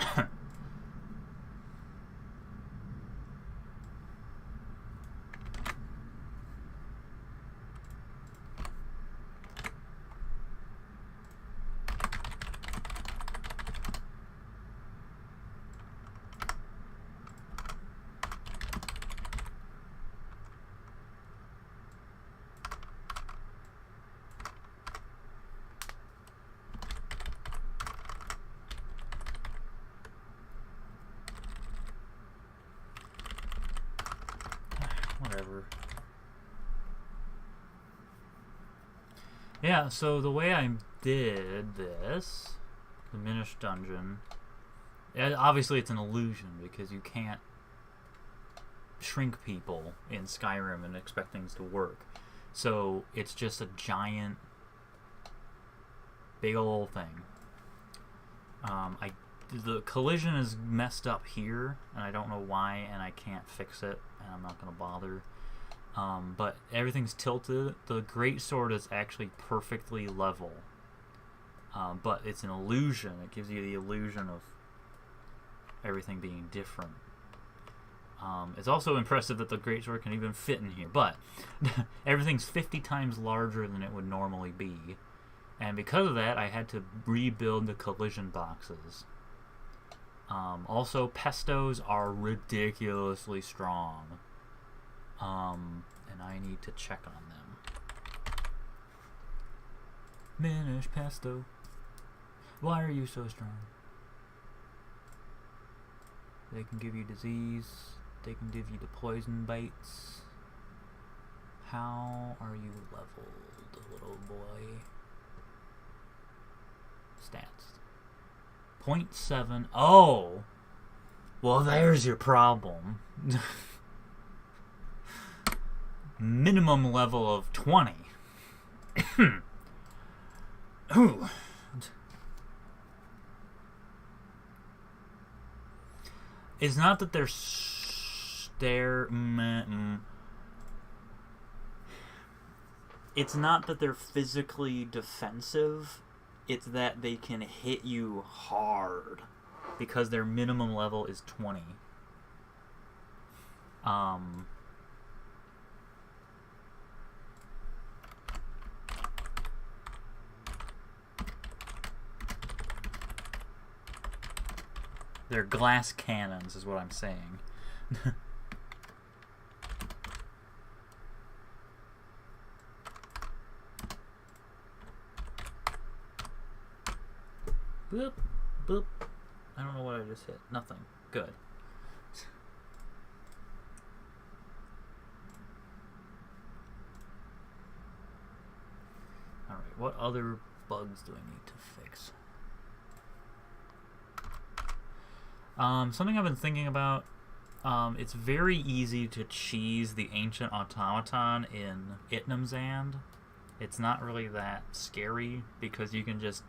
Whatever. Yeah, so the way I did this, diminished dungeon, obviously it's an illusion because you can't shrink people in Skyrim and expect things to work. So it's just a giant, big old thing. The collision is messed up here, and I don't know why, and I can't fix it, and I'm not going to bother. But everything's tilted. The greatsword is actually perfectly level. But it's an illusion. It gives you the illusion of everything being different. It's also impressive that the greatsword can even fit in here, but everything's 50 times larger than it would normally be. And because of that, I had to rebuild the collision boxes. Also, pestos are ridiculously strong. And I need to check on them. Minish pesto. Why are you so strong? They can give you disease. They can give you the poison bites. How are you leveled, little boy? Stats. 0.7. Oh! Well, there's your problem. Minimum level of 20. Ooh. It's not that they're it's not that they're physically defensive. It's that they can hit you hard because their minimum level is 20. They're glass cannons, is what I'm saying. Boop, boop. I don't know what I just hit. Nothing. Good. Alright, what other bugs do I need to fix? Something I've been thinking about, it's very easy to cheese the ancient automaton in Itnamzand. It's not really that scary because you can just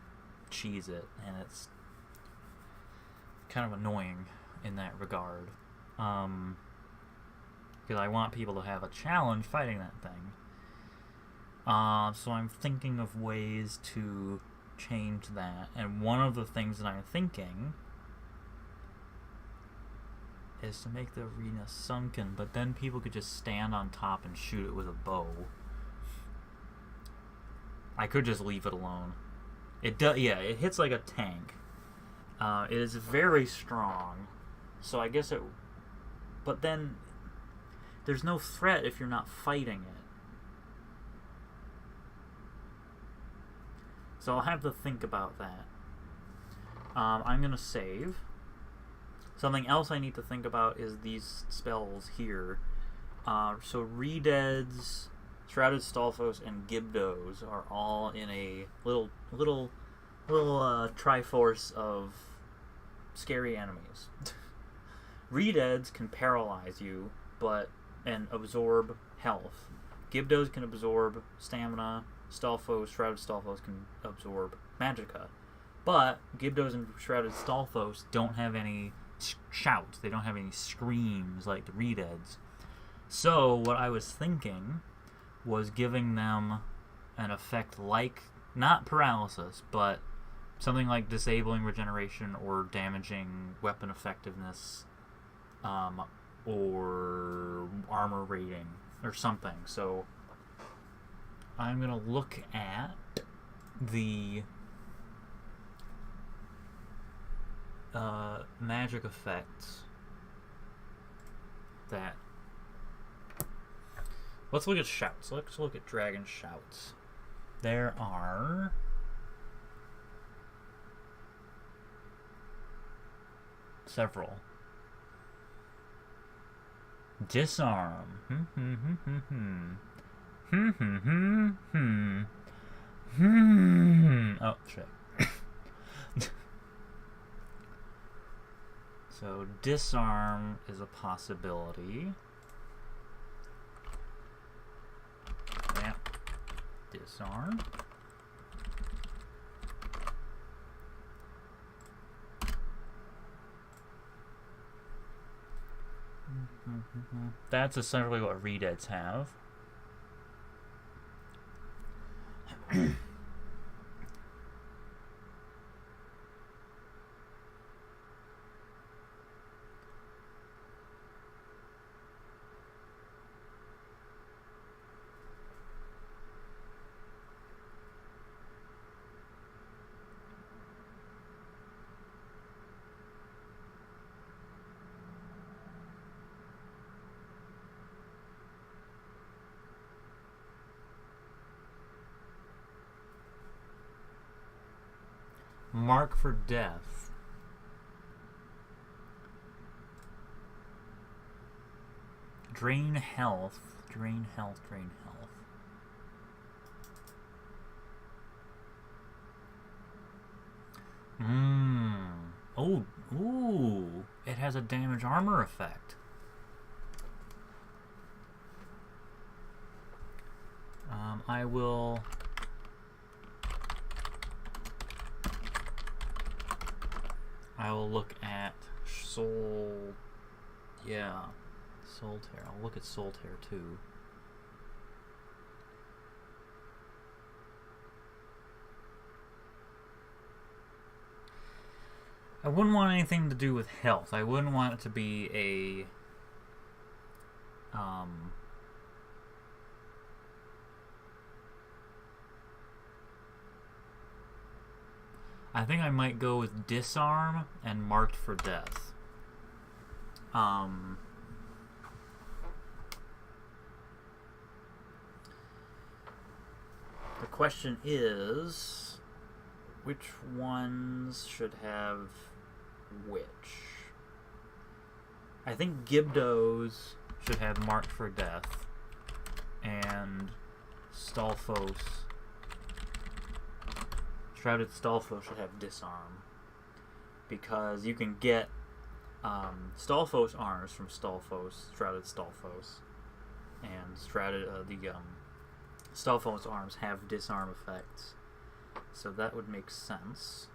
cheese it, and it's kind of annoying in that regard. Because I want people to have a challenge fighting that thing. So I'm thinking of ways to change that, and one of the things that I'm thinking is to make the arena sunken, but then people could just stand on top and shoot it with a bow. I could just leave it alone. It does, yeah, it hits like a tank. It is very strong, so I guess it. But then there's no threat if you're not fighting it. So I'll have to think about that. I'm gonna save. Something else I need to think about is these spells here. So Redeads, Shrouded Stalfos, and Gibdos are all in a little triforce of scary enemies. Redeads can paralyze you, and absorb health. Gibdos can absorb stamina. Stalfos, Shrouded Stalfos can absorb magicka. But Gibdos and Shrouded Stalfos don't have any shouts. They don't have any screams like the Redeads. So what I was thinking was giving them an effect like, not paralysis, but something like disabling regeneration or damaging weapon effectiveness, or armor rating or something. So I'm going to look at the magic effects that. Let's look at shouts. Let's look at dragon shouts. There are several. Disarm. Oh, shit. So, disarm is a possibility. Yeah. Disarm. That's essentially what redeads have. Mark for death. Drain health. Drain health, drain health. Oh, ooh. It has a damage armor effect. I will... look at Soul... Yeah. Soul Tear. I'll look at Soul Tear too. I wouldn't want anything to do with health. I wouldn't want it to be a... I think I might go with Disarm and Marked for Death. The question is, which ones should have which? I think Gibdos should have Marked for Death, and Stalfos... Shrouded Stalfos should have Disarm, because you can get Stalfos arms from Stalfos, Shrouded Stalfos, and Stalfos arms have disarm effects, so that would make sense.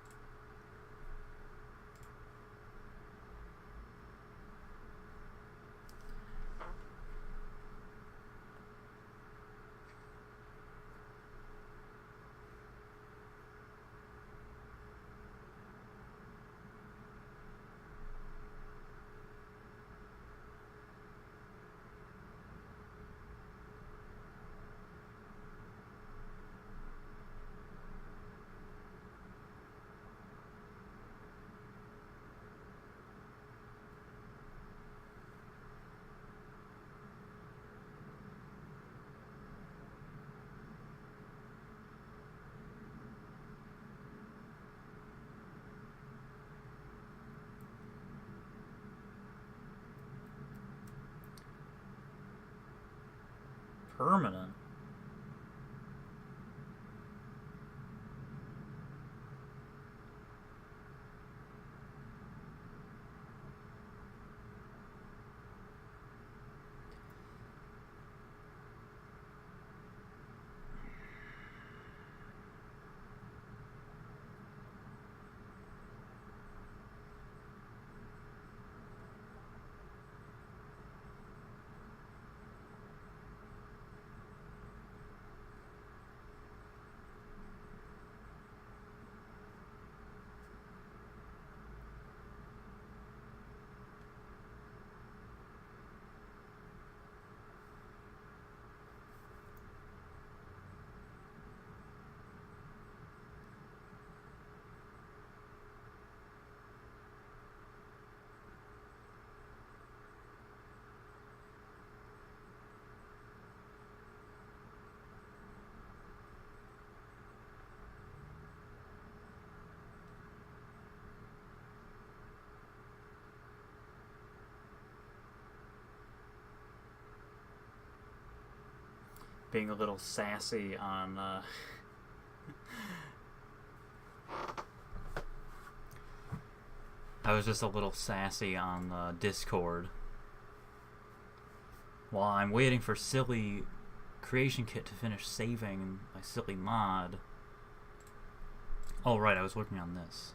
Permanent. being a little sassy on I was just a little sassy on Discord while I'm waiting for silly creation kit to finish saving my silly mod. Oh right, I was working on this.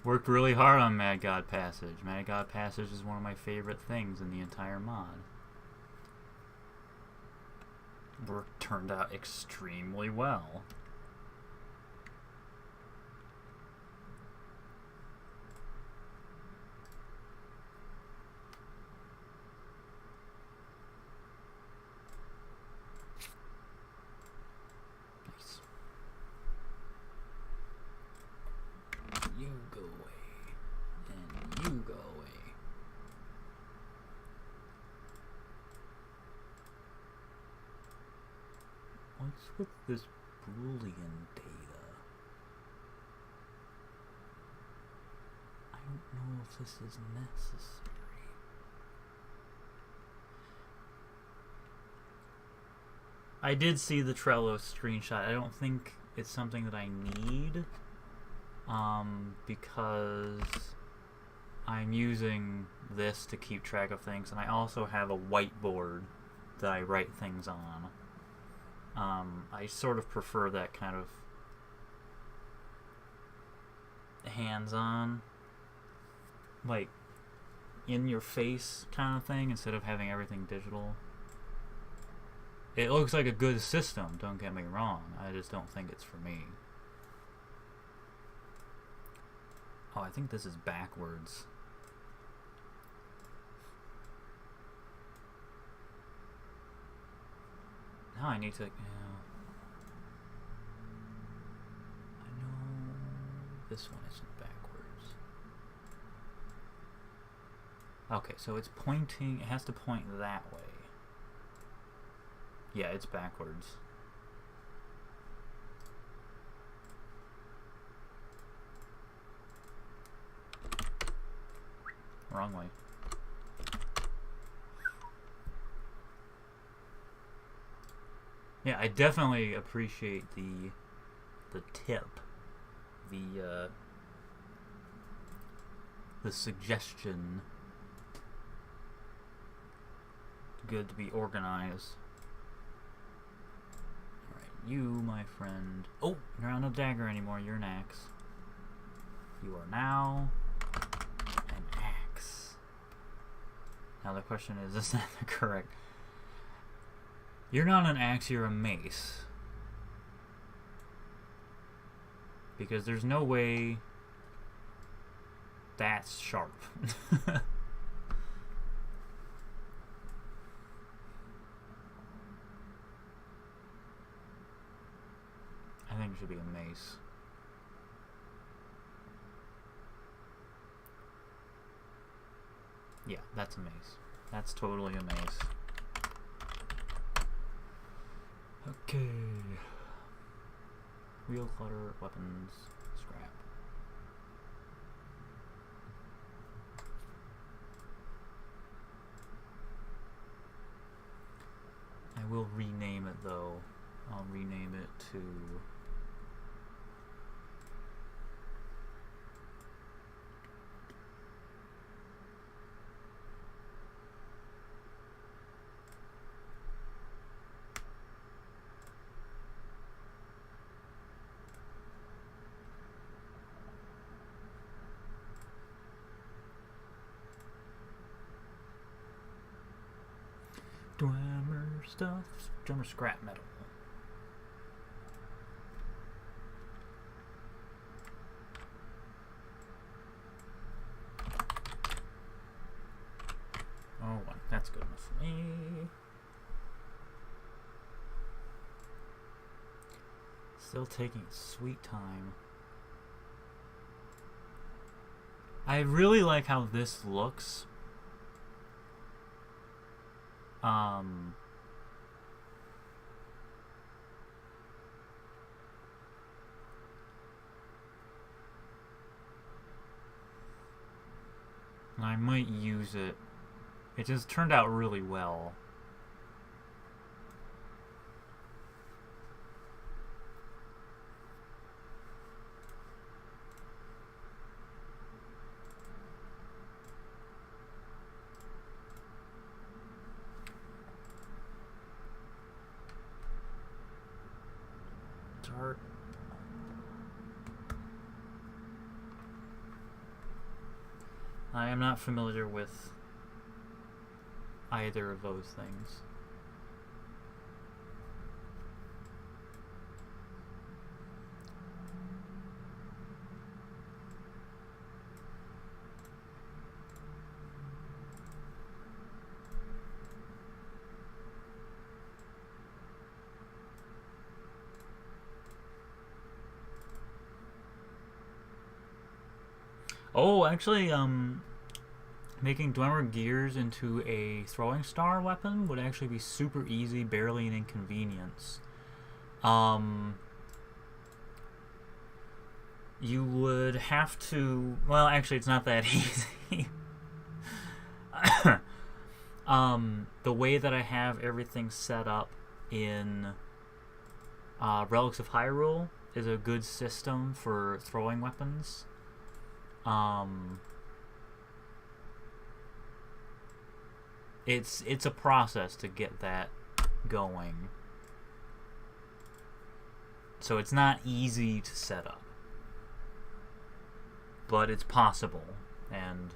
Worked really hard on Mad God Passage. Mad God Passage is one of my favorite things in the entire mod. Work turned out extremely well. What's with this Boolean data? I don't know if this is necessary. I did see the Trello screenshot. I don't think it's something that I need, because I'm using this to keep track of things, and I also have a whiteboard that I write things on. I sort of prefer that kind of hands-on, like in-your-face kind of thing, instead of having everything digital. It looks like a good system, don't get me wrong. I just don't think it's for me. Oh, I think this is backwards. Now I need to... I know this one isn't backwards. Okay, so it's pointing... It has to point that way. Yeah, it's backwards. Wrong way. Yeah, I definitely appreciate the tip, the suggestion. Good to be organized. All right, you, my friend. Oh, you're not a dagger anymore. You're an axe. You are now an axe. Now the question is that the correct? You're not an axe, you're a mace. Because there's no way that's sharp. I think it should be a mace. Yeah, that's a mace. That's totally a mace. Okay. Wheel, clutter, weapons, scrap. I will rename it though. I'll rename it to... Dwemer stuff. Dwemer scrap metal. Oh, one. That's good enough for me. Still taking sweet time. I really like how this looks. I might use it. It just turned out really well. Dart. I am not familiar with either of those things. Oh, actually, making Dwemer gears into a throwing star weapon would actually be super easy, barely an inconvenience. You would have to... Well, actually, it's not that easy. The way that I have everything set up in Relics of Hyrule is a good system for throwing weapons. It's a process to get that going. So it's not easy to set up. But it's possible, and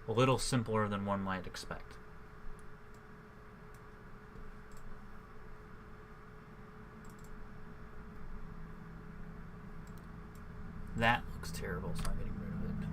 a little simpler than one might expect. That looks terrible, so I'm getting rid of it.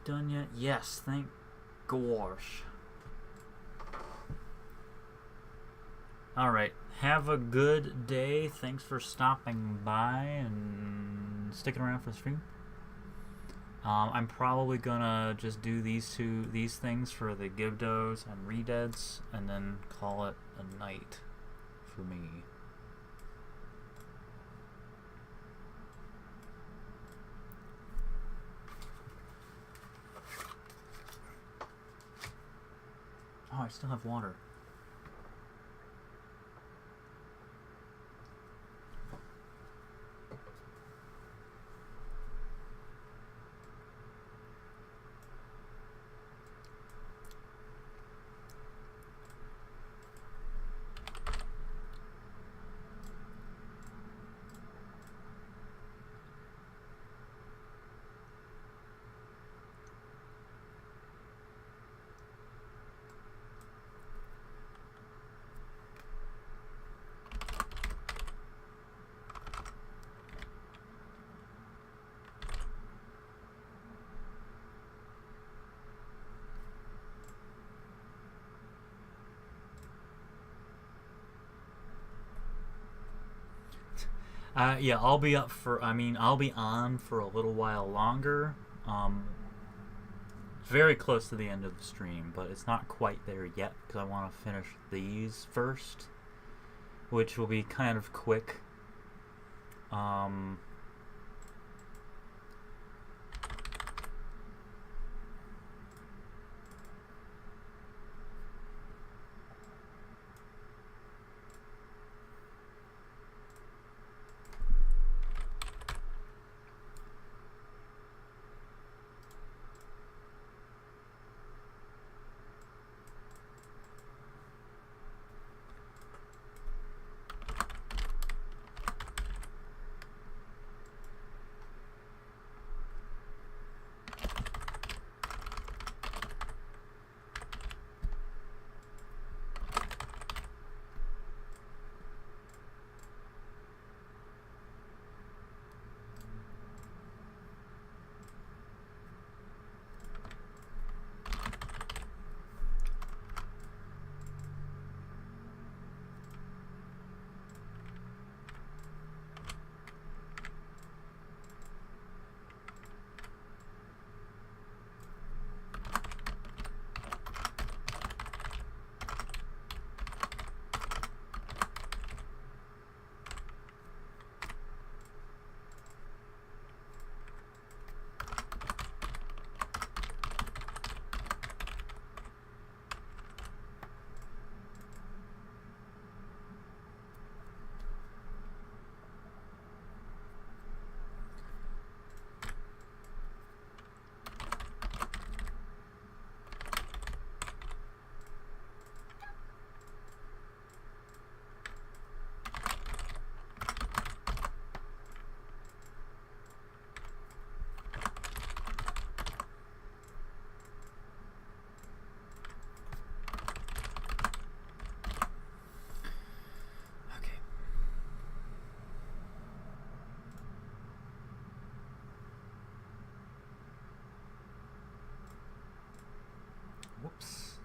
Done yet? Yes, thank gosh. Alright, have a good day. Thanks for stopping by and sticking around for the stream. I'm probably gonna just do these things for the Gibdos and Redeads and then call it a night for me. Oh, I still have water. Yeah, I'll be up for, I'll be on for a little while longer. Very close to the end of the stream, but it's not quite there yet because I want to finish these first, which will be kind of quick.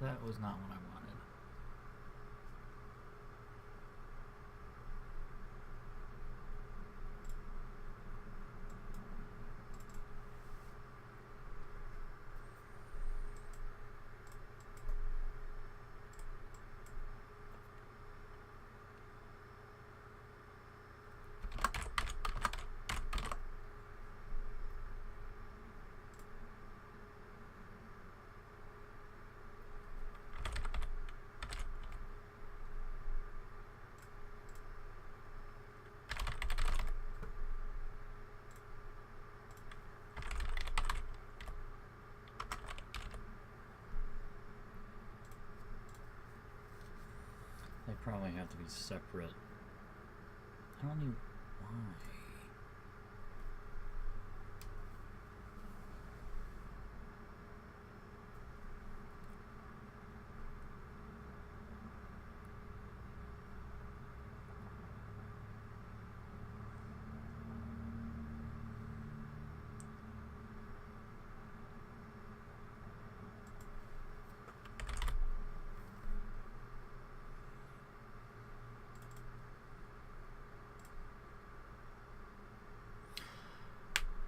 That was not what I wanted. They probably have to be separate. I don't know why.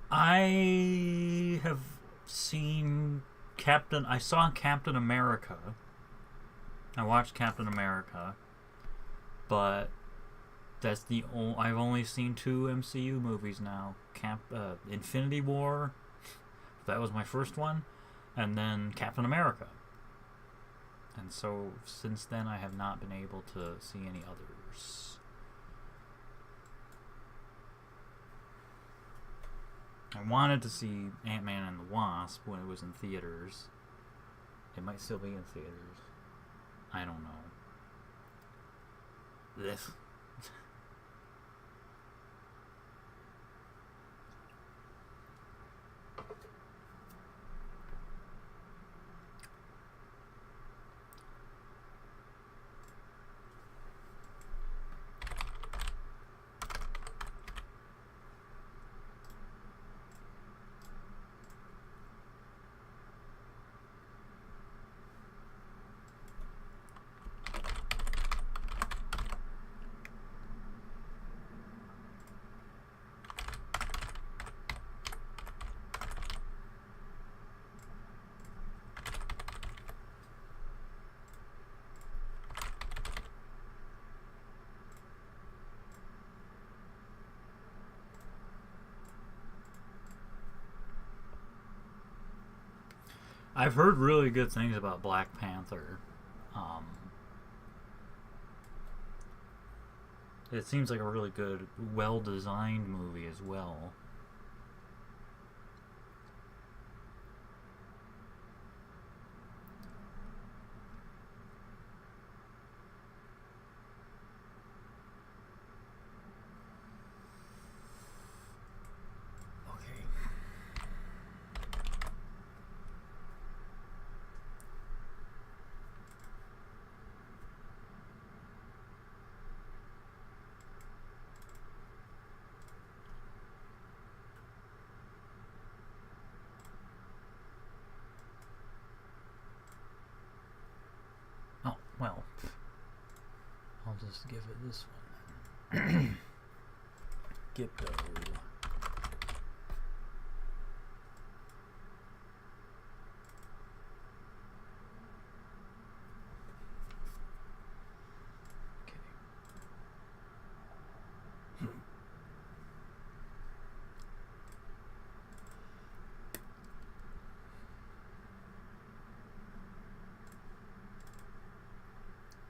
I have seen I saw Captain America. I watched Captain America, but that's the only. I've only seen 2 MCU movies now. Infinity War, that was my first one, and then Captain America. And so since then, I have not been able to see any others. I wanted to see Ant-Man and the Wasp when it was in theaters. It might still be in theaters. I don't know. This. I've heard really good things about Black Panther. It seems like a really good, well-designed movie as well. Well, I'll just give it this one. Gippo.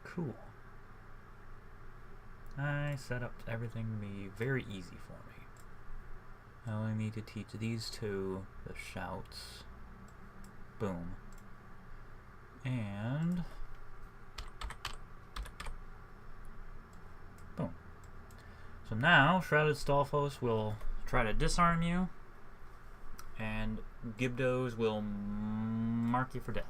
Cool. I set up everything to be very easy for me. I only need to teach these 2 the shouts. Boom. And boom. So now Shrouded Stalfos will try to disarm you, and Gibdos will mark you for death.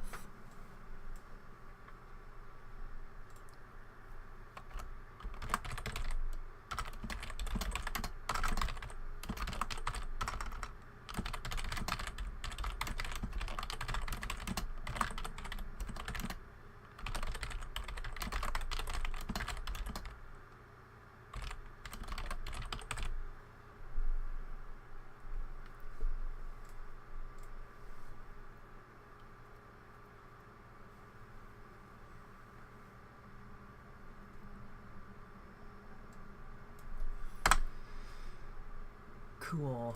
Cool.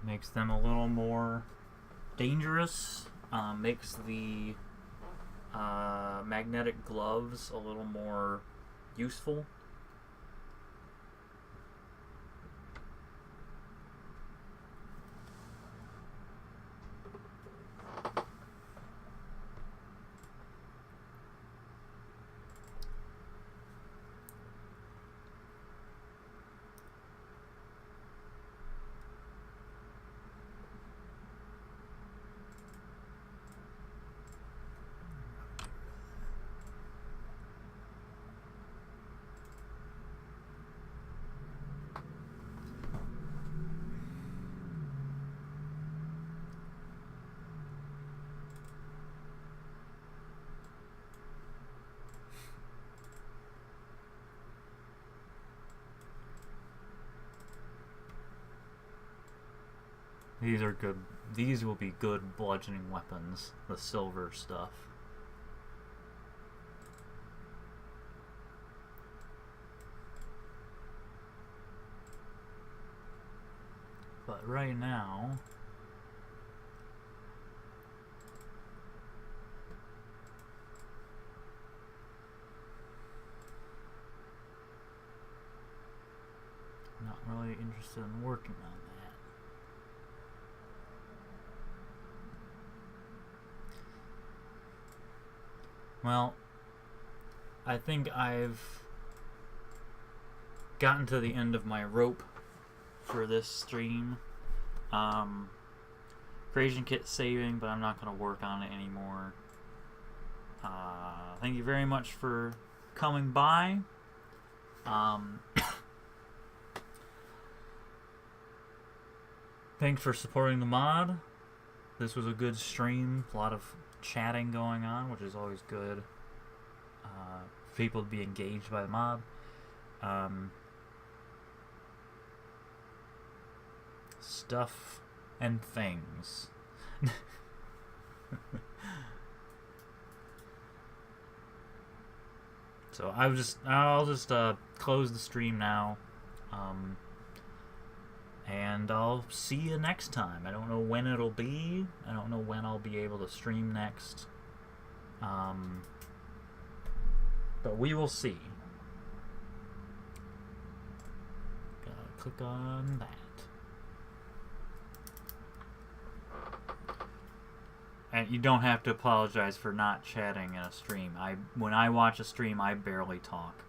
Makes them a little more dangerous. Makes the magnetic gloves a little more useful. These are good. These will be good bludgeoning weapons. The silver stuff. But right now, I'm not really interested in working on that. Well, I think I've gotten to the end of my rope for this stream. Creation kit saving, but I'm not going to work on it anymore. Thank you very much for coming by. Thanks for supporting the mod. This was a good stream. A lot of chatting going on, which is always good. People to be engaged by the mod. Stuff and things. So I'll just close the stream now. And I'll see you next time. I don't know when it'll be. I don't know when I'll be able to stream next. But we will see. Gotta click on that. And you don't have to apologize for not chatting in a stream. When I watch a stream, I barely talk.